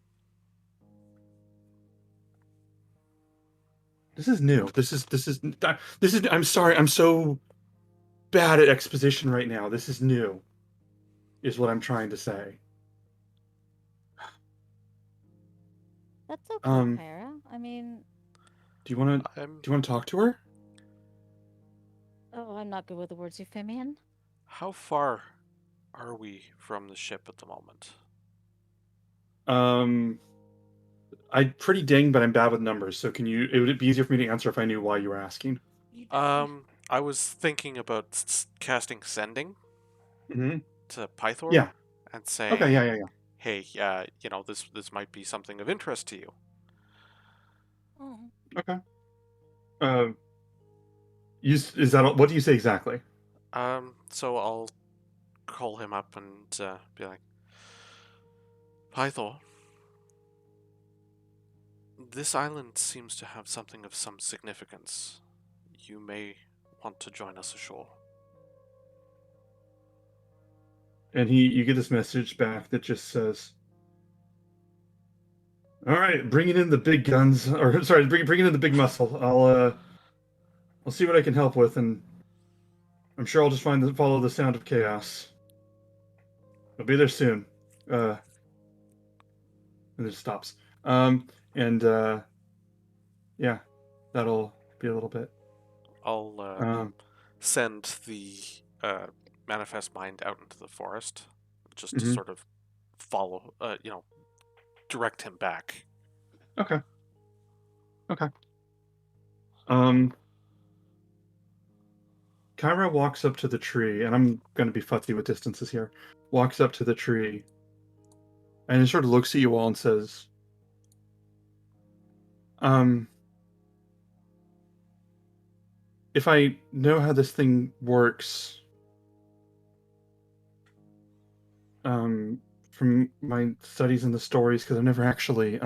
This is new. This is. I'm sorry. I'm so bad at exposition right now. This is new. Is what I'm trying to say. That's okay, Um, Kyra. I mean, do you want to talk to her? oh, I'm not good with the words, Euphemian. How far are we from the ship at the moment? I'm pretty ding, but I'm bad with numbers. So can you? It would be easier for me to answer if I knew why you were asking. I was thinking about casting sending Mm-hmm. to Pythor Yeah. and saying, Okay. Yeah. hey, this might be something of interest to you. Oh. Okay. Is that what do you say exactly? So I'll call him up and be like, Pythor, this island seems to have something of some significance. You may want to join us ashore. And you get this message back that just says, "All right, bringing in the big guns, or sorry, bringing in the big muscle. I'll see what I can help with, and I'm sure I'll just follow the sound of chaos. I'll be there soon." And it stops. And yeah, that'll be a little bit. I'll send the manifest mind out into the forest just to sort of follow, direct him back. Okay. Kyra walks up to the tree, and I'm going to be fussy with distances here. Walks up to the tree, and it sort of looks at you all and says, if I know how this thing works, from my studies in the stories, because I've never actually,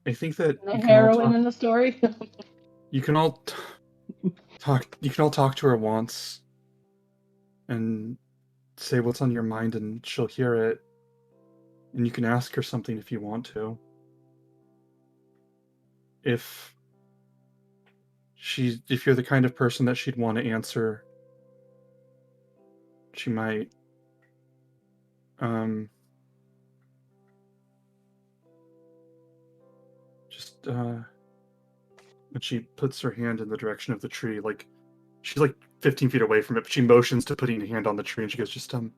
I think that The heroine in the story. you can all talk. You can all talk to her once, and say what's on your mind, and she'll hear it. And you can ask her something if you want to. If you're the kind of person that she'd want to answer, she might. Just when she puts her hand in the direction of the tree, like she's like 15 feet away from it, but she motions to putting a hand on the tree, and she goes, just and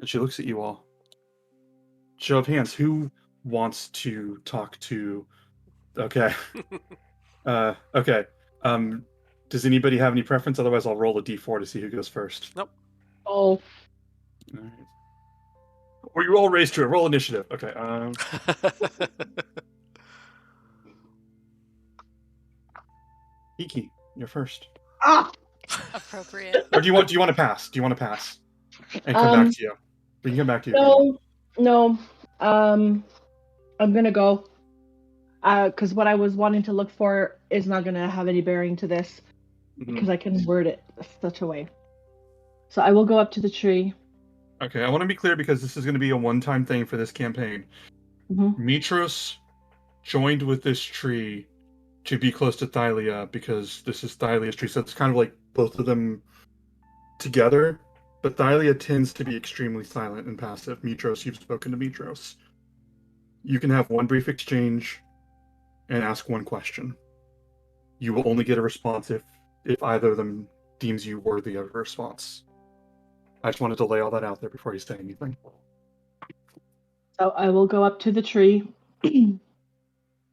she looks at you all. Show of hands. Who wants to talk to? Okay. Okay. Does anybody have any preference? Otherwise, I'll roll a d4 to see who goes first. Nope. Oh. All right. Or you all raised to it. Roll initiative. Okay. Iki, you're first. Ah! Appropriate. Or do you want to pass? Do you want to pass and come back to you? We can come back to you. No. I'm gonna go. Because what I was wanting to look for is not gonna have any bearing to this, because I can word it such a way. So I will go up to the tree. Okay, I want to be clear because this is going to be a one-time thing for this campaign. Mitros joined with this tree to be close to Thylia because this is Thylia's tree, so it's kind of like both of them together. But Thylia tends to be extremely silent and passive. Mitros, you've spoken to Mitros. You can have one brief exchange and ask one question. You will only get a response if either of them deems you worthy of a response. I just wanted to lay all that out there before you say anything. So I will go up to the tree.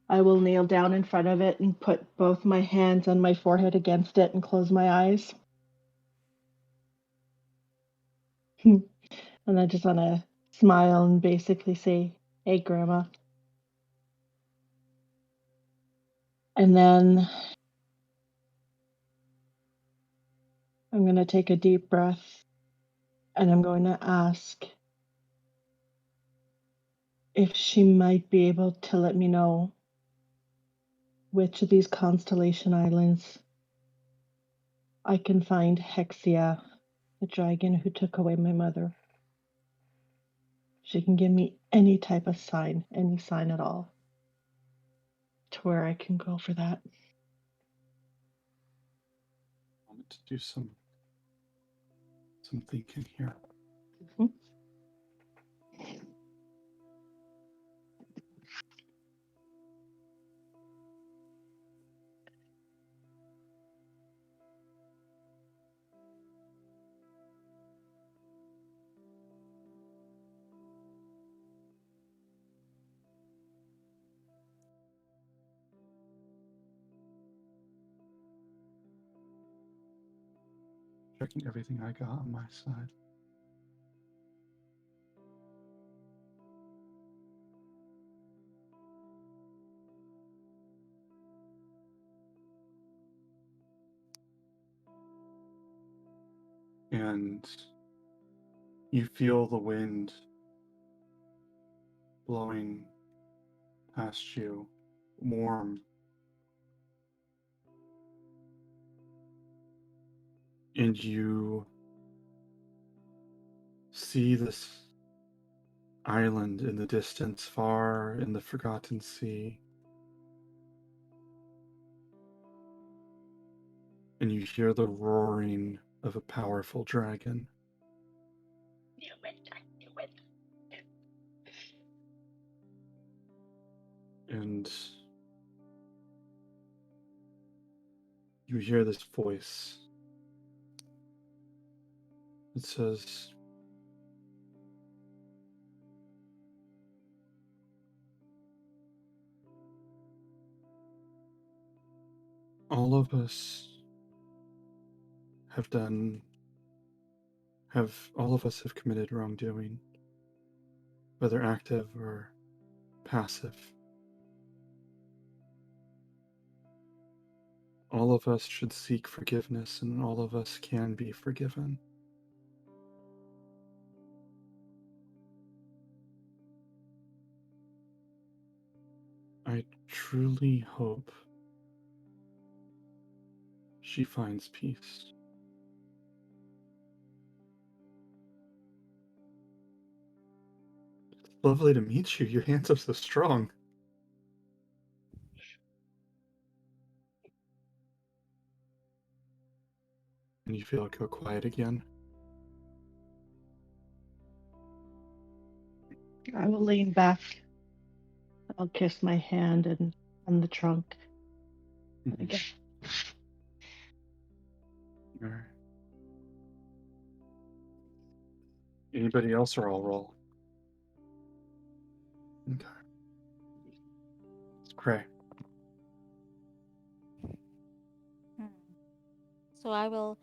I will kneel down in front of it and put both my hands on my forehead against it and close my eyes. And I just want to smile and basically say, "Hey, Grandma." And then I'm going to take a deep breath and I'm going to ask if she might be able to let me know which of these constellation islands I can find Hexia, the dragon who took away my mother. She can give me any type of sign, any sign at all, to where I can go for that. I want to do some thinking here. Mhm. Checking everything I got on my side. And you feel the wind blowing past you, warm. And you see this island in the distance, far in the forgotten sea. And you hear the roaring of a powerful dragon. And you hear this voice. It says, all of us have committed wrongdoing, whether active or passive. All of us should seek forgiveness, and all of us can be forgiven. I truly hope she finds peace. It's lovely to meet you. Your hands are so strong. And you feel it go quiet again. I will lean back. I'll kiss my hand and on the trunk again. All right. Anybody else, or I'll roll? Okay. Let's pray. So I will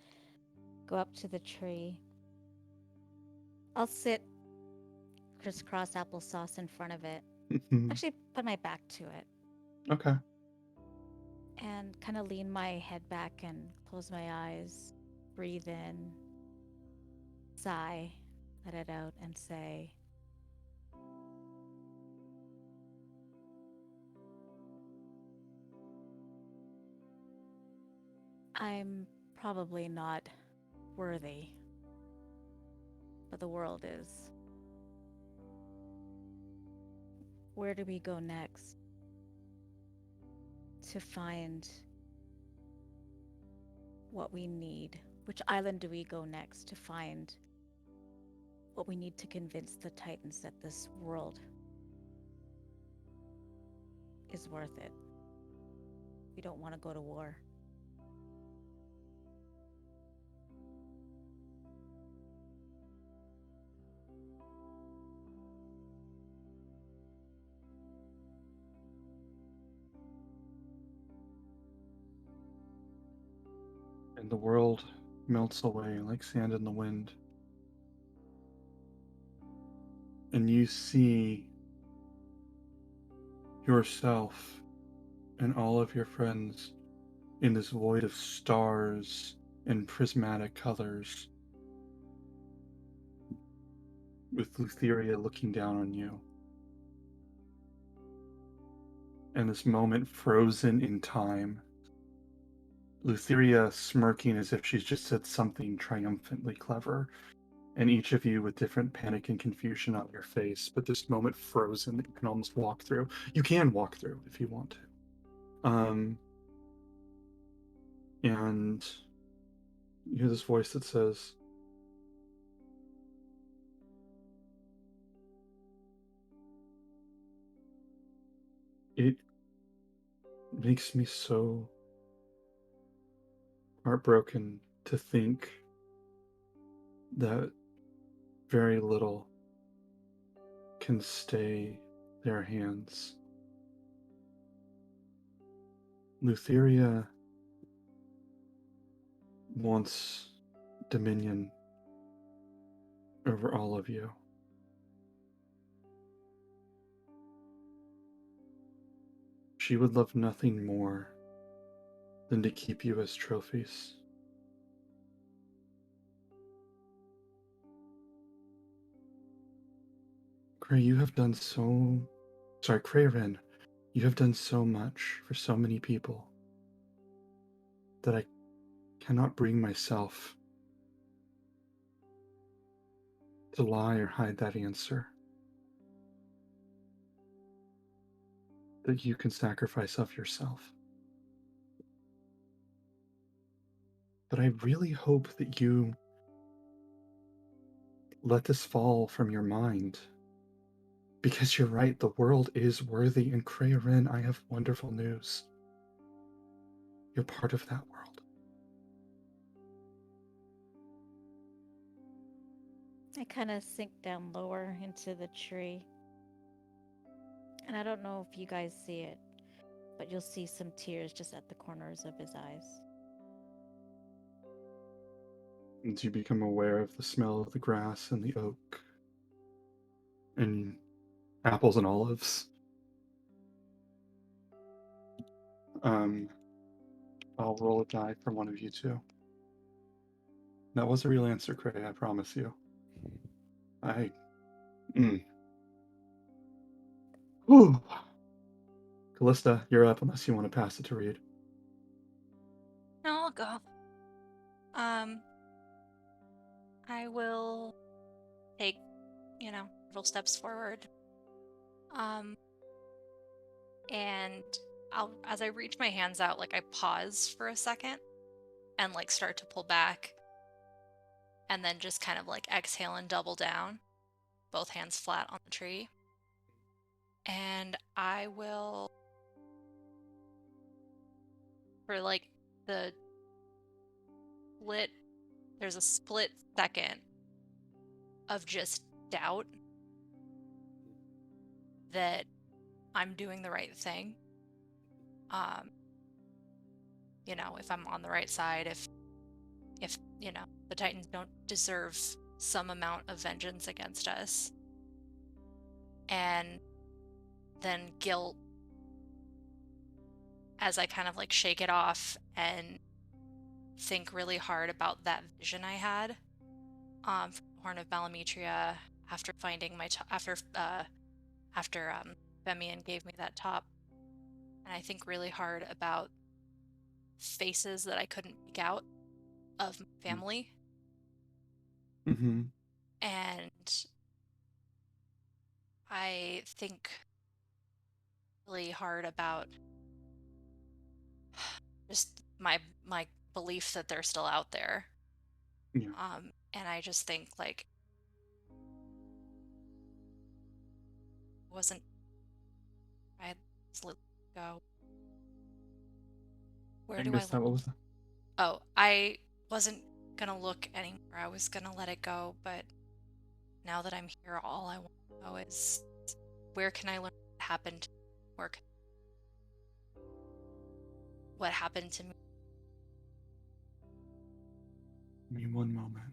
go up to the tree. I'll sit crisscross applesauce in front of it. Actually, put my back to it. Okay. And kind of lean my head back and close my eyes, breathe in, sigh, let it out, and say, I'm probably not worthy, but the world is. Where do we go next to find what we need? Which island do we go next to find what we need to convince the Titans that this world is worth it? We don't want to go to war. And the world melts away like sand in the wind. And you see yourself and all of your friends in this void of stars and prismatic colors, with Lutheria looking down on you. And this moment frozen in time, Lutheria smirking as if she's just said something triumphantly clever, and each of you with different panic and confusion on your face, but this moment frozen that you can almost walk through. You can walk through if you want to. And you hear this voice that says, "It makes me so heartbroken to think that very little can stay their hands. Lutheria wants dominion over all of you. She would love nothing more than to keep you as trophies. Cray, you have done so... Sorry, Crayren, you have done so much for so many people that I cannot bring myself to lie or hide that answer. That you can sacrifice of yourself. But I really hope that you let this fall from your mind. Because you're right, the world is worthy, and Crayren, I have wonderful news. You're part of that world. I kind of sink down lower into the tree. And I don't know if you guys see it, but you'll see some tears just at the corners of his eyes. As you become aware of the smell of the grass and the oak, and apples and olives, I'll roll a die for one of you two. That was a real answer, Cray, I promise you. Whew. Callista, you're up unless you want to pass it to Reed. No, I'll go. I will take, little steps forward. And as I reach my hands out, I pause for a second and start to pull back, and then just kind of exhale and double down, both hands flat on the tree. And I will, for the split, there's a split second of just doubt that I'm doing the right thing. If I'm on the right side, if the Titans don't deserve some amount of vengeance against us. And then guilt as I kind of shake it off and think really hard about that vision I had from the Horn of Balametria after finding my after Femian gave me that top. And I think really hard about faces that I couldn't make out of my family. Mm-hmm. And I think really hard about just my belief that they're still out there. Yeah. And I just think I had to let go. Where do I missed that. What was that? Oh, I wasn't gonna look anymore. I was gonna let it go, but now that I'm here, all I want to know is where can I learn what happened? What happened to me? Give me one moment.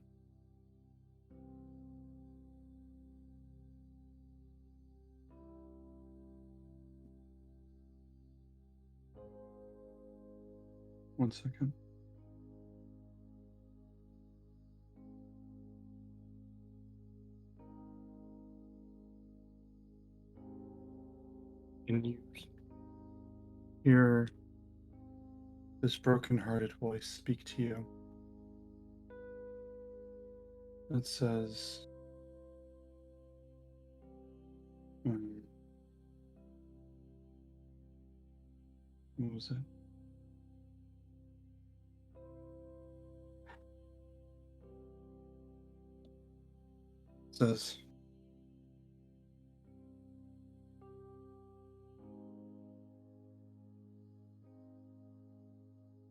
One second. And you hear this broken-hearted voice speak to you. It says, what was it? It says,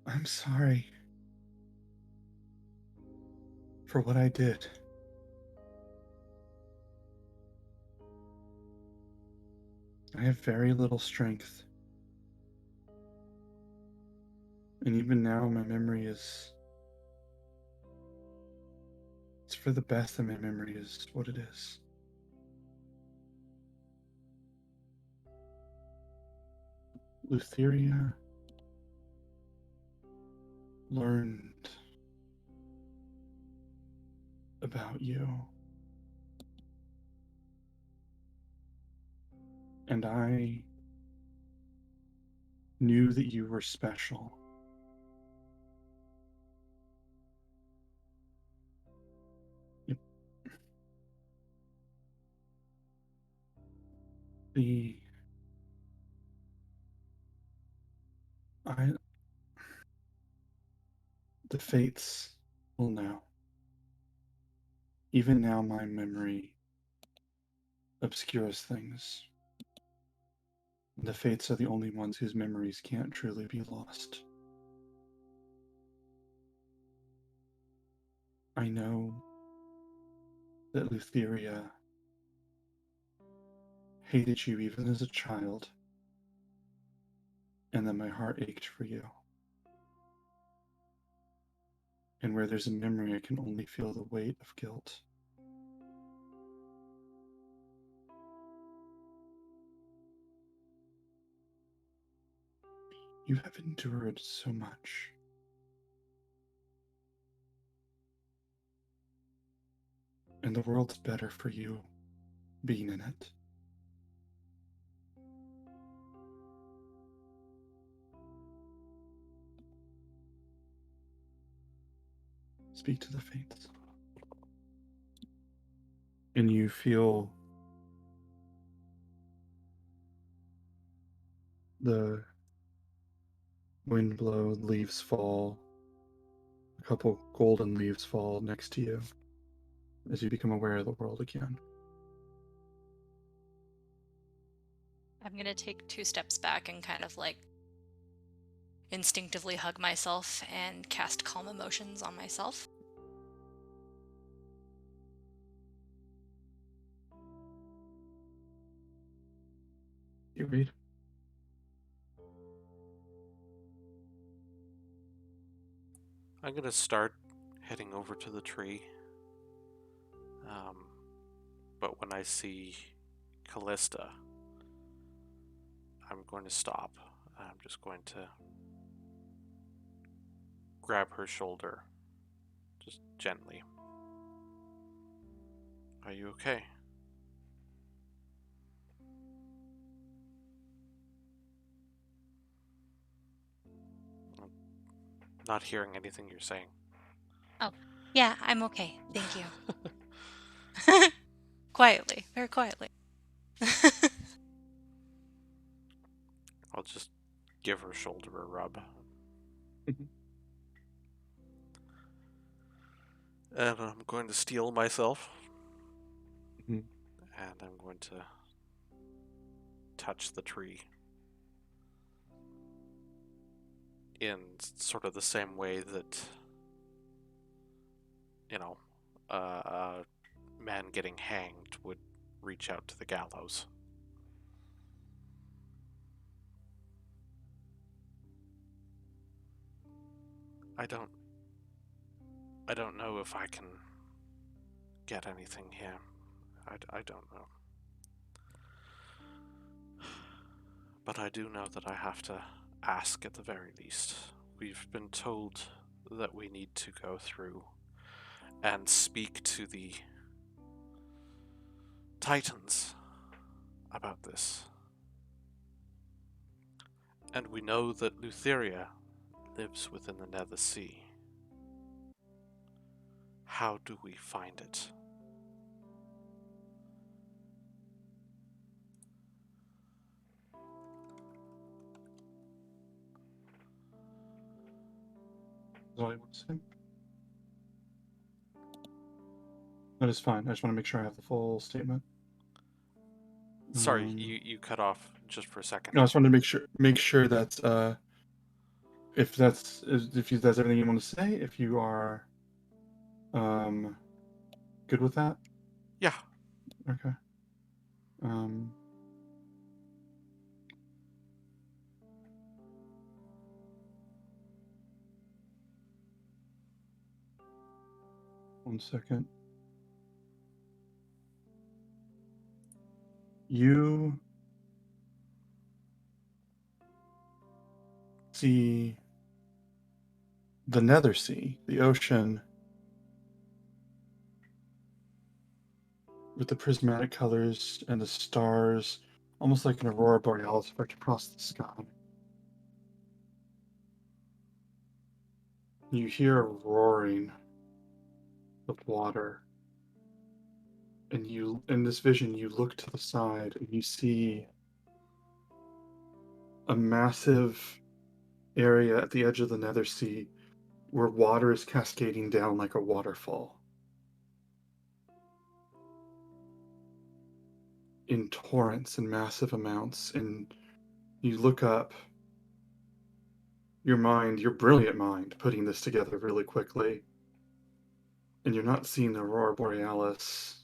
I'm sorry for what I did. I have very little strength. And even now, my memory is... It's for the best that my memory is what it is. Lutheria learned about you. And I knew that you were special. Yep. The fates will know. Even now, my memory obscures things. The fates are the only ones whose memories can't truly be lost. I know that Lutheria hated you even as a child, and that my heart ached for you. And where there's a memory, I can only feel the weight of guilt. You have endured so much. And the world's better for you being in it. Speak to the fates. And you feel the wind blow, leaves fall, a couple golden leaves fall next to you as you become aware of the world again. I'm gonna take 2 steps back and kind of like instinctively hug myself and cast calm emotions on myself. You read? I'm gonna start heading over to the tree. But when I see Callista, I'm going to stop. I'm just going to grab her shoulder, just gently. Are you okay? I'm not hearing anything you're saying. Oh, yeah, I'm okay. Thank you. Quietly, very quietly. I'll just give her shoulder a rub. And I'm going to steel myself. Mhm. And I'm going to touch the tree. In sort of the same way that, a man getting hanged would reach out to the gallows. I don't know if I can get anything here. I don't know. But I do know that I have to ask at the very least. We've been told that we need to go through and speak to the Titans about this. And we know that Lutheria lives within the Nether Sea. How do we find it? Is that all you want to say? That is fine. I just want to make sure I have the full statement. Sorry, you cut off just for a second. No, I just wanted to make sure that if that's everything you want to say, if you are good with that. Yeah. Okay. One second. You see the Nether Sea, the ocean, with the prismatic colors and the stars, almost like an aurora borealis effect across the sky. You hear a roaring of water, and in this vision, you look to the side and you see a massive area at the edge of the Nether Sea where water is cascading down like a waterfall in torrents and massive amounts. And you look up, your brilliant mind, putting this together really quickly, and you're not seeing the aurora borealis.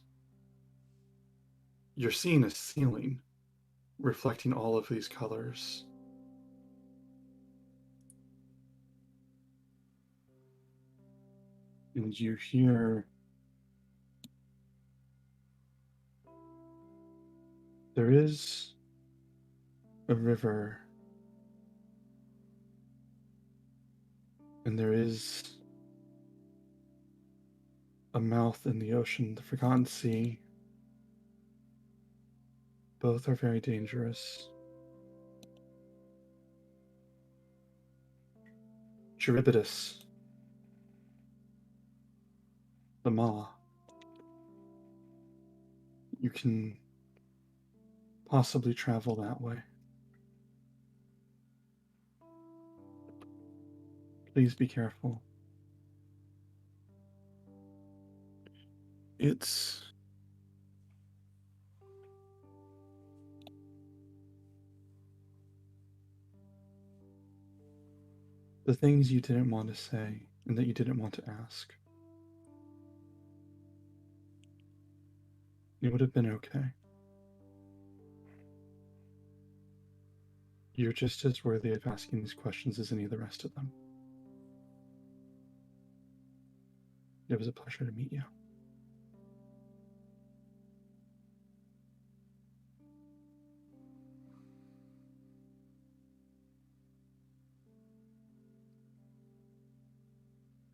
You're seeing a ceiling reflecting all of these colors. And you hear there is a river, and there is a mouth in the ocean, the Forgotten Sea. Both are very dangerous. Charybdis, the maw. You can possibly travel that way. Please be careful. It's the things you didn't want to say and that you didn't want to ask. It would have been okay. You're just as worthy of asking these questions as any of the rest of them. It was a pleasure to meet you.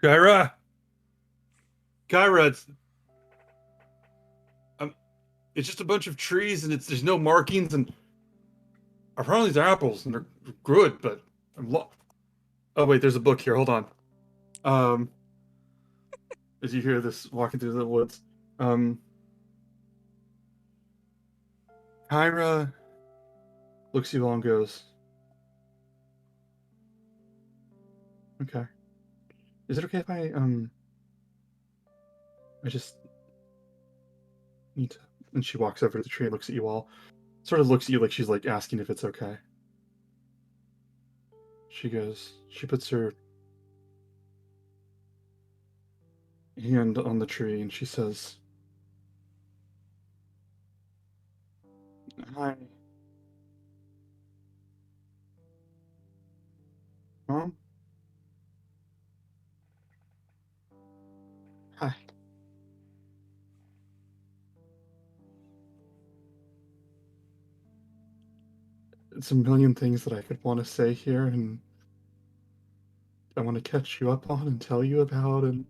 Kyra! It's just a bunch of trees and there's no markings, and I found these apples and they're good, but oh wait, there's a book here. Hold on. As you hear this walking through the woods, Kyra looks at you all and goes, "Okay, is it okay if I just need to?" And she walks over to the tree and looks at you all, sort of looks at you like she's like asking if it's okay. She puts her hand on the tree and she says, "Hi. Mom? Hi." It's a million things that I could want to say here, and I want to catch you up on and tell you about, and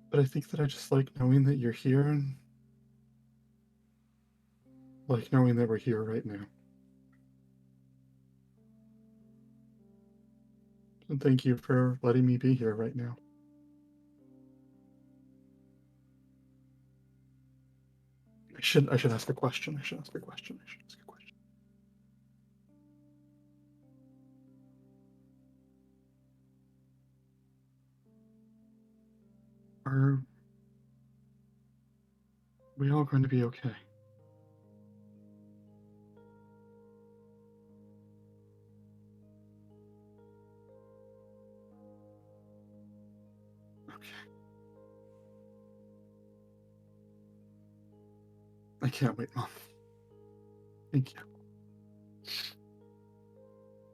but I think that I just like knowing that you're here, and like knowing that we're here right now. And thank you for letting me be here right now. I should ask a question. I should ask a question. Are we all going to be okay? Okay. I can't wait, Mom. Thank you.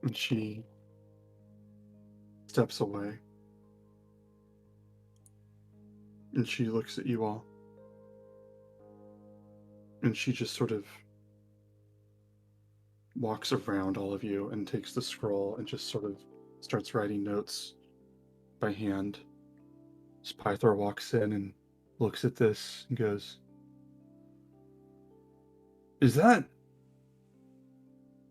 And she steps away. And she looks at you all. And she just sort of walks around all of you and takes the scroll and just sort of starts writing notes by hand. Pythor walks in and looks at this and goes, "Is that?"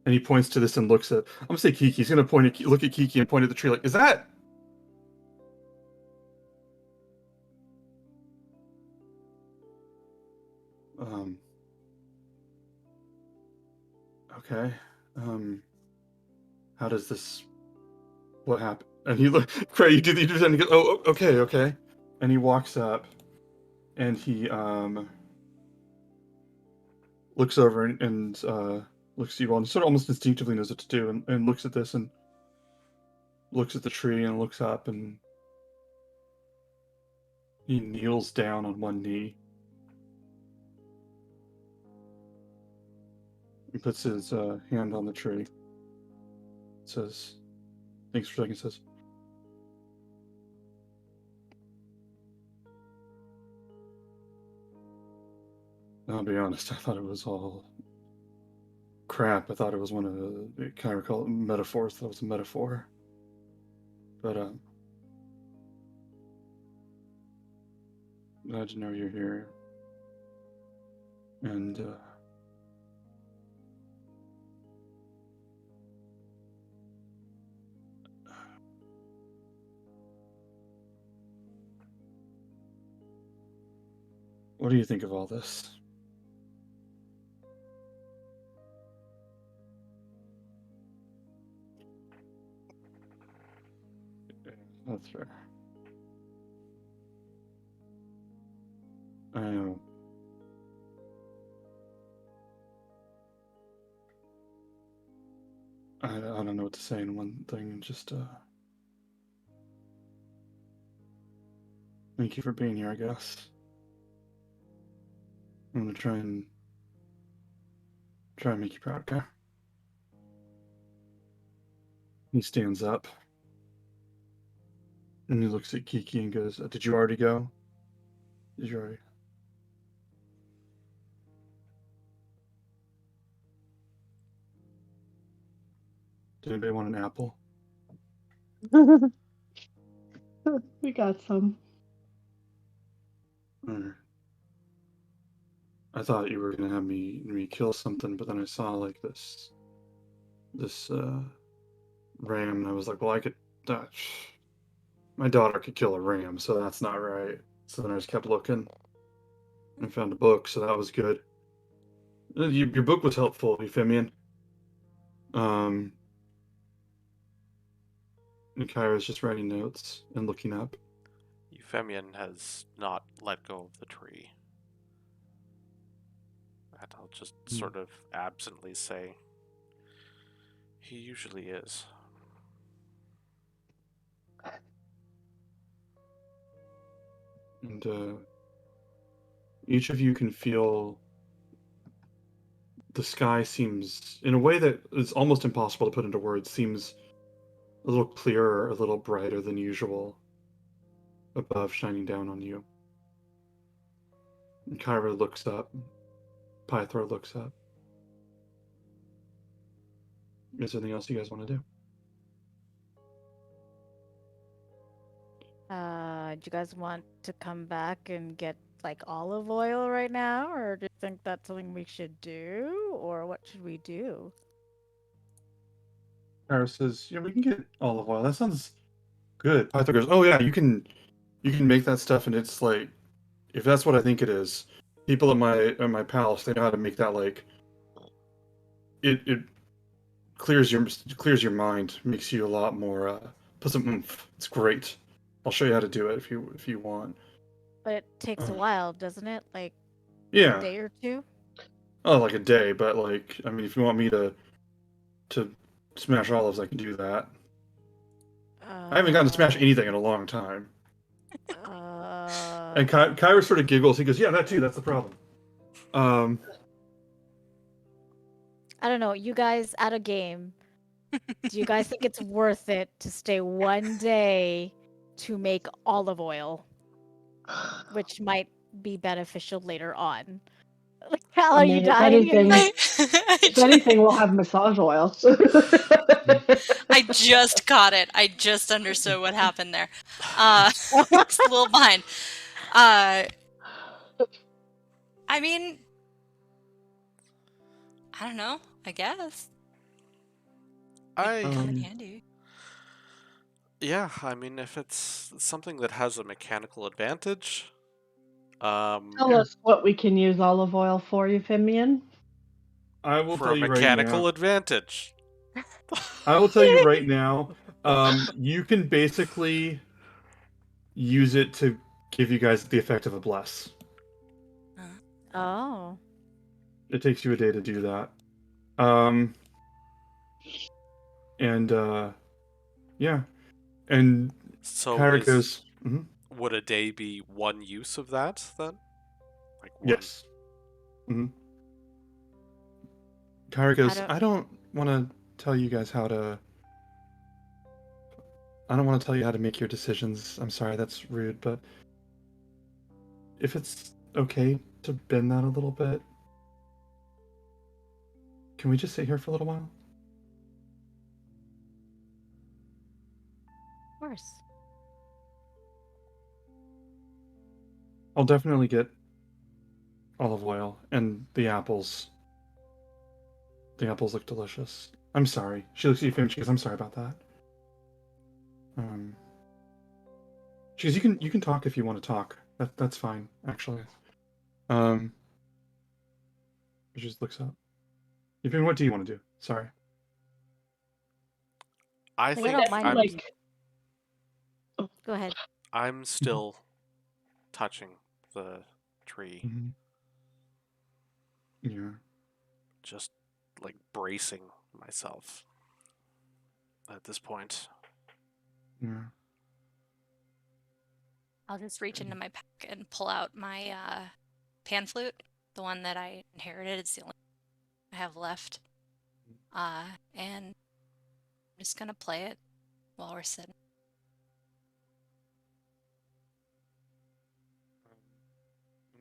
And he points to this and looks at. I'm gonna say Kiki. He's gonna look at Kiki and point at the tree like, "Is that?" Okay. How does this? What happened? And he look. Cray, you do that and he goes, "Oh, okay." And he walks up, and he looks over and looks at you all and sort of almost instinctively knows what to do and looks at this and looks at the tree and looks up and he kneels down on one knee. He puts his hand on the tree. Says, thinks for a second, says, "I'll be honest, I thought it was all crap. I thought it was one of the, kind of call it metaphors. That was a metaphor. But glad to know you're here. And what do you think of all this?" That's fair. I know. I don't know what to say in one thing. Just thank you for being here, I guess. I'm gonna try and make you proud, okay? He stands up and he looks at Kiki and goes, "Did you already go? Did you already?" Did anybody want an apple? We got some. Or, I thought you were gonna have me kill something, but then I saw like this ram, and I was like, well, I could. My daughter could kill a ram, so that's not right. So then I just kept looking and found a book, so that was good. Your book was helpful, Euphemian. And Kyra's just writing notes and looking up. Euphemian has not let go of the tree. And I'll just sort of absently say, he usually is. And each of you can feel the sky seems, in a way that is almost impossible to put into words, seems a little clearer, a little brighter than usual above, shining down on you. And Kyra looks up. Pythor looks up. Is there anything else you guys want to do? Do you guys want to come back and get like olive oil right now, or do you think that's something we should do, or what should we do? Kara says, "Yeah, we can get olive oil. That sounds good." Pythor goes, "Oh yeah, you can make that stuff, and it's like, if that's what I think it is, people at my palace, they know how to make that. Like, it clears your mind, makes you a lot more put some oomph. It's great. I'll show you how to do it if you want." But it takes a Uh, while, doesn't it? Like a Yeah. day or two? Oh, like a day, but like, I mean, if you want me to smash olives, I can do that. I haven't gotten to smash anything in a long time. And Kyra sort of giggles. He goes, "Yeah, that too. That's the problem." Um, I don't know. You guys at a game, do you guys think it's worth it to stay one day to make olive oil, which might be beneficial later on? Like, Cal, I are you mean, if dying? anything, if anything, we'll have massage oil. I just caught it. I just understood what happened there. It's a little behind. I mean, I don't know. I guess. I Come in handy. Yeah, I mean, if it's something that has a mechanical advantage, Tell us what we can use olive oil for, Euphemian. I will for tell a you right mechanical now. advantage. I will tell you right now. You can basically use it to give you guys the effect of a bless. Oh. It takes you a day to do that. And yeah, and So Kyra goes, would a day be one use of that then? Like one... yes. Kyra goes, I don't want to tell you guys how to. I don't want to tell you how to make your decisions. I'm sorry, that's rude, but if it's okay to bend that a little bit, can we just sit here for a little while? Of course. I'll definitely get olive oil and the apples. The apples look delicious. I'm sorry. She looks at you and she goes, I'm sorry about that. She goes, you can talk if you want to talk. That's fine, actually. She just looks up. Even what do you want to do? Sorry. I think don't mind I'm, Go ahead. I'm still touching the tree. Yeah. Just like bracing myself at this point. Yeah. I'll just reach into my pack and pull out my pan flute, the one that I inherited. It's the only I have left. And I'm just gonna play it while we're sitting.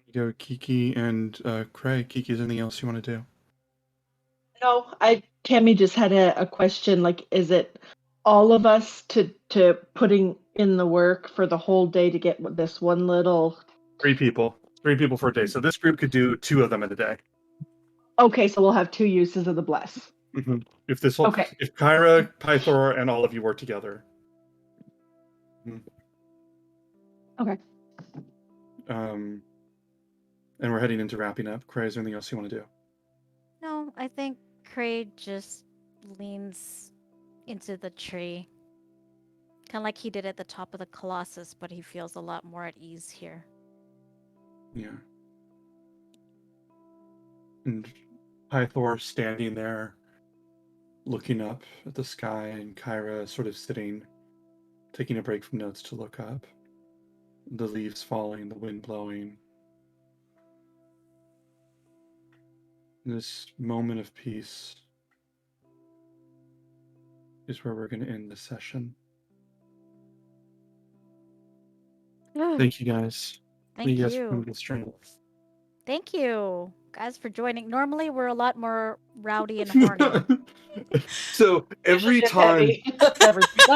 You go Kiki and Craig. Kiki, is there anything else you want to do? No, Tammy just had a question. Like, is it all of us to putting in the work for the whole day to get this one little? 3 people. 3 people for a day. So this group could do 2 of them in a day. Okay, so we'll have 2 uses of the bless. If if Kyra, Pythor, and all of you work together. Okay. And we're heading into wrapping up. Craig, is there anything else you want to do? No, I think Craig just leans into the tree. Kind of like he did at the top of the Colossus, but he feels a lot more at ease here. Yeah. And Pythor standing there, looking up at the sky, and Kyra sort of sitting, taking a break from notes to look up. The leaves falling, the wind blowing. This moment of peace is where we're going to end the session. Thank you, guys. Thank guys you. for coming to the stream. Thank you, guys, for joining. Normally, we're a lot more rowdy and horny. So every time, not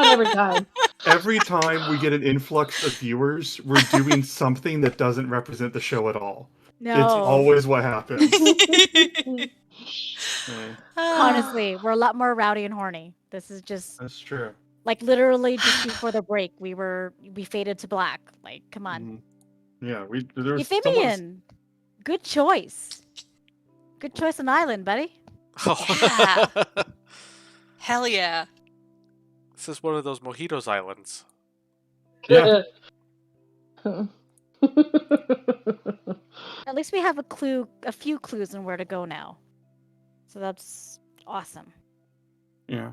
every time. every time we get an influx of viewers, we're doing something that doesn't represent the show at all. No. It's always what happens. Honestly, we're a lot more rowdy and horny. This is just That's true. like literally just before the break, we faded to black. Like, come on. Yeah, there's Euphemian. Good choice. Good choice on Island, buddy. Yeah. Hell yeah. This is one of those Mojitos Islands. Yeah. At least we have a few clues on where to go now. So that's awesome. Yeah.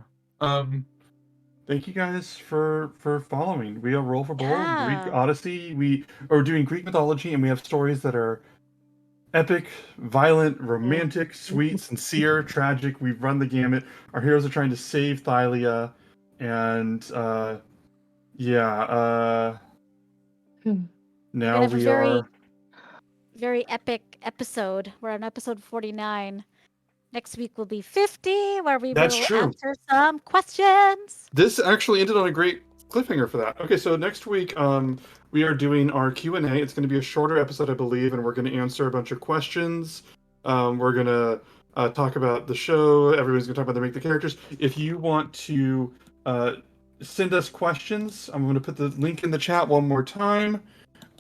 Thank you guys for following. We are Roll for Bold, Yeah. Greek Odyssey. We are doing Greek mythology, and we have stories that are epic, violent, romantic, sweet, sincere, tragic. We've run the gamut. Our heroes are trying to save Thylia, and now have a we very- are. Very epic episode. We're on episode 49. Next week will be 50, where we That's will true. answer some questions. This actually ended on a great cliffhanger for that. Okay, so next week we are doing our Q&A. It's going to be a shorter episode, I believe, and we're going to answer a bunch of questions. We're going to talk about the show. Everyone's going to talk about the characters. If you want to send us questions, I'm going to put the link in the chat one more time.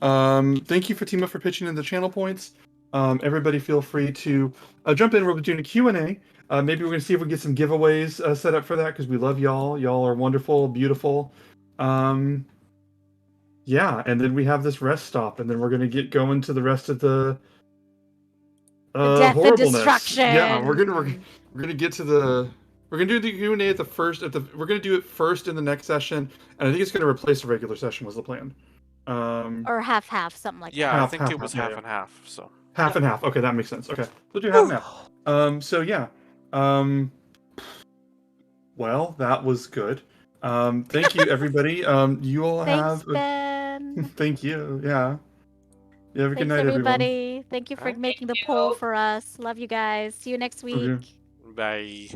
Thank you, Fatima, for pitching in the channel points. Everybody feel free to jump in. We'll be doing a Q&A. Maybe we're going to see if we get some giveaways set up for that, because we love y'all. Y'all are wonderful, beautiful. Yeah, and then we have this rest stop, and then we're going to get going to the rest of the death and horribleness. destruction. Yeah, we're gonna get to the. We're gonna do the Q&A at the first. We're gonna do it first in the next session, and I think it's gonna replace a regular session. Was the plan. Or half, something like Yeah, that. I think it was half yeah. and half. So Half and half. Okay, that makes sense. Okay, we'll do half and half. So yeah. Well, that was good. Thank you, everybody. You all Thanks, have. Ben. Thank you. Yeah. You have a good Thanks, night, everyone. everybody. Thank you for Alright. making the poll for us. Love you guys. See you next week. Okay. bye.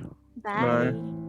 Bye. Bye.